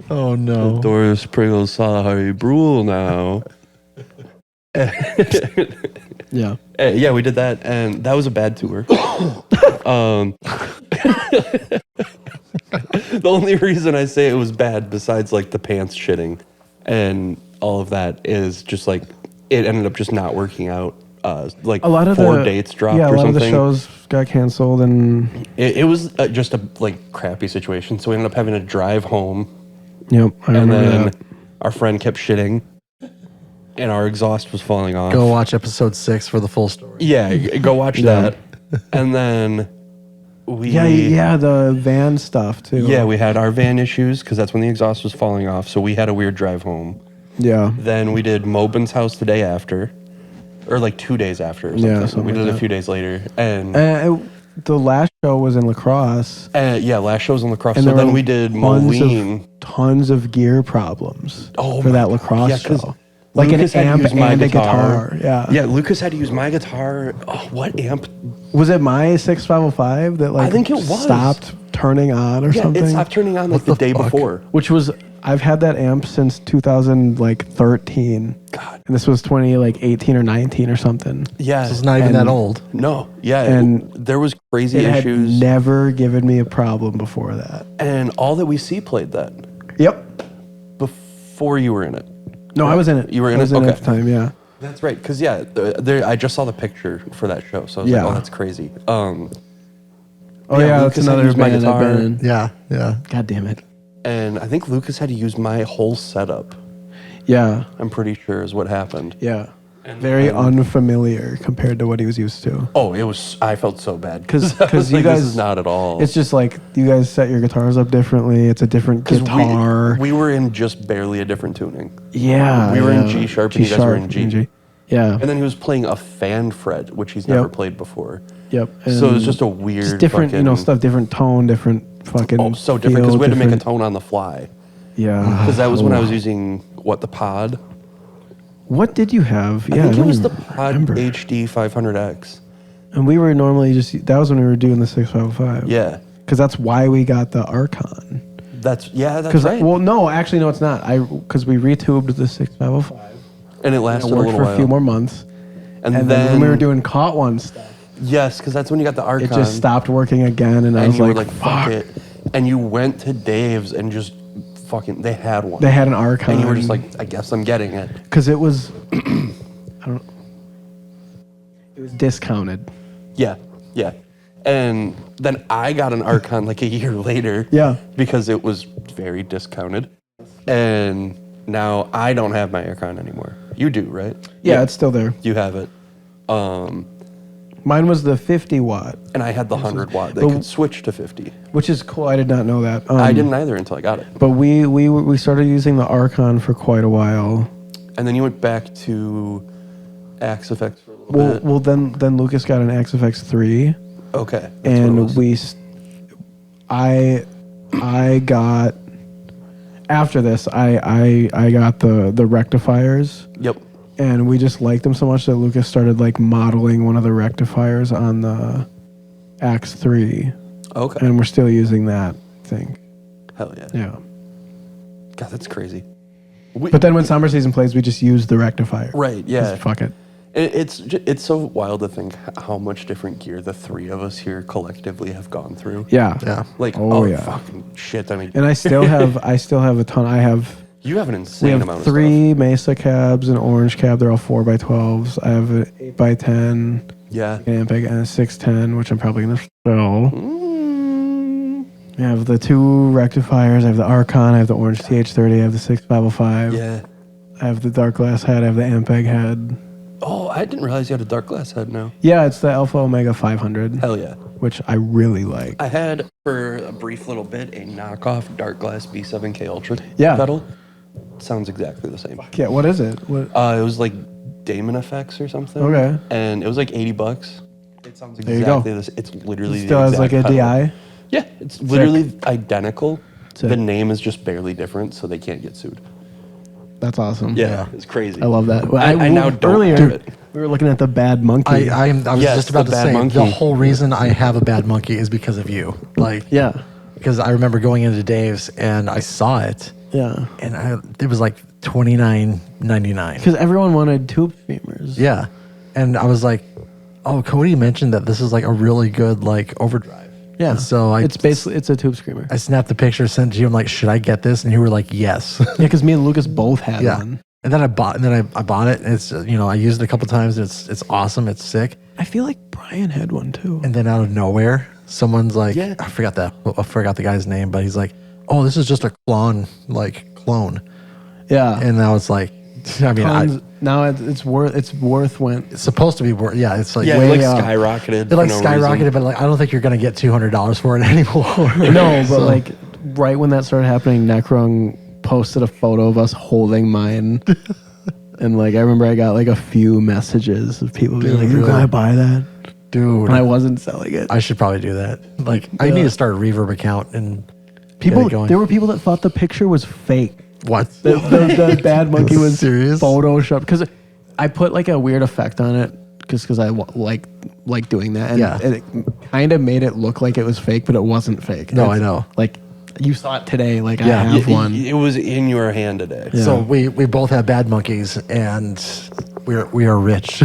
Speaker 1: Oh, no.
Speaker 2: Doris Pringles saw Harry Brule now.
Speaker 3: Yeah.
Speaker 2: Yeah, we did that, and that was a bad tour. The only reason I say it was bad, besides like the pants shitting and all of that, is just like it ended up just not working out. Like a lot of 4 dates dropped or something.
Speaker 3: Yeah, a lot of the shows got canceled, and
Speaker 2: it was just a like crappy situation. So we ended up having to drive home
Speaker 3: Yep. I
Speaker 2: And
Speaker 3: remember
Speaker 2: then
Speaker 3: that.
Speaker 2: our friend kept shitting, and our exhaust was falling off.
Speaker 1: Go watch episode 6 for the full story.
Speaker 2: Yeah, go watch that. And then
Speaker 3: Yeah, the van stuff too.
Speaker 2: Yeah, we had our van issues because that's when the exhaust was falling off. So we had a weird drive home.
Speaker 3: Yeah.
Speaker 2: Then we did Mobin's house the day after, or like 2 days after. Or something.
Speaker 3: Yeah, something
Speaker 2: we did
Speaker 3: like
Speaker 2: it a
Speaker 3: that.
Speaker 2: few days later, and
Speaker 3: The last show was in Lacrosse.
Speaker 2: yeah, last show was in Lacrosse.
Speaker 3: And
Speaker 2: So
Speaker 3: there
Speaker 2: then
Speaker 3: were
Speaker 2: we did
Speaker 3: tons
Speaker 2: Moline.
Speaker 3: Tons of gear problems
Speaker 2: Oh
Speaker 3: for
Speaker 2: my
Speaker 3: that
Speaker 2: God.
Speaker 3: lacrosse
Speaker 2: Yeah, 'cause
Speaker 3: show. Like
Speaker 2: Lucas
Speaker 3: an
Speaker 2: had to
Speaker 3: amp
Speaker 2: use my
Speaker 3: and a guitar. Yeah.
Speaker 2: Yeah, Lucas had to use my guitar. Oh, what amp?
Speaker 3: Was it my 6505 that like
Speaker 2: I think it was.
Speaker 3: stopped turning on or
Speaker 2: Yeah,
Speaker 3: something?
Speaker 2: it stopped turning on like the day
Speaker 1: fuck?
Speaker 2: before.
Speaker 3: Which was I've had that amp since 2013.
Speaker 2: God.
Speaker 3: And this was 18 or 19 or something.
Speaker 2: Yeah.
Speaker 1: It's not even
Speaker 3: And-
Speaker 1: that old.
Speaker 2: No. Yeah.
Speaker 3: And
Speaker 2: there was crazy
Speaker 3: It had
Speaker 2: issues.
Speaker 3: never given me a problem before that.
Speaker 2: And All That We See played that
Speaker 3: Yep.
Speaker 2: before you were in it.
Speaker 3: No, I was in it.
Speaker 2: You were in
Speaker 3: I was
Speaker 2: it?
Speaker 3: in it
Speaker 2: Okay.
Speaker 3: at the time, yeah.
Speaker 2: That's right. Because, yeah, I just saw the picture for that show. So I was
Speaker 3: Yeah.
Speaker 2: like, oh, that's crazy.
Speaker 3: Oh
Speaker 2: Yeah,
Speaker 3: yeah, that's
Speaker 2: Lucas had
Speaker 3: another
Speaker 2: used my
Speaker 3: band I've
Speaker 2: guitar.
Speaker 3: been in.
Speaker 1: Yeah, yeah.
Speaker 3: God damn it.
Speaker 2: And I think Lucas had to use my whole setup.
Speaker 3: Yeah,
Speaker 2: I'm pretty sure is what happened.
Speaker 3: yeah. Very unfamiliar compared to what he was used to.
Speaker 2: Oh, I felt so bad.
Speaker 3: 'Cause
Speaker 2: I was
Speaker 3: you
Speaker 2: like,
Speaker 3: guys-
Speaker 2: this is not at all.
Speaker 3: It's just like you guys set your guitars up differently. It's a different
Speaker 2: 'Cause
Speaker 3: guitar.
Speaker 2: we were in just barely a different tuning.
Speaker 3: Yeah,
Speaker 2: we were in
Speaker 3: yeah.
Speaker 2: G sharp and you guys were in G.
Speaker 3: Yeah.
Speaker 2: And then he was playing a fan fret, which he's never
Speaker 3: Yep.
Speaker 2: played before.
Speaker 3: Yep.
Speaker 2: So it was
Speaker 3: And
Speaker 2: just a weird
Speaker 3: just different,
Speaker 2: fucking,
Speaker 3: stuff, different tone, different fucking.
Speaker 2: Oh, so different because
Speaker 3: feel,
Speaker 2: we had to make a
Speaker 3: different-
Speaker 2: tone on the fly.
Speaker 3: Yeah.
Speaker 2: Because that was when I was using the pod.
Speaker 3: What did you have?
Speaker 2: I
Speaker 3: Yeah,
Speaker 2: think it
Speaker 3: don't
Speaker 2: was the
Speaker 3: even
Speaker 2: pod
Speaker 3: remember.
Speaker 2: HD 500X.
Speaker 3: And we were normally that was when we were doing the 655.
Speaker 2: Yeah,
Speaker 3: Because that's why we got the Archon.
Speaker 2: that's
Speaker 3: Because
Speaker 2: right.
Speaker 3: well, no, actually, no, it's not. Because we retubed the 6505.
Speaker 2: And it
Speaker 3: It
Speaker 2: lasted a
Speaker 3: worked
Speaker 2: little
Speaker 3: for
Speaker 2: while.
Speaker 3: a few more months.
Speaker 2: And
Speaker 3: then
Speaker 2: then
Speaker 3: when we were doing Caught One stuff,
Speaker 2: yes, because that's when you got the Archon.
Speaker 3: it just stopped working again, and I
Speaker 2: And
Speaker 3: was
Speaker 2: you were
Speaker 3: like,
Speaker 2: like, fuck it. And you went to Dave's and just fucking, they had one.
Speaker 3: They had an Archon.
Speaker 2: And you were just like, I guess I'm getting it.
Speaker 3: because it was, I don't. It was discounted.
Speaker 2: Yeah, yeah. And then I got an Archon like a year later.
Speaker 3: Yeah.
Speaker 2: Because it was very discounted. And now I don't have my Archon anymore. You do, right?
Speaker 3: Yeah, it's still there.
Speaker 2: You have it.
Speaker 3: Mine was the 50 watt,
Speaker 2: And I had the 100 watt. They
Speaker 3: But-
Speaker 2: could switch to 50.
Speaker 3: which is cool. I did not know that.
Speaker 2: I didn't either until I got it.
Speaker 3: But we started using the Archon for quite a while.
Speaker 2: And then you went back to Axe Effects for a little bit.
Speaker 3: Well, then Lucas got an XFX 3,
Speaker 2: Okay. that's what it
Speaker 3: and
Speaker 2: was.
Speaker 3: I got after this I got the rectifiers,
Speaker 2: Yep.
Speaker 3: and we just liked them so much that Lucas started like modeling one of the rectifiers on the Axe 3,
Speaker 2: Okay.
Speaker 3: and we're still using that, I think.
Speaker 2: Hell yeah.
Speaker 3: Yeah.
Speaker 2: God, that's crazy.
Speaker 3: But then when summer season plays, we just use the rectifier.
Speaker 2: Right, yeah.
Speaker 3: Just fuck it.
Speaker 2: It's so wild to think how much different gear the three of us here collectively have gone through.
Speaker 3: Yeah.
Speaker 1: Yeah.
Speaker 2: Like,
Speaker 3: Oh,
Speaker 2: oh,
Speaker 3: yeah.
Speaker 2: fucking shit. I mean,
Speaker 3: And I still have a ton.
Speaker 2: you have an
Speaker 3: We
Speaker 2: insane amount
Speaker 3: have
Speaker 2: of
Speaker 3: 3 Mesa cabs, an orange cab. They're all 4x12s. I have an 8x10,
Speaker 2: stuff. Yeah.
Speaker 3: an Ampeg, and a 610, which I'm probably gonna sell.
Speaker 2: Mm,
Speaker 3: I have the 2 rectifiers. I have the Archon. I have the orange TH30. I have the 6505.
Speaker 2: yeah.
Speaker 3: I have the dark glass head. I have the Ampeg head.
Speaker 2: Oh, I didn't realize you had a dark glass head now.
Speaker 3: Yeah, it's the Alpha Omega 500,
Speaker 2: Hell yeah.
Speaker 3: which I really like.
Speaker 2: I had, for a brief little bit, a knockoff dark glass B7K Ultra
Speaker 3: Yeah.
Speaker 2: pedal. Sounds exactly the same.
Speaker 3: Yeah, what is it? What?
Speaker 2: It was like Damon Effects or something.
Speaker 3: Okay.
Speaker 2: And it was like $80. It sounds
Speaker 3: There you go.
Speaker 2: exactly this. It's literally
Speaker 3: Still
Speaker 2: the
Speaker 3: has like a
Speaker 2: exact pedal.
Speaker 3: DI.
Speaker 2: Yeah, it's literally identical.
Speaker 3: Sick.
Speaker 2: The name is just barely different, so they can't get sued.
Speaker 3: That's awesome.
Speaker 2: Yeah, it's crazy.
Speaker 3: I love that. Well,
Speaker 2: I now don't
Speaker 3: earlier,
Speaker 2: do it.
Speaker 3: we were looking at the Bad Monkey.
Speaker 1: I was
Speaker 2: Yes,
Speaker 1: just about
Speaker 2: the
Speaker 1: to
Speaker 2: Bad
Speaker 1: say
Speaker 2: Monkey.
Speaker 1: the whole reason I have a bad monkey is because of you. Like,
Speaker 3: Yeah.
Speaker 1: because I remember going into Dave's and I saw it,
Speaker 3: Yeah.
Speaker 1: and it was like $29.99.
Speaker 3: Because everyone wanted tube streamers.
Speaker 1: Yeah, and I was like, "Oh, Cody mentioned that this is like a really good like overdrive."
Speaker 3: Yeah.
Speaker 1: And so
Speaker 3: it's a tube screamer.
Speaker 1: I snapped the picture, sent it to you. I'm like, "Should I get this?" And you were like, "Yes."
Speaker 3: Yeah, because me and Lucas both had
Speaker 1: Yeah.
Speaker 3: one.
Speaker 1: And then I bought it. And it's I used it a couple times. And it's awesome. It's sick.
Speaker 3: I feel like Brian had one too.
Speaker 1: And then out of nowhere, someone's like,
Speaker 2: Yeah.
Speaker 1: I forgot the guy's name, but he's like, oh, this is just a clone.
Speaker 3: Yeah.
Speaker 1: And now it's like, I mean,
Speaker 3: now it's worth when
Speaker 1: it's supposed to be worth. Yeah, it's like
Speaker 2: Yeah,
Speaker 1: way
Speaker 2: it
Speaker 1: up.
Speaker 2: skyrocketed.
Speaker 1: It like
Speaker 2: for no
Speaker 1: skyrocketed,
Speaker 2: reason.
Speaker 1: but like I don't think you're gonna get $200 for it anymore.
Speaker 3: no, but like right when that started happening, Necrung posted a photo of us holding mine. And like I remember I got like a few messages of people being like,
Speaker 1: really?
Speaker 3: "Can I buy that?"
Speaker 1: Dude,
Speaker 3: And I wasn't selling it.
Speaker 1: I should probably do that. Like, I need to start a Reverb account and
Speaker 3: People,
Speaker 1: get it going.
Speaker 3: there were people that thought the picture was fake.
Speaker 1: What?
Speaker 3: The bad monkey was
Speaker 1: Serious?
Speaker 3: photoshopped because I put like a weird effect on it because I like doing that, and
Speaker 1: Yeah.
Speaker 3: it kind of made it look like it was fake, but it wasn't fake.
Speaker 1: No,
Speaker 3: It's-
Speaker 1: I know.
Speaker 3: Like you saw it today. Like
Speaker 1: Yeah.
Speaker 3: I have one.
Speaker 2: It was in your hand today.
Speaker 3: Yeah.
Speaker 1: So we both have bad monkeys, and we are rich.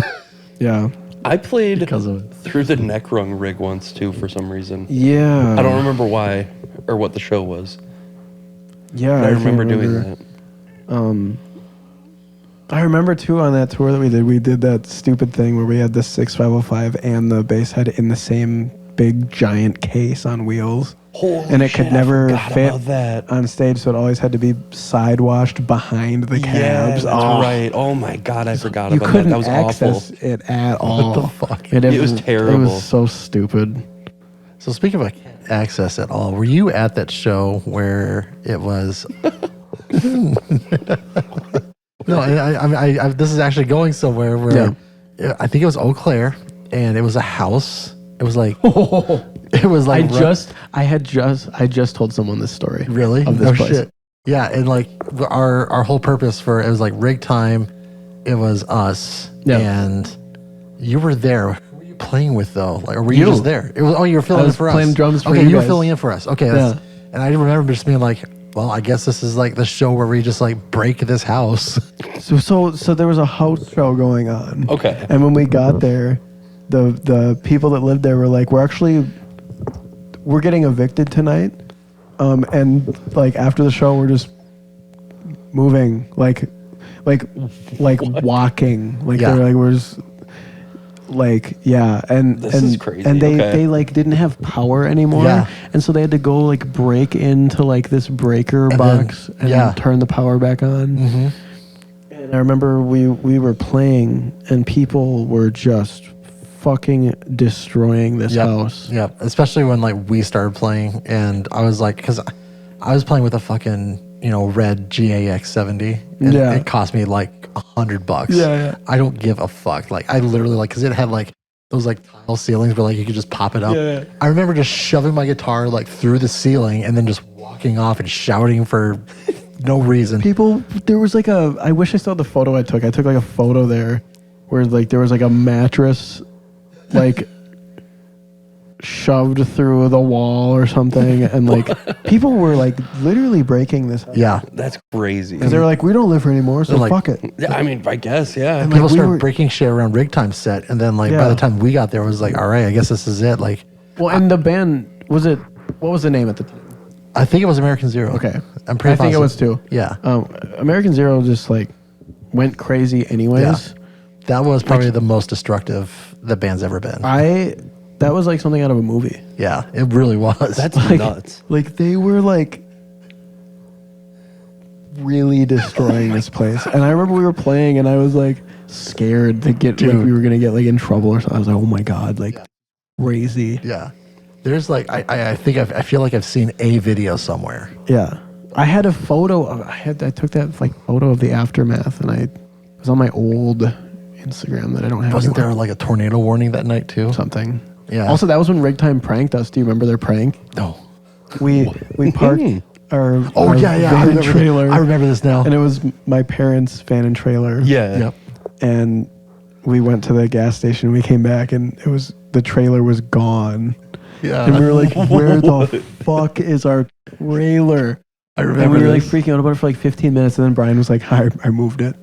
Speaker 3: Yeah.
Speaker 2: I played
Speaker 1: Because of it.
Speaker 2: through the Necrung rig once too for some reason.
Speaker 3: Yeah.
Speaker 2: I don't remember why or what the show was.
Speaker 3: Yeah,
Speaker 2: But I
Speaker 3: can't
Speaker 2: remember doing that.
Speaker 3: I remember too on that tour that we did that stupid thing where we had the 6505 and the bass head in the same big giant case on wheels.
Speaker 2: Holy
Speaker 3: And it
Speaker 2: shit,
Speaker 3: could never
Speaker 2: I forgot
Speaker 3: fit
Speaker 2: about that.
Speaker 3: on stage, so it always had to be side washed behind the
Speaker 2: Yeah,
Speaker 3: cabs.
Speaker 2: that's right. Oh my god, I forgot
Speaker 3: You
Speaker 2: about that.
Speaker 3: couldn't
Speaker 2: That was
Speaker 3: access
Speaker 2: awful.
Speaker 3: it at all.
Speaker 1: the fuck?
Speaker 2: It was
Speaker 3: It
Speaker 2: terrible.
Speaker 3: was so stupid.
Speaker 1: So speaking of I can't access at all, were you at that show where it was? No, I this is actually going somewhere where I think it was Eau Claire, and it was a house. It was like it was like
Speaker 3: I just told someone this story.
Speaker 1: really
Speaker 3: Of this
Speaker 1: no
Speaker 3: place.
Speaker 1: shit. Yeah, and like our whole purpose for it was like rig time. It was us,
Speaker 3: Yeah.
Speaker 1: and you were there. Who were you playing with though? Like, or were you
Speaker 3: You.
Speaker 1: just there? It was you were filling
Speaker 3: I
Speaker 1: in
Speaker 3: was
Speaker 1: for us.
Speaker 3: playing drums for
Speaker 1: okay,
Speaker 3: you
Speaker 1: you were
Speaker 3: guys.
Speaker 1: filling in for us. Okay, and I remember just being like, well, I guess this is like the show where we just like break this house.
Speaker 3: So there was a house show going on.
Speaker 2: Okay.
Speaker 3: And when we got there, the people that lived there were like, we're getting evicted tonight. And like after the show, we're just moving, like walking. Like
Speaker 1: Yeah.
Speaker 3: they're like, we're just like, yeah. And
Speaker 2: This
Speaker 3: and,
Speaker 2: is crazy.
Speaker 3: And they
Speaker 2: Okay.
Speaker 3: like didn't have power anymore.
Speaker 1: Yeah.
Speaker 3: And so they had to go like break into like this breaker
Speaker 1: then-
Speaker 3: box and
Speaker 1: yeah.
Speaker 3: turn the power back on.
Speaker 1: Mm-hmm.
Speaker 3: And I remember we were playing and people were just fucking destroying this house.
Speaker 1: Yep. Especially when like we started playing, and I was like, because I was playing with a fucking red GAX 70, and
Speaker 3: Yeah.
Speaker 1: it cost me like $100.
Speaker 3: Yeah.
Speaker 1: I don't give a fuck. Like I literally like because it had like those like tile ceilings where like you could just pop it up.
Speaker 3: Yeah.
Speaker 1: I remember just shoving my guitar like through the ceiling and then just walking off and shouting for no reason.
Speaker 3: People, there was like I wish I still had the photo I took. I took like a photo there where like there was like a mattress like shoved through the wall or something. And like people were like literally breaking this house.
Speaker 1: Yeah.
Speaker 2: That's crazy.
Speaker 3: Because they were like, we don't live here anymore, so
Speaker 1: They're like-
Speaker 3: fuck it.
Speaker 2: Yeah, I mean, I guess, yeah.
Speaker 1: People
Speaker 3: we
Speaker 1: started
Speaker 3: were-
Speaker 1: breaking shit around rig time set, and then like by
Speaker 3: Yeah.
Speaker 1: the time we got there, it was like, all right, I guess this is it. Like,
Speaker 3: Well, and the band, what was the name at the time?
Speaker 1: I think it was American Zero.
Speaker 3: Okay.
Speaker 1: I'm pretty
Speaker 3: I think it
Speaker 1: positive.
Speaker 3: was too.
Speaker 1: Yeah.
Speaker 3: American Zero just like went crazy anyways.
Speaker 1: Yeah. That was probably the most destructive the band's ever been.
Speaker 3: That was like something out of a movie.
Speaker 1: Yeah, it really was.
Speaker 2: That's
Speaker 3: Like,
Speaker 2: nuts.
Speaker 3: Like they were like really destroying this place. And I remember we were playing and I was like scared to get like
Speaker 1: Dude.
Speaker 3: we were gonna get like in trouble or something. I was like, oh my god, like crazy.
Speaker 1: Yeah. There's like I think I feel like I've seen a video somewhere.
Speaker 3: Yeah. I had a photo of I took that like photo of the aftermath and it was on my old Instagram that I don't have
Speaker 1: Wasn't
Speaker 3: anymore.
Speaker 1: there like a tornado warning that night too?
Speaker 3: Something.
Speaker 1: Yeah.
Speaker 3: Also, that was when Rig Time pranked us. Do you remember their prank?
Speaker 1: No.
Speaker 3: We parked our
Speaker 1: Oh
Speaker 3: our
Speaker 1: yeah, yeah.
Speaker 3: van
Speaker 1: I
Speaker 3: and
Speaker 1: remember,
Speaker 3: trailer.
Speaker 1: I remember this now.
Speaker 3: And it was my parents' van and trailer.
Speaker 2: Yeah.
Speaker 1: Yep.
Speaker 3: And we went to the gas station. We came back and the trailer was gone.
Speaker 1: Yeah.
Speaker 3: And we were like, where the fuck is our trailer?
Speaker 1: I
Speaker 3: And
Speaker 1: remember
Speaker 3: we were like
Speaker 1: this.
Speaker 3: freaking out about it for like 15 minutes. And then Brian was like, I moved it.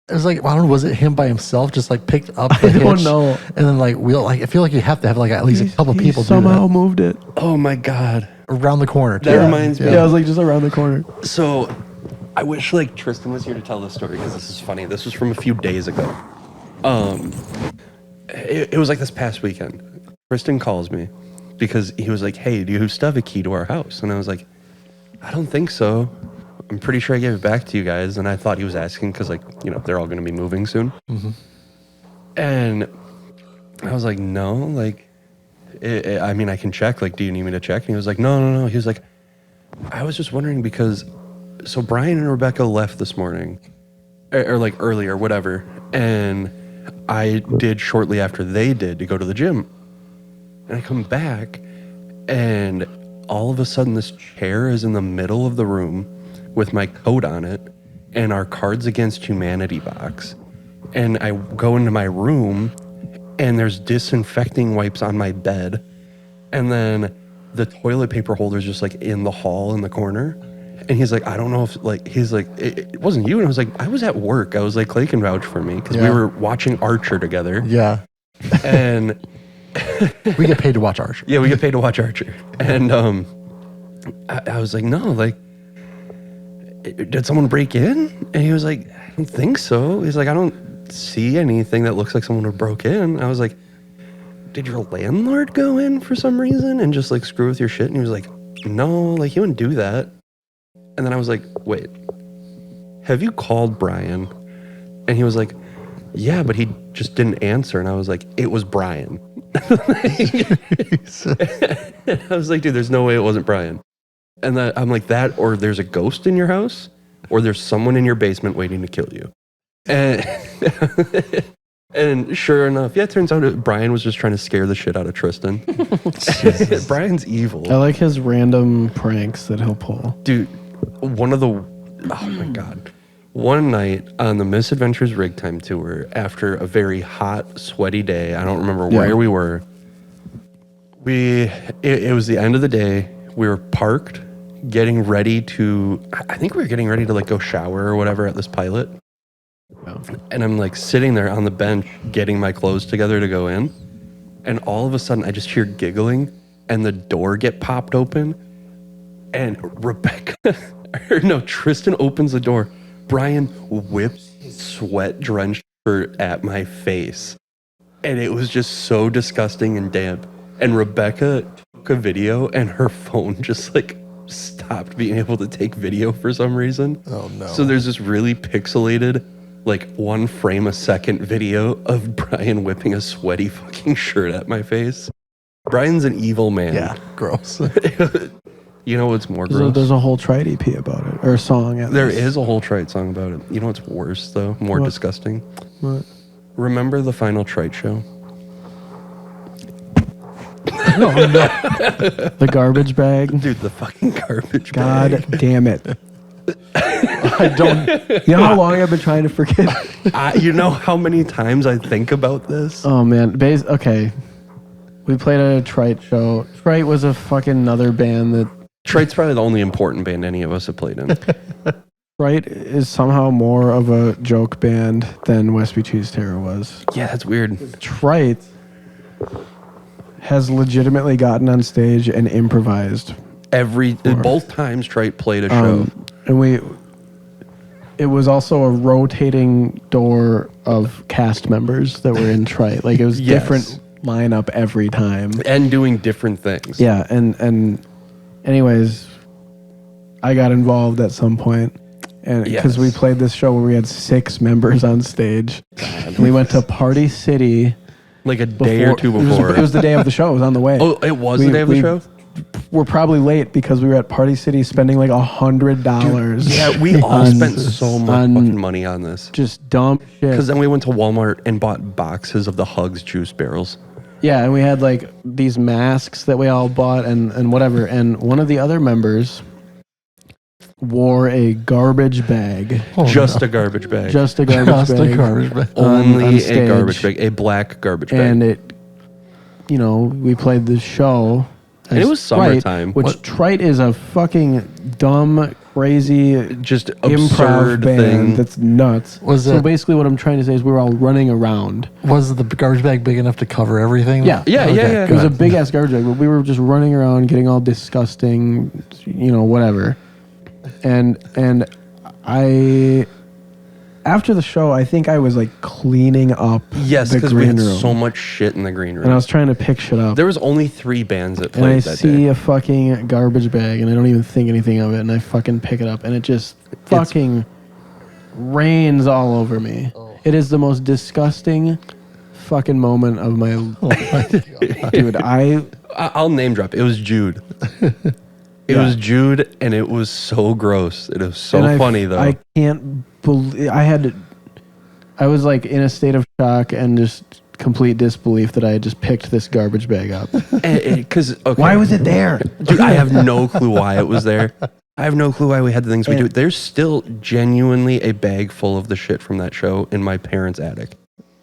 Speaker 1: It was like I don't know, was it him by himself just like picked up the
Speaker 3: I don't
Speaker 1: hitch?
Speaker 3: know.
Speaker 1: And then like I feel like you have to have like at least a couple
Speaker 3: He
Speaker 1: people do
Speaker 3: somehow
Speaker 1: that
Speaker 3: moved it.
Speaker 2: Oh my god.
Speaker 1: around the corner.
Speaker 2: That
Speaker 1: too.
Speaker 2: reminds me.
Speaker 3: Yeah, I was like just around the corner.
Speaker 2: So, I wish like Tristan was here to tell this story because this is funny. This was from a few days ago. It was like this past weekend. Tristan calls me because he was like, hey, do you still have a key to our house? And I was like, I don't think so. I'm pretty sure I gave it back to you guys. And I thought he was asking because, like, you know, they're all going to be moving soon. Mm-hmm. And I was like, no, like, I mean, I can check. Like, do you need me to check? And he was like, no. He was like, I was just wondering because, so Brian and Rebecca left this morning, or like earlier, whatever. And I did shortly after they did to go to the gym. And I come back, and all of a sudden this chair is in the middle of the room with my coat on it and our Cards Against Humanity box. And I go into my room, and there's disinfecting wipes on my bed. And then the toilet paper holder is just like in the hall in the corner. And he's like, I don't know if, like, he's like, it wasn't you. And I was like, I was at work. I was like, Clay can vouch for me because we were watching Archer together.
Speaker 1: Yeah.
Speaker 2: And
Speaker 1: we get paid to watch Archer.
Speaker 2: Yeah, we get paid to watch Archer. And I was like, no, like, did someone break in? And he was like, I don't think so. He's like, I don't see anything that looks like someone would broke in. I was like, did your landlord go in for some reason and just like screw with your shit? And he was like, no, like he wouldn't do that. And then I was like, wait, have you called Brian? And he was like, yeah, but he just didn't answer. And I was like, it was Brian. I was like, dude, there's no way it wasn't Brian. And then I'm like, that, or there's a ghost in your house, or there's someone in your basement waiting to kill you. And and sure enough, yeah, it turns out Brian was just trying to scare the shit out of Tristan. Brian's evil.
Speaker 3: I like his random pranks that he'll pull.
Speaker 2: Dude, oh my God. One night on the Misadventures Rig Time tour, after a very hot, sweaty day, I don't remember where we were. It was the end of the day. We were parked, getting ready to, I think we were getting ready to like go shower or whatever at this pilot. Oh. And I'm like sitting there on the bench, getting my clothes together to go in. And all of a sudden I just hear giggling and the door get popped open. And Tristan opens the door. Brian whips sweat-drenched shirt at my face. And it was just so disgusting and damp. And Rebecca took a video and her phone just like stopped being able to take video for some reason.
Speaker 1: Oh no.
Speaker 2: So there's this really pixelated, like 1 frame a second video of Brian whipping a sweaty fucking shirt at my face. Brian's an evil man.
Speaker 1: Yeah, gross.
Speaker 2: You know what's more gross?
Speaker 3: There's a whole Trite EP about it, or a song.
Speaker 2: There is a whole Trite song about it. You know what's worse, though? More disgusting?
Speaker 3: What?
Speaker 2: Remember the final Trite show?
Speaker 3: No. The garbage bag?
Speaker 2: Dude, the fucking garbage
Speaker 3: God
Speaker 2: bag.
Speaker 3: damn it.
Speaker 1: I don't.
Speaker 3: You know how long I've been trying to forget?
Speaker 2: You know how many times I think about this?
Speaker 3: Oh, man. Okay. We played at a Trite show. Trite was a fucking another band that...
Speaker 2: Trite's probably the only important band any of us have played in.
Speaker 3: Trite is somehow more of a joke band than Westby Cheese Terror was.
Speaker 2: Yeah, that's weird.
Speaker 3: Trite has legitimately gotten on stage and improvised.
Speaker 2: Both times Trite played a show.
Speaker 3: And it was also a rotating door of cast members that were in Trite. Like it was different lineup every time.
Speaker 2: And doing different things.
Speaker 3: Yeah, and anyways, I got involved at some point. And because we played this show where we had 6 members on stage. And we went to Party City.
Speaker 2: Like a day or two before.
Speaker 3: It was the day of the show. It was on the way.
Speaker 2: Oh, it was the day of the show?
Speaker 3: We're probably late because we were at Party City spending like $100.
Speaker 2: Yeah, we all spent so much fucking money on this.
Speaker 3: Just dumb shit.
Speaker 2: Because then we went to Walmart and bought boxes of the Hugs juice barrels.
Speaker 3: Yeah, and we had like these masks that we all bought and whatever. And one of the other members wore a garbage bag.
Speaker 2: A garbage bag.
Speaker 3: Just a garbage bag.
Speaker 2: Only a garbage bag. A black garbage bag.
Speaker 3: And we played the show.
Speaker 2: And it was summertime.
Speaker 3: Trite is a fucking dumb, crazy,
Speaker 2: just
Speaker 3: improv
Speaker 2: absurd
Speaker 3: band
Speaker 2: thing.
Speaker 3: that's nuts. So basically what I'm trying to say is we were all running around.
Speaker 1: Was the garbage bag big enough to cover everything?
Speaker 3: Yeah.
Speaker 2: Yeah.
Speaker 3: It was a big ass garbage bag, but we were just running around getting all disgusting, whatever. And I after the show, I think I was like cleaning up
Speaker 2: Yes,
Speaker 3: the
Speaker 2: because we
Speaker 3: green
Speaker 2: had
Speaker 3: room.
Speaker 2: so much shit in the green room.
Speaker 3: And I was trying to pick shit up.
Speaker 2: There was only 3 bands that
Speaker 3: and I
Speaker 2: played that
Speaker 3: see
Speaker 2: day.
Speaker 3: a fucking garbage bag and I don't even think anything of it. And I fucking pick it up and it just fucking rains all over me.
Speaker 1: Oh.
Speaker 3: It is the most disgusting fucking moment of my life. Dude,
Speaker 2: I'll name drop. It was Jude. It was Jude, and it was so gross. It was so funny, though.
Speaker 3: I can't believe I was like in a state of shock and just complete disbelief that I had just picked this garbage bag up.
Speaker 2: Because
Speaker 3: Why was it there?
Speaker 2: Dude, I have no clue why it was there. I have no clue why we had the things we do. There's still genuinely a bag full of the shit from that show in my parents' attic.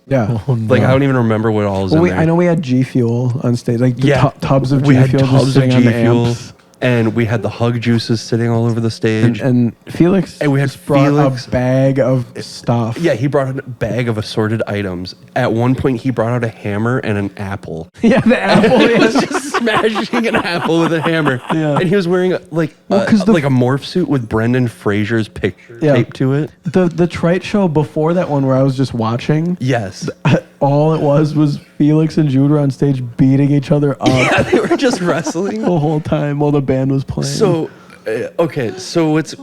Speaker 3: Yeah.
Speaker 1: Oh, no.
Speaker 2: Like, I don't even remember what all is in there.
Speaker 3: I know we had G Fuel on stage, like the tubs of
Speaker 2: we
Speaker 3: G
Speaker 2: had
Speaker 3: Fuel just
Speaker 2: tubs of
Speaker 3: sitting on
Speaker 2: G
Speaker 3: the
Speaker 2: Fuel,
Speaker 3: amps.
Speaker 2: and we had the hug juices sitting all over the stage.
Speaker 3: And Felix
Speaker 2: And we had
Speaker 3: just brought
Speaker 2: Felix-
Speaker 3: a bag of stuff.
Speaker 2: Yeah, he brought a bag of assorted items. At one point, he brought out a hammer and an apple.
Speaker 3: Yeah, the apple.
Speaker 2: He was just smashing an apple with a hammer.
Speaker 3: Yeah.
Speaker 2: And he was wearing like a morph suit with Brendan Fraser's picture taped to it.
Speaker 3: The Trite show before that one where I was just watching,
Speaker 2: Yes.
Speaker 3: all it was Felix and Jude were on stage beating each other up
Speaker 2: Yeah, they were just wrestling.
Speaker 3: the whole time while the band was playing.
Speaker 2: So, okay. So what's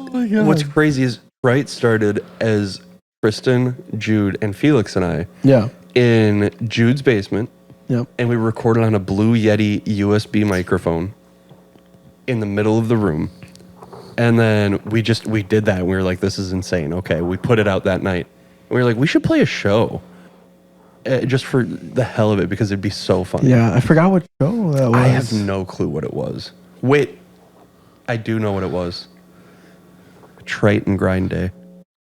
Speaker 2: crazy is Trite started as Kristen, Jude, and Felix and I
Speaker 3: yeah.
Speaker 2: in Jude's basement.
Speaker 3: Yep.
Speaker 2: And we recorded on a Blue Yeti USB microphone in the middle of the room. And then we did that. And we were like, this is insane. Okay. We put it out that night. And we were like, we should play a show just for the hell of it because it'd be so funny.
Speaker 3: Yeah, I forgot what show that was.
Speaker 2: I have no clue what it was. Wait, I do know what it was. Trite and Grind Day.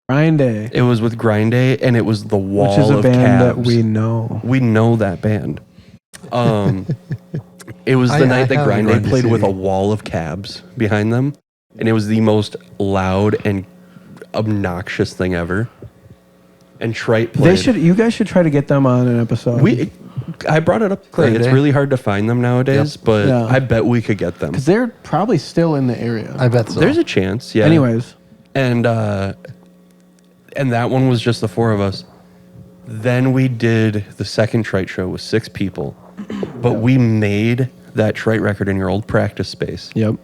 Speaker 3: Grind Day.
Speaker 2: It was with Grind Day, and it was the Wall
Speaker 3: Which is a
Speaker 2: of
Speaker 3: band that
Speaker 2: Cabs.
Speaker 3: we know.
Speaker 2: We know that band. It was the night that Grind Day played with a wall of cabs behind them, and it was the most loud and obnoxious thing ever. And Trite played.
Speaker 3: You guys should try to get them on an episode.
Speaker 2: I brought it up. It's really hard to find them nowadays, but
Speaker 3: Yeah.
Speaker 2: I bet we could get them.
Speaker 3: because they're probably still in the area.
Speaker 1: I bet so.
Speaker 2: There's a chance, yeah.
Speaker 3: Anyways,
Speaker 2: And that one was just the 4 of us. Then we did the second Trite show with 6 people, but we made that Trite record in your old practice space.
Speaker 3: yep.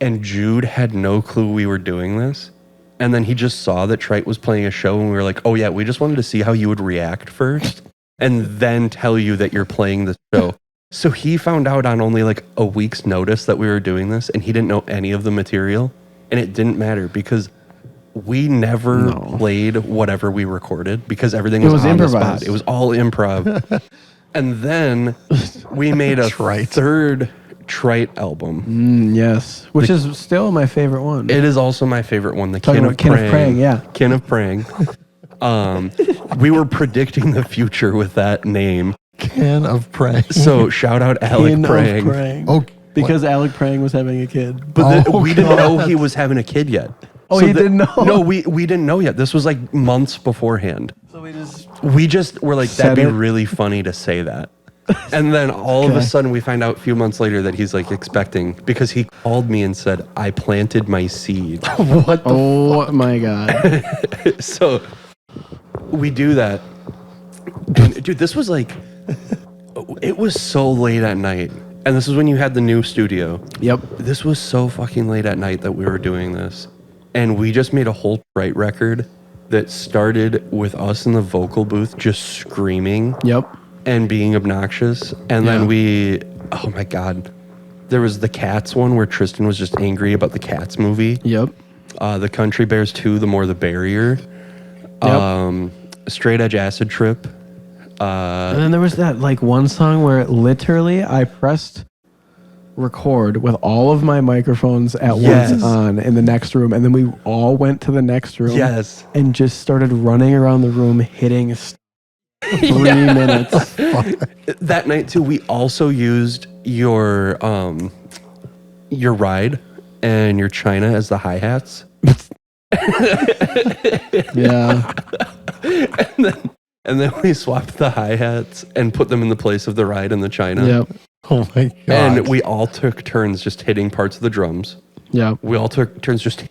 Speaker 2: And Jude had no clue we were doing this. And then he just saw that Trite was playing a show, and we were like, oh yeah, we just wanted to see how you would react first and then tell you that you're playing the show. So he found out on only like a week's notice that we were doing this, and he didn't know any of the material. And it didn't matter because we never played whatever we recorded because everything was on
Speaker 3: improvised.
Speaker 2: the spot. It was all improv. And then we made a third Trite album.
Speaker 3: Yes, which is still my favorite one.
Speaker 2: It is also my favorite one, the
Speaker 3: Talking
Speaker 2: Kin of
Speaker 3: about Kin of
Speaker 2: Praying.
Speaker 3: Praying, yeah.
Speaker 2: Kin of Praying. We were predicting the future with that name.
Speaker 1: Can of Praying.
Speaker 2: So shout out Alec
Speaker 3: Kin of
Speaker 2: Praying.
Speaker 3: Praying.
Speaker 1: Oh,
Speaker 3: Because Alec Praying was having a kid.
Speaker 2: But we didn't know he was having a kid yet.
Speaker 3: Oh, you didn't know?
Speaker 2: No, we didn't know yet. This was like months beforehand.
Speaker 3: So
Speaker 2: We just were like,
Speaker 3: Said
Speaker 2: that'd be
Speaker 3: it.
Speaker 2: really funny to say that. And then all of a sudden we find out a few months later that he's like expecting because he called me and said, I planted my seed.
Speaker 1: what the
Speaker 3: Oh my god.
Speaker 2: So we do that. And dude, this was like, it was so late at night. And this is when you had the new studio.
Speaker 3: Yep.
Speaker 2: This was so fucking late at night that we were doing this. And we just made a whole Trite record that started with us in the vocal booth just screaming
Speaker 3: Yep.
Speaker 2: and being obnoxious. And then oh my God, there was the Cats one where Tristan was just angry about the Cats movie.
Speaker 3: Yep.
Speaker 2: The Country Bears 2, The More the Barrier. Straight Edge Acid Trip.
Speaker 3: And then there was that like one song where literally I pressed record with all of my microphones at once on in the next room, and then we all went to the next room and just started running around the room hitting 3 minutes.
Speaker 2: That night too, we also used your ride and your China as the hi-hats.
Speaker 3: Yeah.
Speaker 2: And then we swapped the hi-hats and put them in the place of the ride and the China.
Speaker 3: Yep.
Speaker 1: Oh my god.
Speaker 2: And we all took turns just hitting parts of the drums.
Speaker 3: Yeah.
Speaker 2: We all took turns just